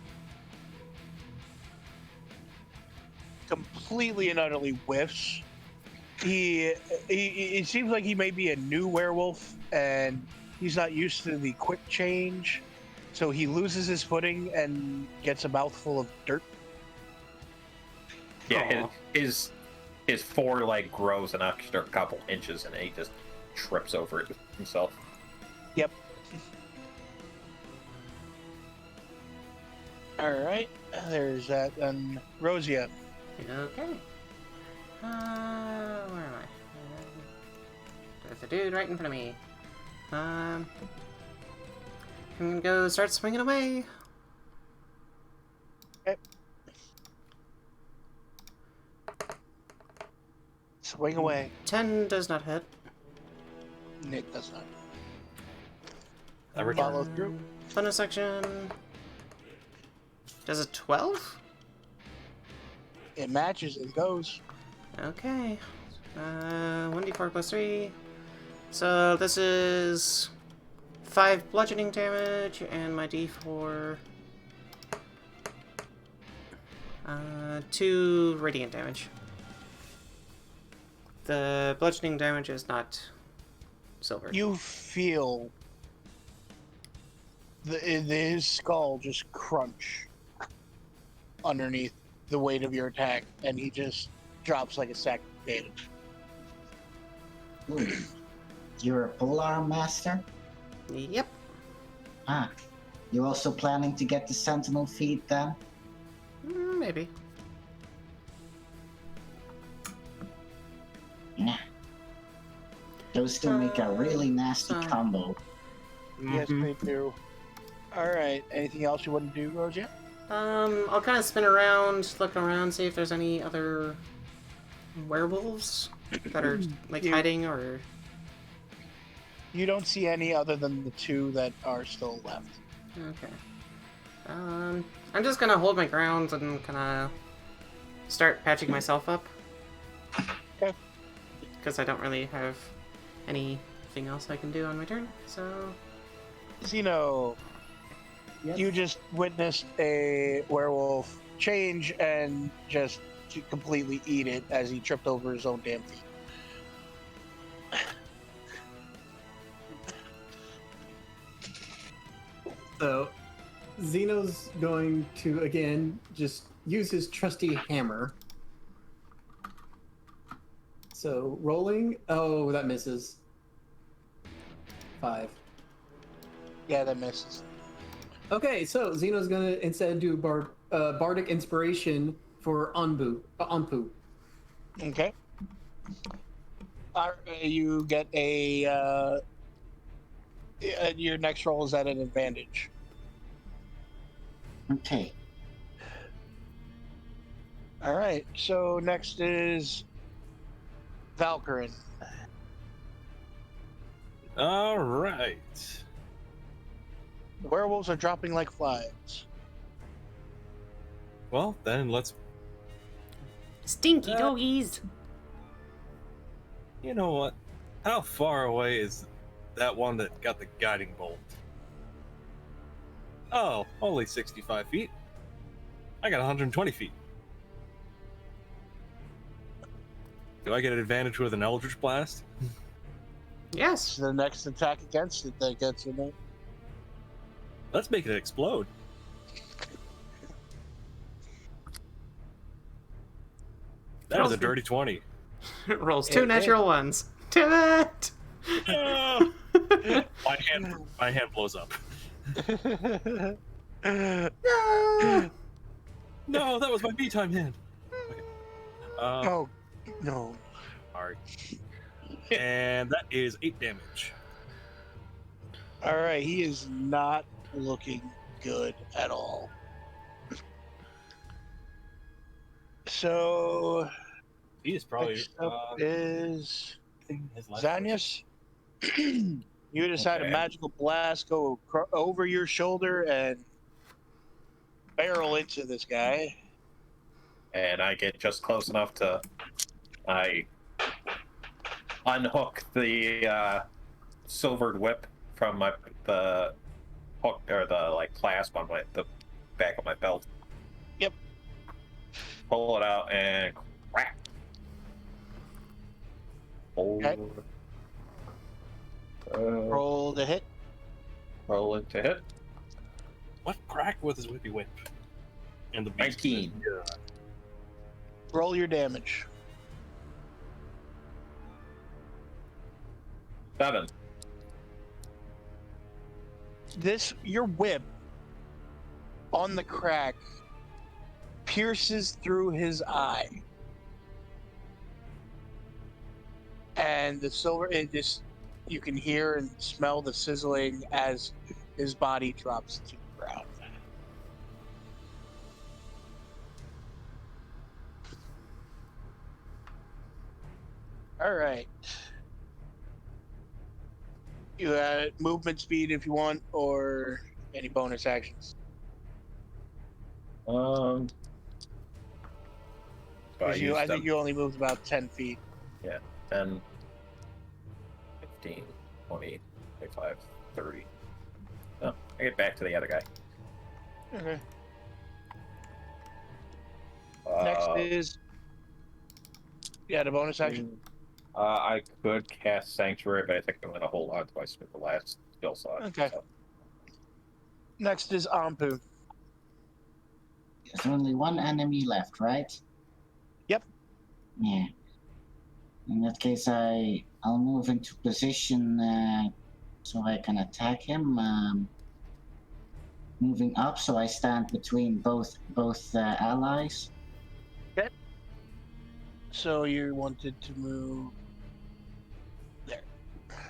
completely and utterly whiffs. It seems like he may be a new werewolf and he's not used to the quick change, so he loses his footing and gets a mouthful of dirt. Yeah, his foreleg grows an extra couple inches and he just trips over it himself. Yep. All right, there's that. And Roseia. Okay. Where am I? There's a dude right in front of me. And go start swinging away. Okay. Swing away. 10 does not hit. Nick does not. I return. Follow through. Bonus action. Does a 12? It matches and goes. Okay. 1d4 plus 3. So this is 5 bludgeoning damage, and my d4... 2 radiant damage. The bludgeoning damage is not silver. You feel his skull just crunch underneath the weight of your attack, and he just drops like a sack of potatoes. Ooh. You're a polearm master? Yep. Ah. You also planning to get the sentinel feet then? Maybe. Nah. Those two make a really nasty combo. Yes, they do. Alright, anything else you want to do, Roseia? I'll kind of spin around, look around, see if there's any other werewolves that are, like, hiding, or... You don't see any other than the two that are still left. Okay. I'm just gonna hold my ground and kind of start patching myself up. Okay. Because I don't really have anything else I can do on my turn, so... Zino, Yes. you just witnessed a werewolf change and just completely eat it as he tripped over his own damn feet. So, Zeno's going to, again, just use his trusty hammer. So, rolling. Oh, that misses. 5. Yeah, that misses. Okay, so Zeno's going to instead do Bardic Inspiration for Anpu. Okay. You get a... your next roll is at an advantage. Okay. Alright, so next is... Valkorran. All right. The werewolves are dropping like flies. Well, then let's. Stinky doggies! You know what? How far away is that one that got the guiding bolt? Oh, only 65 feet. I got 120 feet. Do I get an advantage with an Eldritch Blast? Yes! It's the next attack against it that gets in it. Let's make it explode. That was a dirty 20. Rolls 2 natural ones. Damn it! Ah! my hand blows up. No! No, that was my B-time hand. Okay. Oh, no. Sorry. And that is 8 damage. Alright, he is not looking good at all. So, He is probably next up is his life. Xanyas. You just had a Okay. magical blast go over your shoulder and barrel into this guy. And I get just close enough to... I unhook the silvered whip from the hook, or the clasp on the back of my belt. Yep. Pull it out and crack. Okay. Roll the hit. Roll it to hit. What crack with his whippy whip? And the beast. 19. Yeah. Roll your damage. 7. Your whip on the crack pierces through his eye. And the silver, you can hear and smell the sizzling as his body drops to the ground. All right. You got movement speed if you want, or any bonus actions. So I 'Cause used I them. think you only moved about 10 feet. 10, 15, 20, 25, 30. Oh, I get back to the other guy. Okay. Next is the bonus action. I could cast Sanctuary, but I think I'm going to hold on to I spent the last skill slot. Okay. So. Next is Anpu. There's only one enemy left, right? Yep. Yeah. In that case, I'll move into position so I can attack him. Moving up, so I stand between both allies. Okay. So you wanted to move there.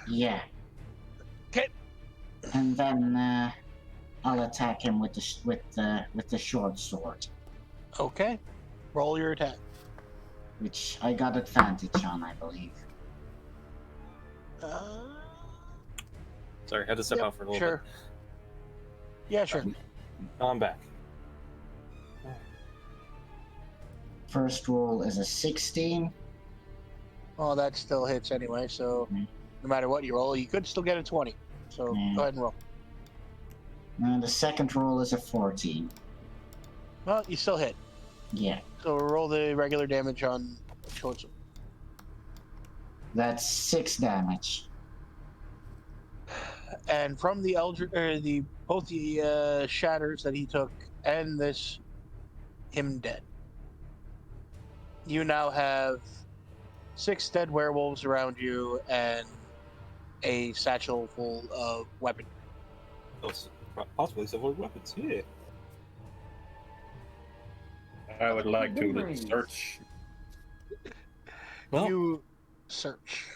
Yeah. Okay. And then I'll attack him with the short sword, Okay. Roll your attack. which I got advantage on, I believe. Sorry, had to step Yep, out for a little sure. Yeah, sure. bit. Now I'm back. First roll is a 16. Well, that still hits anyway, so no matter what you roll, you could still get a 20. So go ahead and roll. And the second roll is a 14. Well, you still hit. Yeah. So roll the regular damage on short sword. That's 6 damage. And from the both the shatters that he took and him dead, you now have 6 dead werewolves around you and a satchel full of weapons. Those possibly several weapons. Yeah. I would like to Memories. search. Well, You search.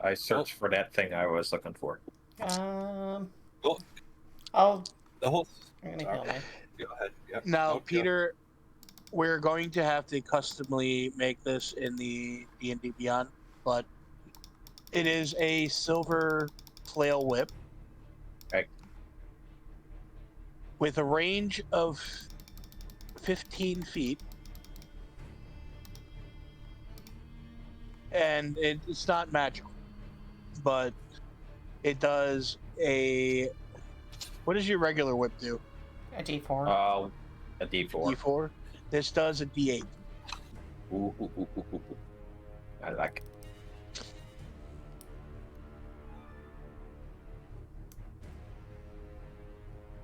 I searched for that thing I was looking for. oh, I'll. the whole. I'm gonna Sorry. heal me. Go ahead. Yep. Now, Nope, Peter, we're going to have to customly make this in the D&D Beyond, but it is a silver flail whip. Okay. With a range of 15 feet. And it's not magical, but it does a... What does your regular whip do? A D4. A D4. D4? This does a D8. Ooh. I like it.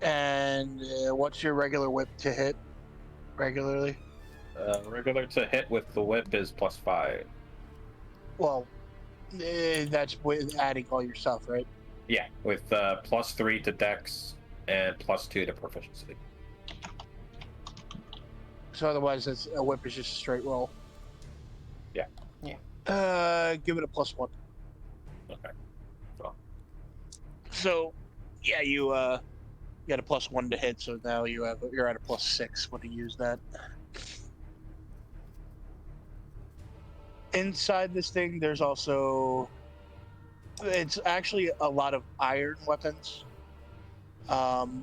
And what's your regular whip to hit regularly? Regular to hit with the whip is +5. Well, that's with adding all your stuff, right? Yeah, with +3 to Dex and +2 to proficiency. So otherwise, a whip is just a straight roll. Yeah. Yeah. Give it a +1. Okay. So, yeah, you got a +1 to hit, so now you're at a +6 when you use that. Inside this thing, there's also... It's actually a lot of iron weapons.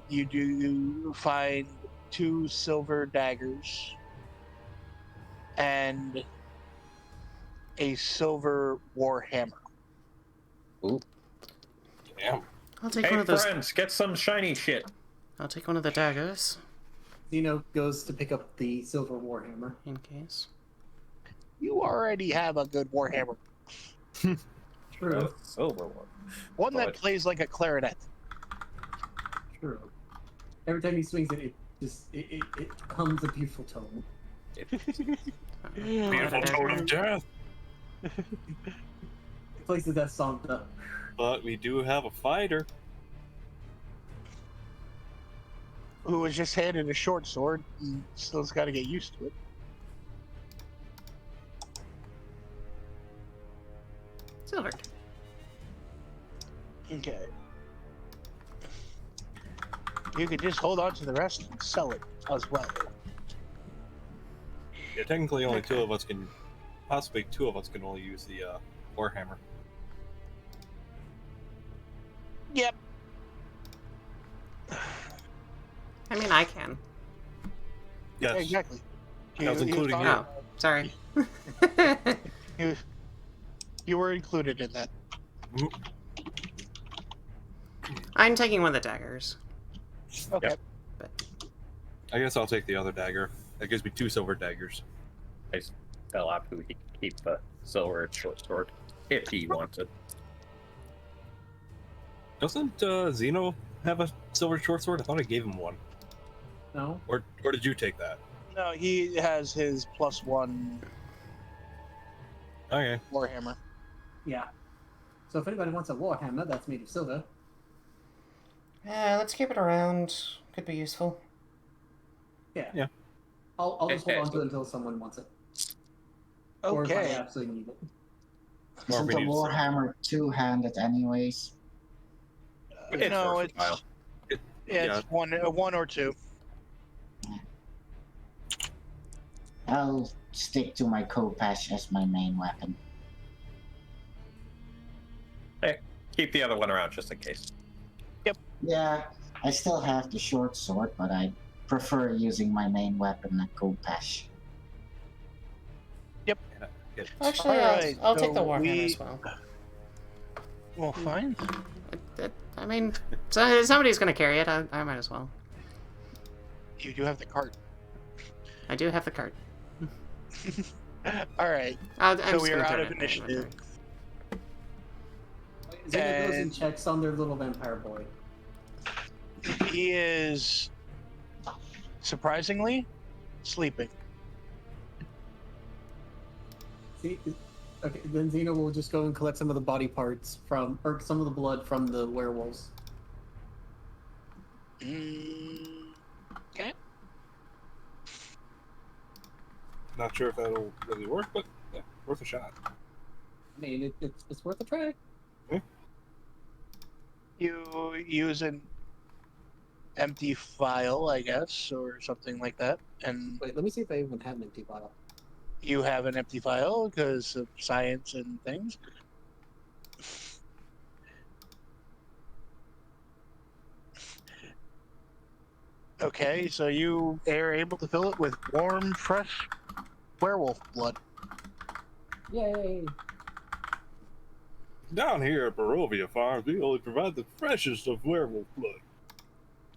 You do find 2 silver daggers and a silver war hammer. Ooh. Damn. I'll take Hey one of those. friends, get some shiny shit. I'll take one of the daggers Zino goes to pick up the silver warhammer. in case. You already have a good war hammer. True. Silver one. One that But- plays like a clarinet. True. Every time he swings it, it comes a beautiful tone. Beautiful tone of death. It plays the death song though. But we do have a fighter. Who was just handed a short sword and still's got to get used to it. Silver. Okay. You could just hold on to the rest and sell it as well. Yeah, technically only two of us can, possibly two of us can only use the Warhammer. Yep. I mean, I can. Yes, Exactly. I was including you. Oh, sorry. You were included in that. I'm taking one of the daggers. Okay. Yep. But I guess I'll take the other dagger. That gives me 2 silver daggers. I just tell Anpu he can keep the silver short sword if he wants it. Doesn't Zino have a silver short sword? I thought I gave him one. No? Or did you take that? No, he has his +1 Okay. Warhammer. Yeah. So if anybody wants a warhammer that's made of silver, let's keep it around. Could be useful. Yeah. I'll just hold on to it until someone wants it. Or if I Okay. absolutely need it. Or Isn't we the need to- Warhammer two-handed anyways? It's No, versatile. it's one or two. I'll stick to my Khopesh as my main weapon. Hey, keep the other one around just in case. Yeah, I still have the short sword, but I prefer using my main weapon, the Khopesh. Actually, Alright, I'll take the so warhammer as well. Well, fine. I mean, somebody's gonna carry it. I might as well. You do have the cart. I do have the card. All right. I'm So just we gonna are out turn of it in my initiative. inventory. Zeno goes and And- checks on their little vampire boy. He is surprisingly sleeping. See, okay, then Zeno will just go and collect some of the body parts from, or some of the blood from the werewolves. Okay. Not sure if that'll really work, but yeah, worth a shot. I mean, it's worth a try. You use an empty file, I guess, or something like that, and Wait, let me see if I even have an empty bottle. you have an empty file because of science and things. Okay, so you are able to fill it with warm, fresh werewolf blood. Yay! Down here at Barovia Farms, we only provide the freshest of werewolf blood.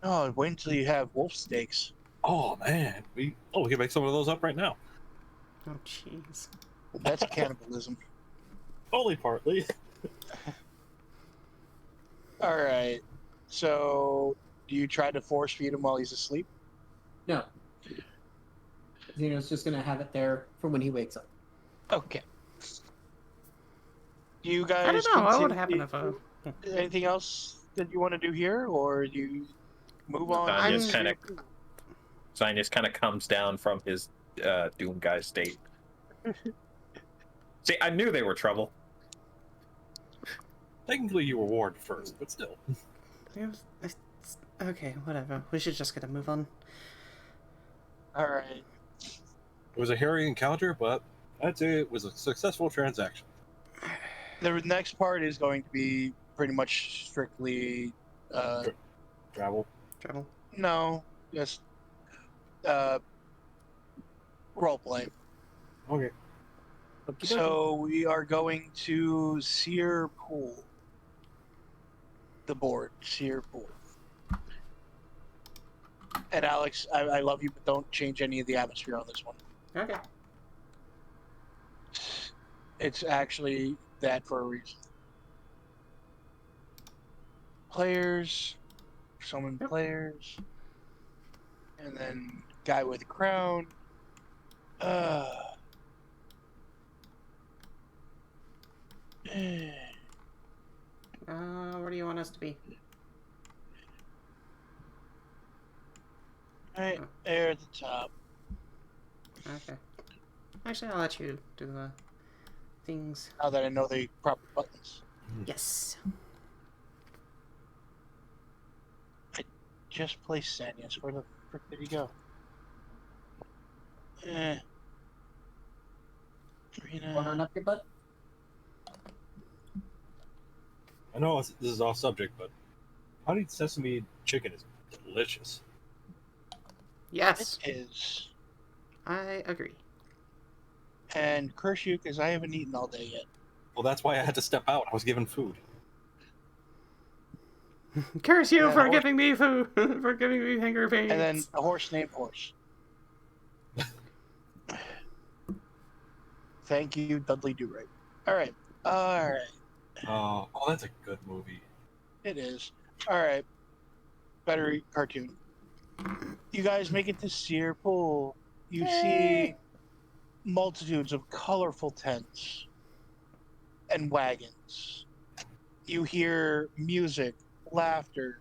Oh, wait until you have wolf steaks. Oh man, we can make some of those up right now. Oh, jeez. That's cannibalism. Only partly. All right. So, do you try to force feed him while he's asleep? No. Zeno's just gonna have it there for when he wakes up. Okay. Do you guys? I don't know. What would continue- happen if Anything else that you want to do here, or do you move on? Xanyas I'm- Xanyas kind of comes down from his Doom guy state. See, I knew they were trouble. Technically, you were warned first, but still. Okay, whatever. We should just get a move on. All right. It was a hairy encounter, but I'd say it was a successful transaction. The next part is going to be pretty much strictly. Travel. Travel. No, just role play. Okay. So we are going to Seer Pool. The board, Seer Pool. And Alex, I love you, but don't change any of the atmosphere on this one. Okay. It's actually that for a reason. Players, summon players, and then guy with a crown. Where do you want us to be? Right there at the top. Okay. Actually, I'll let you do the things. Now that I know the proper buttons. Yes. just placed Xanyas. Where the frick did he go? Wandering up your butt? I know this is off subject, but honey sesame chicken is delicious. Yes, It is. I agree. And curse you, because I haven't eaten all day yet. Well, that's why I had to step out. I was given food. Curse you Yeah, for horse- giving me food, for giving me finger pains. And then a horse named Horse. Thank you, Dudley Do-Right. Alright. Oh, that's a good movie. It is. Alright. Better cartoon. You guys make it to Sear Pool. You see multitudes of colorful tents and wagons. You hear music, laughter,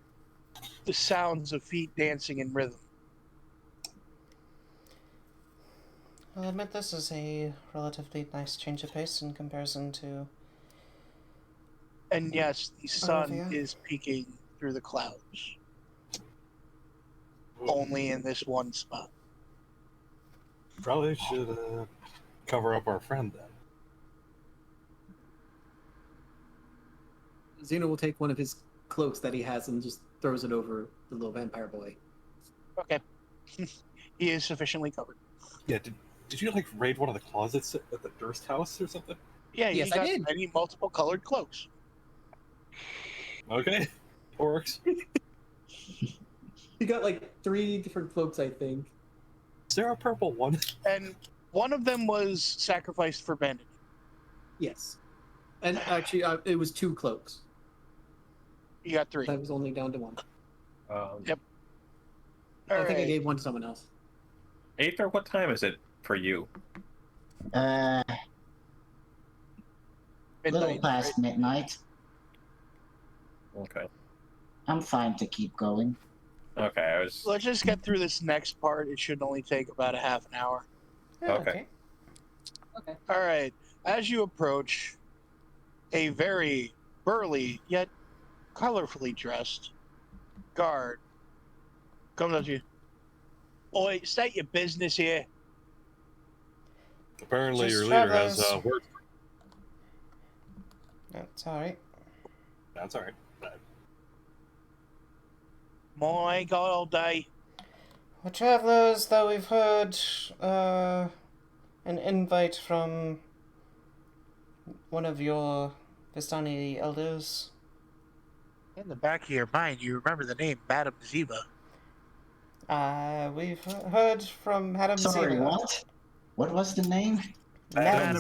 the sounds of feet dancing in rhythm. I'll admit this is a relatively nice change of pace in comparison to... And yes, the sun Barovia. is peeking through the clouds. Only in this one spot. Probably should cover up our friend then. Zino will take one of his cloaks that he has and just throws it over the little vampire boy. Okay. He is sufficiently covered. Yeah, did you like raid one of the closets at the Durst house or something? Yeah, Yes, you I got did. many multiple colored cloaks. Okay, works. He got like 3 different cloaks, I think. Is there a purple one? And one of them was sacrificed for bandit. Yes. And actually, it was 2 cloaks. You got 3. I was only down to 1. Yep. I think I Alright. gave one to someone else. Aether, what time is it for you? A little Midnight, past right? midnight. Okay. I'm fine to keep going. Okay, I was. Let's just get through this next part. It should only take about a half an hour. Okay. Okay. Alright. As you approach, a very burly yet colorfully dressed guard comes up to you. Oi, state your business here. Apparently Just your leader has travelers. word. That's alright. That's alright. I ain't got all day. We're travelers, though we've heard an invite from one of your Vistani elders. In the back of your mind, you remember the name Madame Ziva. We've heard from Madame Sorry, Ziva. what? What was the name? Madame,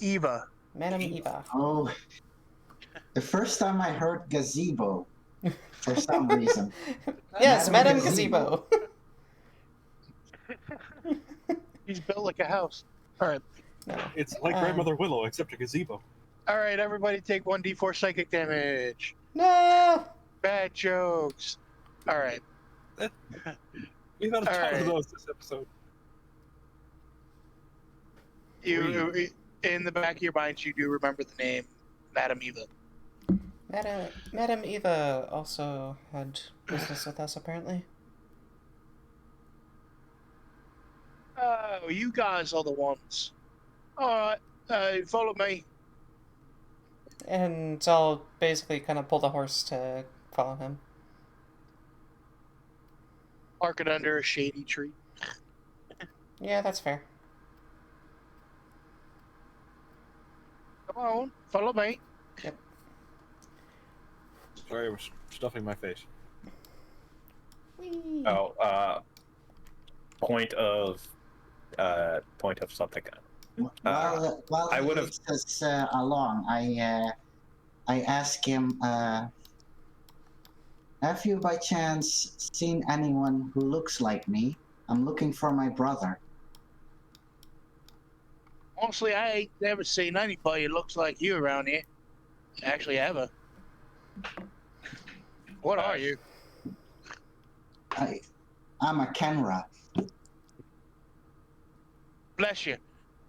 Eva. Madame Eva. Oh, the first time I heard gazebo, for some reason. Yes, Madame Madame Gazebo. He's built like a house. Alright. No. It's like Grandmother Willow, except a gazebo. Alright, everybody take 1d4 psychic damage. No! Bad jokes. Alright. We've had a ton Alright. of those this episode. You, in the back of your mind, you do remember the name Madame Eva. Madame Eva also had business with us, apparently. Oh, you guys are the ones. Alright, follow me. And I'll basically kind of pull the horse to follow him. Park it under a shady tree. Yeah, that's fair. Come on, follow me. Sorry, I was stuffing my face. Whee! Oh, point of something. While I he would've- leads us along, I ask him, have you by chance seen anyone who looks like me? I'm looking for my brother. Honestly, I ain't never seen anybody who looks like you around here. Actually, ever. What are you? I'm a Kenra. Bless you.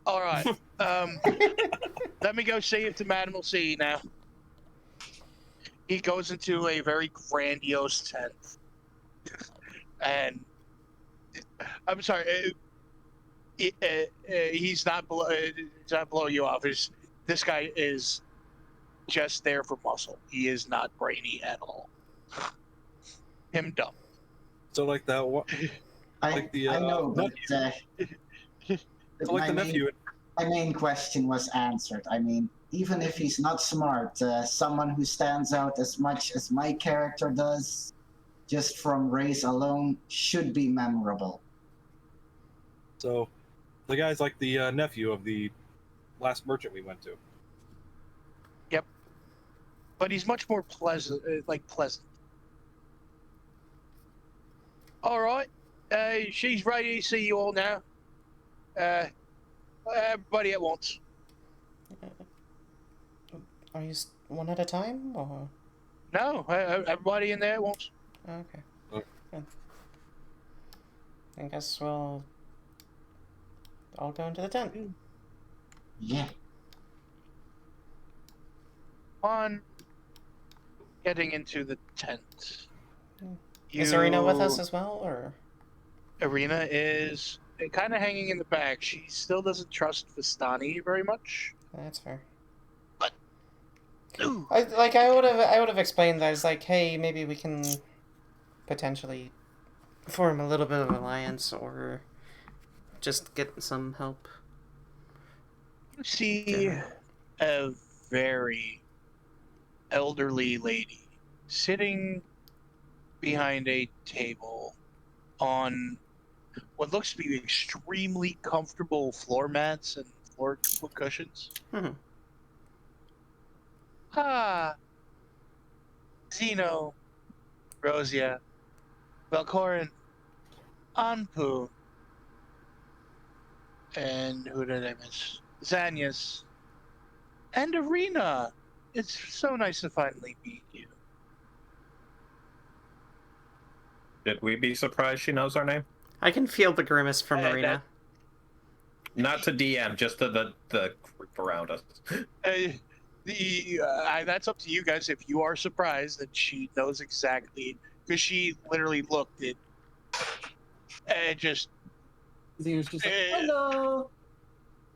All right. Let me go see if the madam will see you now. He goes into a very grandiose tent. And I'm sorry, he's not below. It's not below you off. This guy is just there for muscle. He is not brainy at all. Him dumb. So like that what I the, know, but so like the nephew. my main question was answered. I mean, even if he's not smart, someone who stands out as much as my character does, just from race alone, should be memorable. So the guy's like the nephew of the last merchant we went to. Yep. But he's much more pleasant, pleasant. All right. She's ready to see you all now. Everybody at once. Are you one at a time, or? No, everybody in there at once. Okay. Okay. Good. I guess we'll all go into the tent. Yeah. On getting into the tent. Is Arena with us as well, or? Arena is kind of hanging in the back. She still doesn't trust Vistani very much. That's fair. But I would have explained that as like, hey, maybe we can potentially form a little bit of alliance, or just get some help. see a very elderly lady sitting behind a table on what looks to be extremely comfortable floor mats and floor cushions. Mm-hmm. Ah, Zino, Roseia, Valkorran, Anpu, and who did I miss? Xanyas, and Arena. It's so nice to finally meet you. Did we be surprised she knows our name? I can feel the grimace from Uh, Arena. Not to DM, just to the group around us. That's up to you guys. If you are surprised that she knows exactly, because she literally looked at and just. Xeno's just like, hello.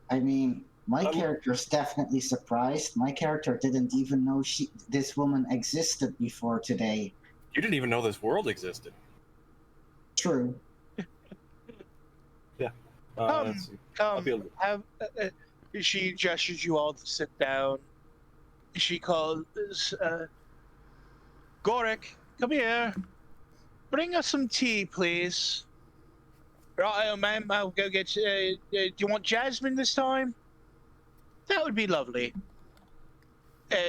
I mean, my character's definitely surprised. My character didn't even know this woman existed before today. You didn't even know this world existed. True. Yeah. Come, I'll be able to... have. She gestures you all to sit down. She calls, Gorek, come here. Bring us some tea, please. Right, ma'am, I'll go get. Do you want jasmine this time? That would be lovely.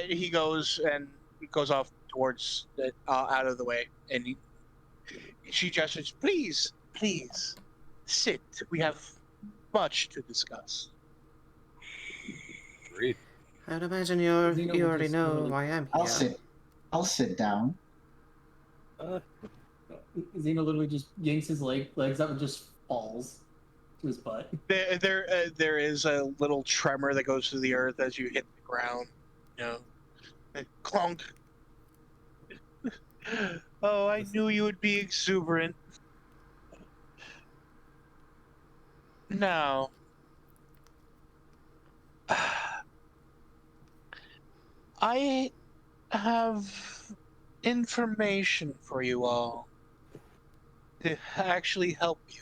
He goes off towards out of the way, and she gestures, please, sit. We have much to discuss. Great. I'd imagine you Zeno already just know really- why I'm here. I'll sit down. Zeno literally just yanks his legs up and just falls to his butt. There is a little tremor that goes through the earth as you hit the ground. You know, clunk. Oh, I knew you would be exuberant. Now, I have information for you all to actually help you.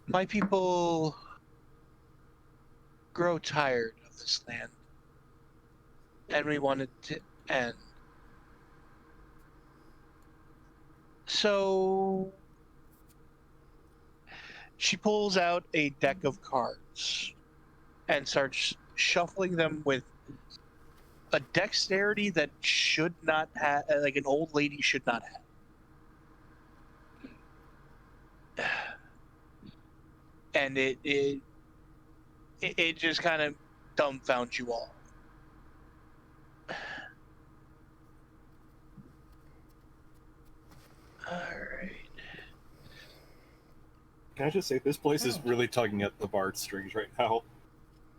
My people grow tired of this land, and we want it to end. So she pulls out a deck of cards and starts shuffling them with a dexterity that should not have, like an old lady should not have. And it just kind of dumbfounds you all. Alright. Can I just say, this place is really tugging at the bard strings right now.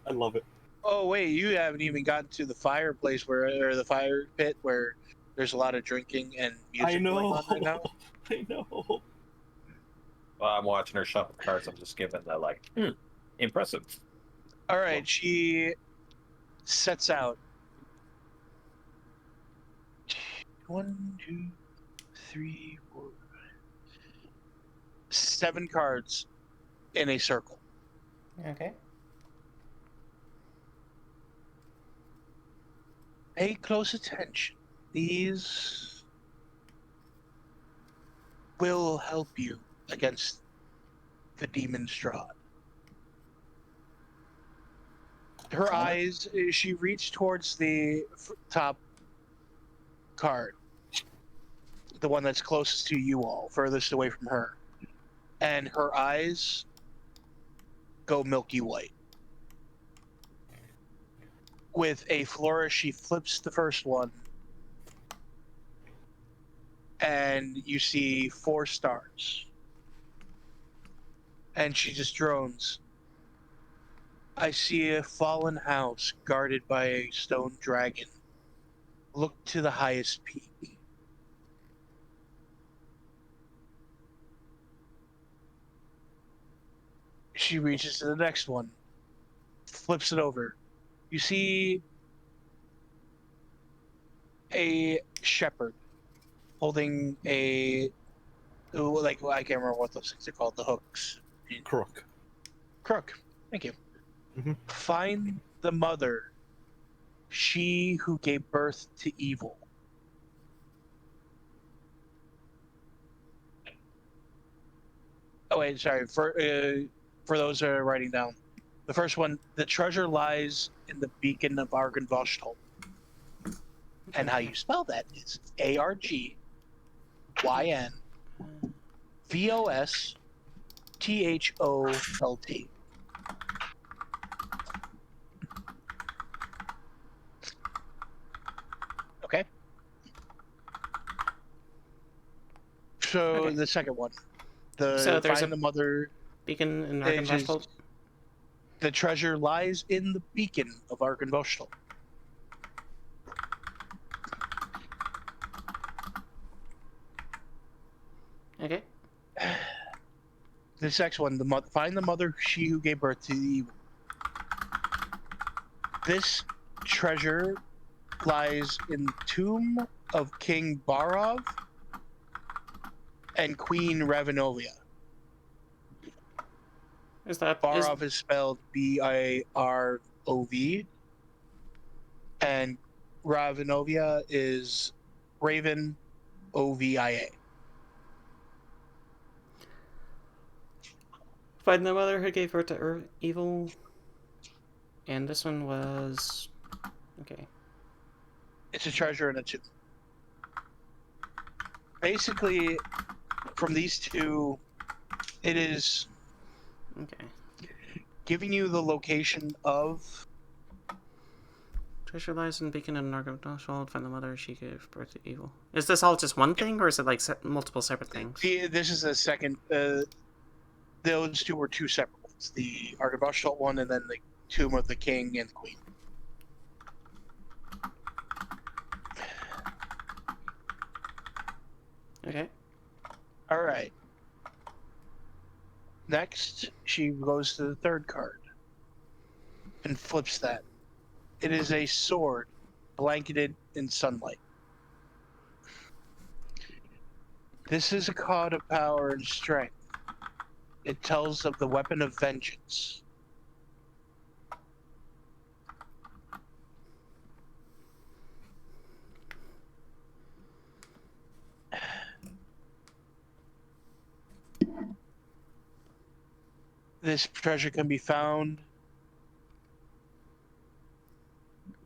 I love it. Oh wait, you haven't even gotten to the fireplace or the fire pit where There's a lot of drinking and music going on right now. I know. Well, I'm watching her shuffle cards. I'm just giving the impressive. All right, she sets out 1, 2, 3, 4, 7 cards in a circle. Okay. Pay close attention. These will help you against the demon Strahd. Her eyes, she reached towards the top card, the one that's closest to you all, furthest away from her, and her eyes go milky white. With a flourish, she flips the first one, and you see 4 stars. And she just drones. I see a fallen house guarded by a stone dragon. Look to the highest peak. She reaches to the next one, flips it over. You see a shepherd holding a, I can't remember what those things are called, the hooks. Crook. Crook. Thank you. Mhm. Find the mother, she who gave birth to evil. Oh wait, sorry. For those that are writing down, the first one, the treasure lies in the beacon of Argynvoshthol. And how you spell that is ARGYNVOSTHOLT. Okay. So Okay. the second one, So there's find a the mother. beacon in It is- Argynvoshthol. The treasure lies in the beacon of Argynvoshthol. Okay. This next one, find the mother, she who gave birth to the evil. This treasure lies in the tomb of King Barov and Queen Ravenovia. Is that Barov is spelled Birov, and Ravenovia is Raven Ovia. find the mother who gave birth to evil? And this one was okay. It's a treasure in a tomb. Basically, from these two, it is Okay. giving you the location of. Treasure lies in beacon in Argynvoshthol. Find the mother. She gave birth to evil. Is this all just one thing, or is it like multiple separate things? This is the second. Those two were 2 separate ones. The Argynvoshthol one, and then the tomb of the king and queen. Okay. All right. Next, she goes to the third card and flips that. It is a sword blanketed in sunlight. This is a card of power and strength. It tells of the weapon of vengeance. This treasure can be found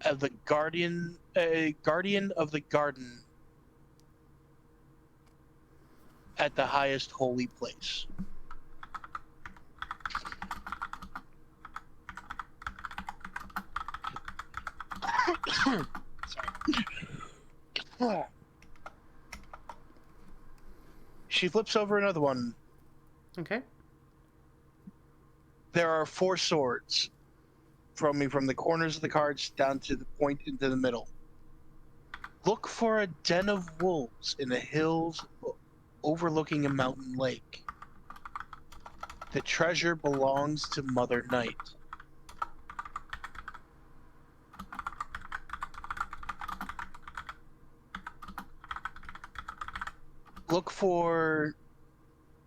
at the guardian of the garden at the highest holy place. Sorry. She flips over another one. Okay. There are 4 swords from the corners of the cards down to the point into the middle. Look for a den of wolves in the hills overlooking a mountain lake. The treasure belongs to Mother Night. Look for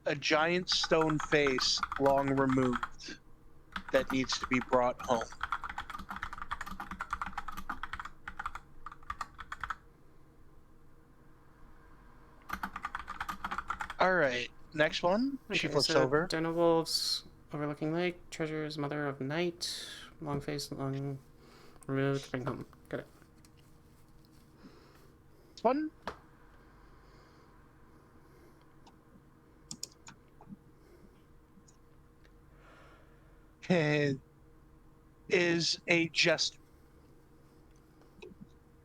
a giant stone face long removed that needs to be brought home. Alright, next one. She Okay, flips so over. Den of Wolves, overlooking lake, treasures, Mother of Night, long face, long removed, bring home. Got it. One. Is a jester.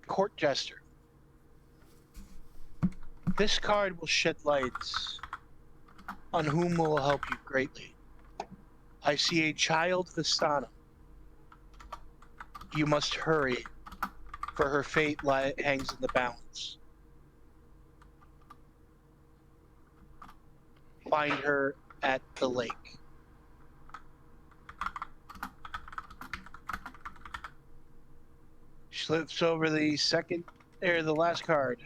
Court jester. This card will shed lights on whom will help you greatly. I see a child Vistana. You must hurry, for her fate hangs in the balance. Find her at the lake. She flips over the the last card.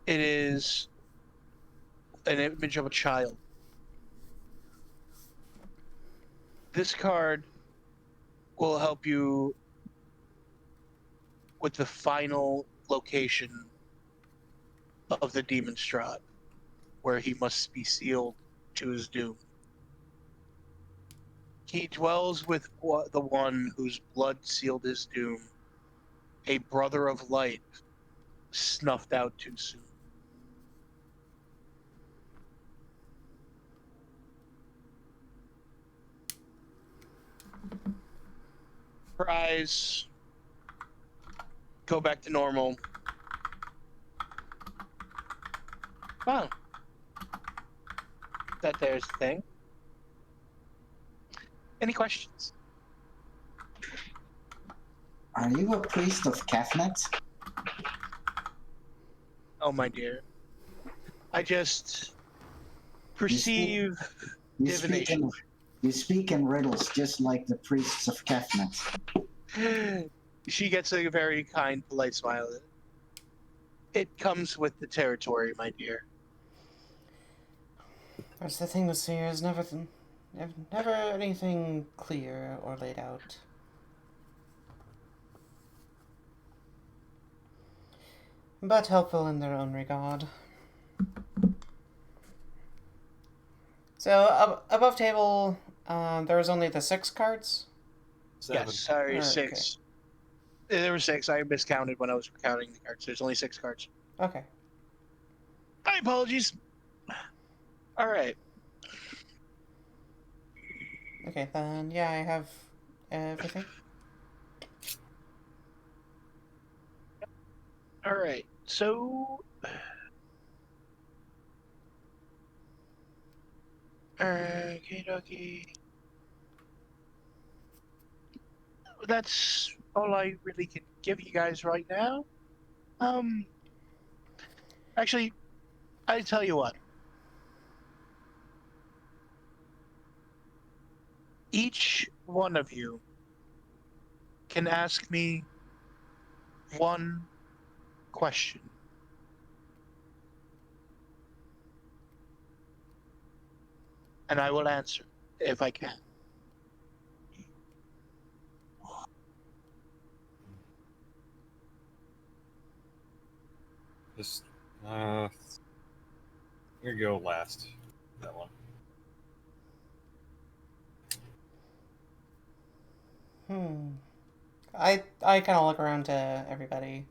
It is an image of a child. This card will help you with the final location of the demon Strahd, where he must be sealed to his doom. He dwells with the one whose blood sealed his doom, a brother of light, snuffed out too soon. Her eyes go back to normal. Wow. There's the thing. Any questions? Are you a priest of Kefnet? Oh, my dear. I just perceive You divination. you speak in riddles just like the priests of Kefnet. She gets a very kind, polite smile. It comes with the territory, my dear. That's the thing with seers, never anything clear or laid out. But helpful in their own regard. So, above table, there was only the 6 cards? 7. Yes, sorry, Okay. 6. There were 6. I miscounted when I was counting the cards. There's only 6 cards. Okay. My apologies. All right. Okay, then, yeah, I have everything. All right. So, okie dokie. That's all I really can give you guys right now. Actually, I tell you what. Each one of you can ask me one question. And I will answer if I can. Just, I'm gonna go last. That one. I kind of look around to everybody.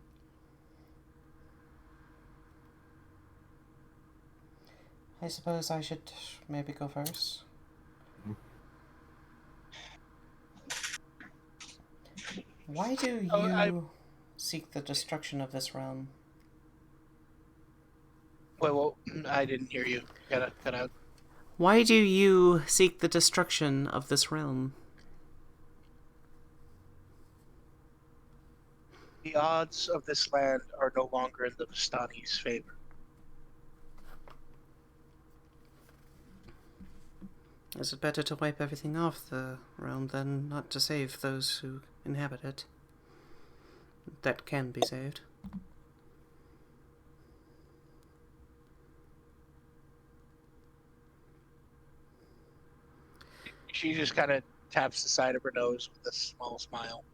I suppose I should maybe go first. Why do you seek the destruction of this realm? Well, I didn't hear you. Cut out. Why do you seek the destruction of this realm? The odds of this land are no longer in the Vistani's favor. Is it better to wipe everything off the realm than not to save those who inhabit it? That can be saved. She just kind of taps the side of her nose with a small smile.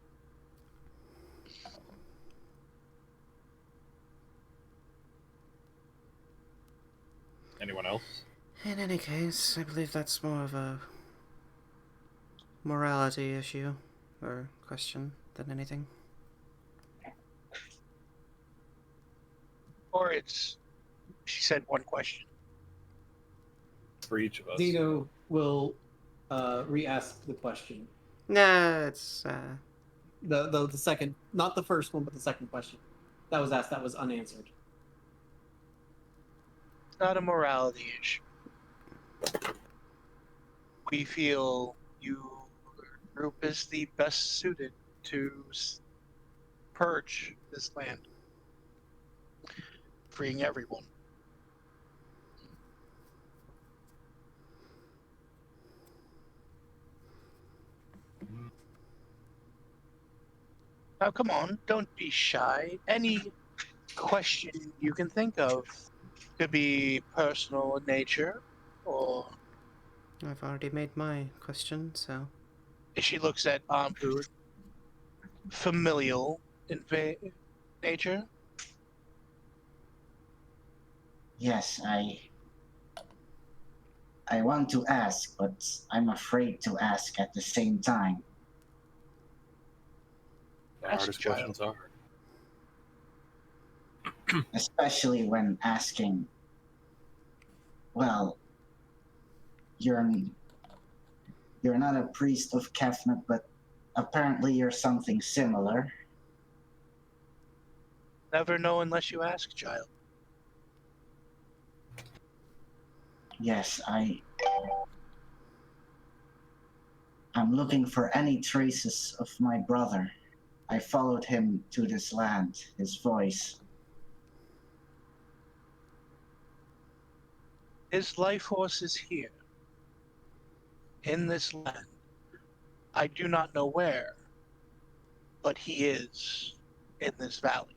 Anyone else? In any case, I believe that's more of a morality issue or question than anything. Or it's, she said one question. For each of us. Zino will re-ask the question. Nah, it's The second, not the first one, but the second question that was asked that was unanswered. It's not a morality issue. We feel your group is the best suited to purge this land, freeing everyone. Now, come on, don't be shy. Any question you can think of could be personal in nature, or I've already made my question, so she looks at Anpu, familial in nature. Yes, I want to ask, but I'm afraid to ask at the same time. The Ask, hardest child. questions are. Especially when asking, well, you're not a priest of Kefnet, but apparently you're something similar. Never know unless you ask, child. Yes, I'm looking for any traces of my brother. I followed him to this land, his voice. His life force is here, in this land. I do not know where, but he is in this valley.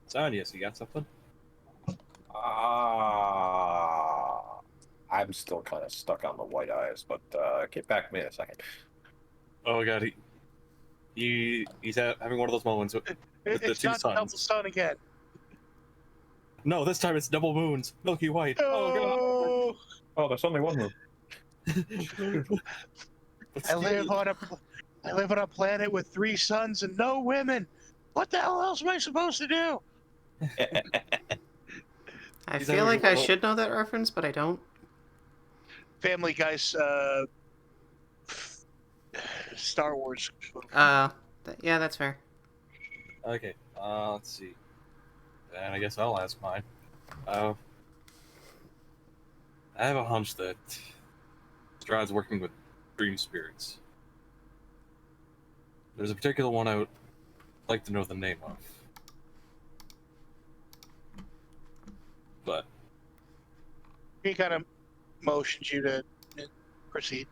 Xanyas, you got something? I'm still kind of stuck on the white eyes, but get back to me in a second. Oh god, he's having one of those moments with the It's two not the double suns. sun again. No, this time it's double moons, milky white. Oh Oh, Oh, there's only one room. god. I live on a planet with 3 suns and no women. What the hell else am I supposed to do? I He's feel having like I a- should know that reference, but I don't. Family Guy's Star Wars. Yeah, that's fair. Okay, let's see. And I guess I'll ask mine. I have a hunch that Strahd's working with dream spirits. There's a particular one I would like to know the name of. But He kind of motions you to proceed.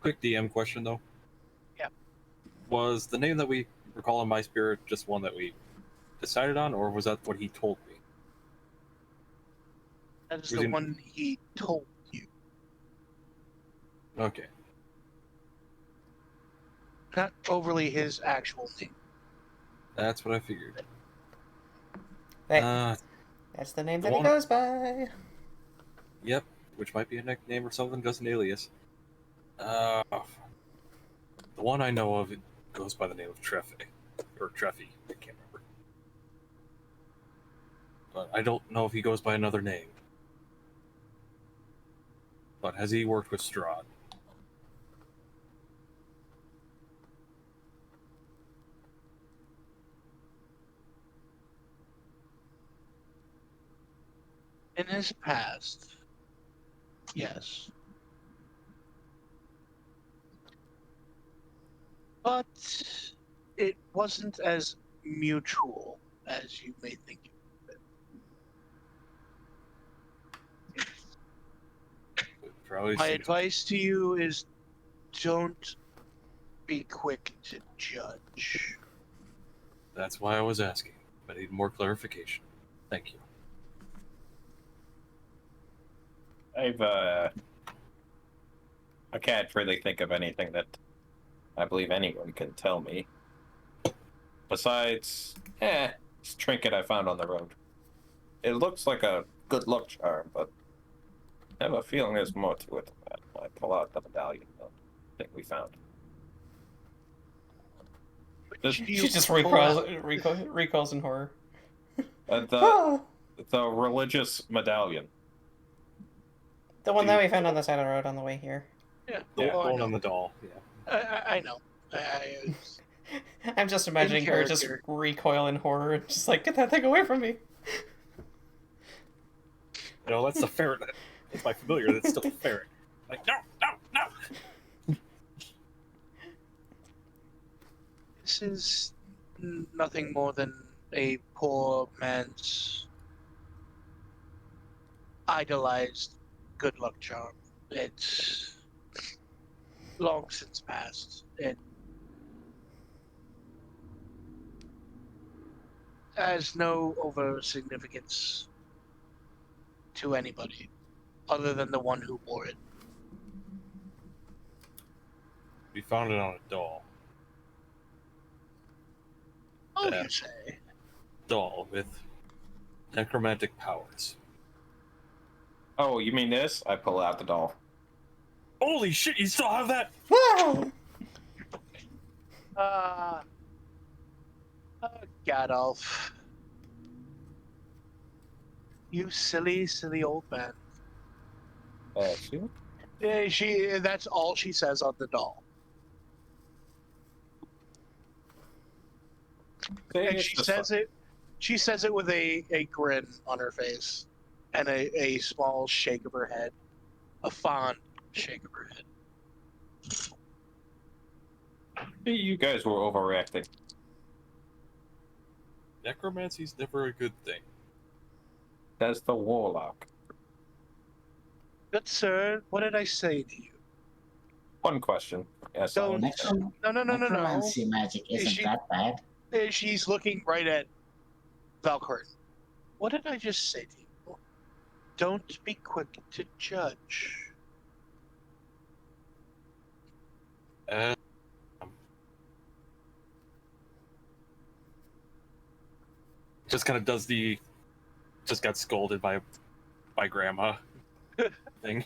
quick DM question though. Yeah. Was the name that we were calling my spirit just one that we decided on, or was that what he told me? That is Was the he- one he told you. Okay. Not overly his actual name. That's what I figured. That, that's the name the that he one- goes by. Yep, which might be a nickname or something, just an alias. The one I know of, it goes by the name of Treffy. Or Treffy, I can't remember. But I don't know if he goes by another name. But has he worked with Strahd? In his past, yes. But it wasn't as mutual as you may think it would be. Probably My seems- advice to you is don't be quick to judge. That's why I was asking. I need more clarification. Thank you. I can't really think of anything that I believe anyone can tell me. Besides, this trinket I found on the road. It looks like a good luck charm, but I have a feeling there's more to it than that. I pull out the medallion, the thing we found. This, She just recoils in horror. the religious medallion. The one that we found on the side of the road on the way here. Yeah, Yeah, well, I going know. on the doll. Yeah. I know. I'm just imagining her just character. recoil in horror and just like, get that thing away from me. You know, that's the ferret. That's my familiar. That's still a ferret. Like, no. This is nothing more than a poor man's idolized good luck charm. It's long since passed. It has no over significance to anybody other than the one who wore it. We found it on a doll. Oh, Yeah. you say? Doll with necromantic powers. Oh, you mean this? I pull out the doll. Holy shit! You still have that? Gadolf. You silly, silly old man. She? Yeah, that's all she says on the doll. And she says it with a grin on her face and a small shake of her head. A fond shake of her head. You guys were overreacting. Necromancy's never a good thing. That's the warlock. Good sir, what did I say to you? One question. Yes, Don't- No. Necromancy magic isn't that bad. She's looking right at Valkorran. What did I just say to you? Don't be quick to judge. Just kind of does the just got scolded by grandma thing.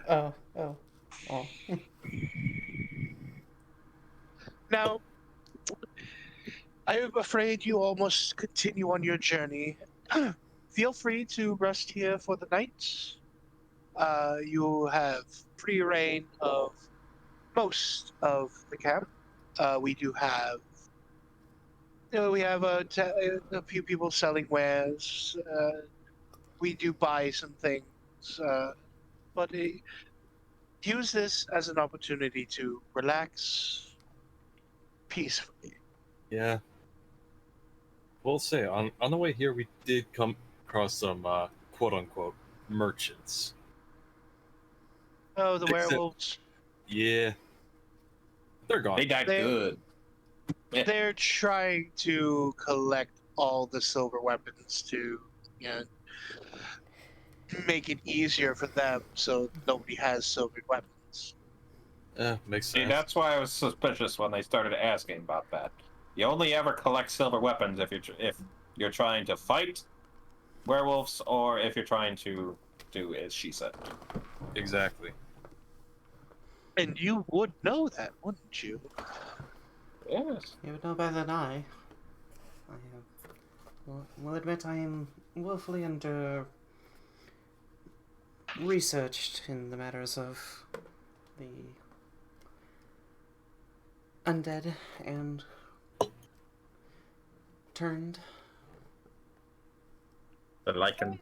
Oh. Now, I am afraid you all must continue on your journey. Feel free to rest here for the night. You have free reign of most of the camp. We do have, we have a few people selling wares. We do buy some things, but use this as an opportunity to relax peacefully. Yeah. We'll say on the way here we did come across some quote unquote merchants. Oh, the Except- werewolves. Yeah. They're gone. They died good. They're trying to collect all the silver weapons to, make it easier for them, so nobody has silver weapons. Makes See, sense. that's why I was suspicious when they started asking about that. You only ever collect silver weapons if you're trying to fight werewolves or if you're trying to do as she said. Exactly. And you would know that, wouldn't you? Yes. You would know better than I. Will admit I am woefully under researched in the matters of the undead and turned. The lichen.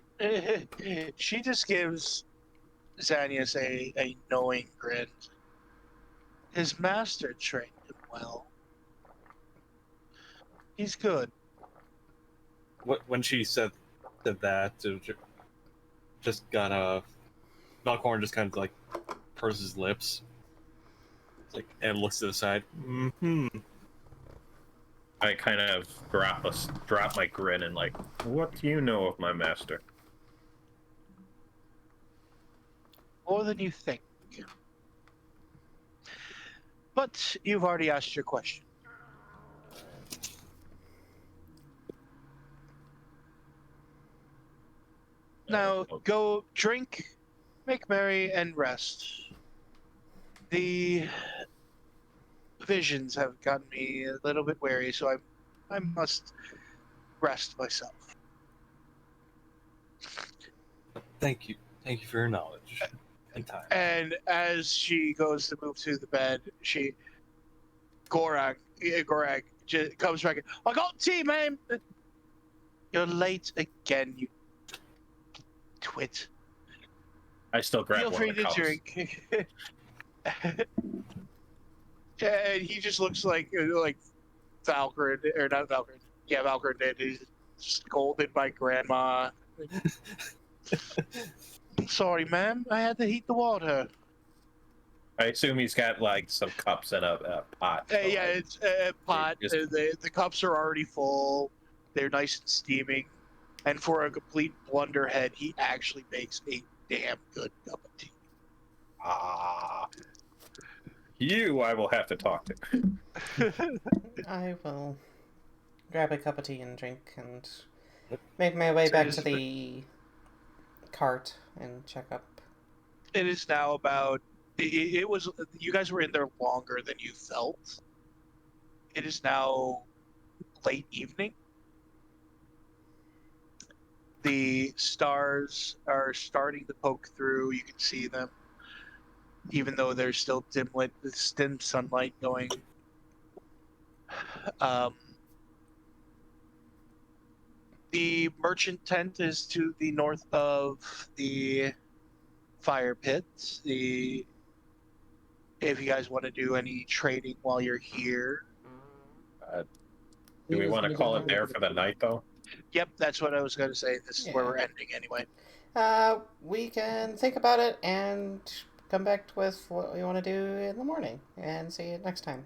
She just gives Xanyas a knowing grin. His master trained him well. He's good. When she said that, it just got Valkorran just kind of like purses his lips, like, and looks to the side. Mm-hmm. I kind of drop my grin and like, what do you know of my master? More than you think. But you've already asked your question. Now, go drink, make merry, and rest. The visions have gotten me a little bit wary, so I must rest myself. Thank you for your knowledge and time. And as she goes to move to the bed, Gorag comes back. I got tea, man. You're late again, you twit. I still grab Feel one free of the to cups. drink. And he just looks like Valkyrie, or not Valkyrie. Yeah, Valkyrie did. He's scolded by Grandma. Sorry, ma'am. I had to heat the water. I assume he's got like some cups and a pot. So, Yeah, like, it's a pot. just- The cups are already full. They're nice and steaming. And for a complete blunderhead, he actually makes a damn good cup of tea. You I will have to talk to. I will grab a cup of tea and drink and make my way back to the cart and check up. It is now about. It was. You guys were in there longer than you felt. It is now late evening. The stars are starting to poke through. You can see them, even though there's still dim sunlight going. The merchant tent is to the north of the fire pit. If you guys want to do any trading while you're here. Do we want to call it there for the night, though? Yep, that's what I was going to say. This is where we're ending anyway. We can think about it and come back with what we want to do in the morning and see you next time.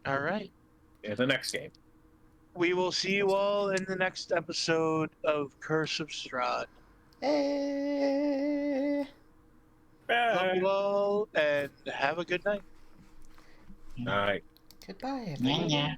All right. In the next game. We will see you all in the next episode of Curse of Strahd. Hey. Love you all, and have a good night. All right. Goodbye, Yeah, everyone. yeah.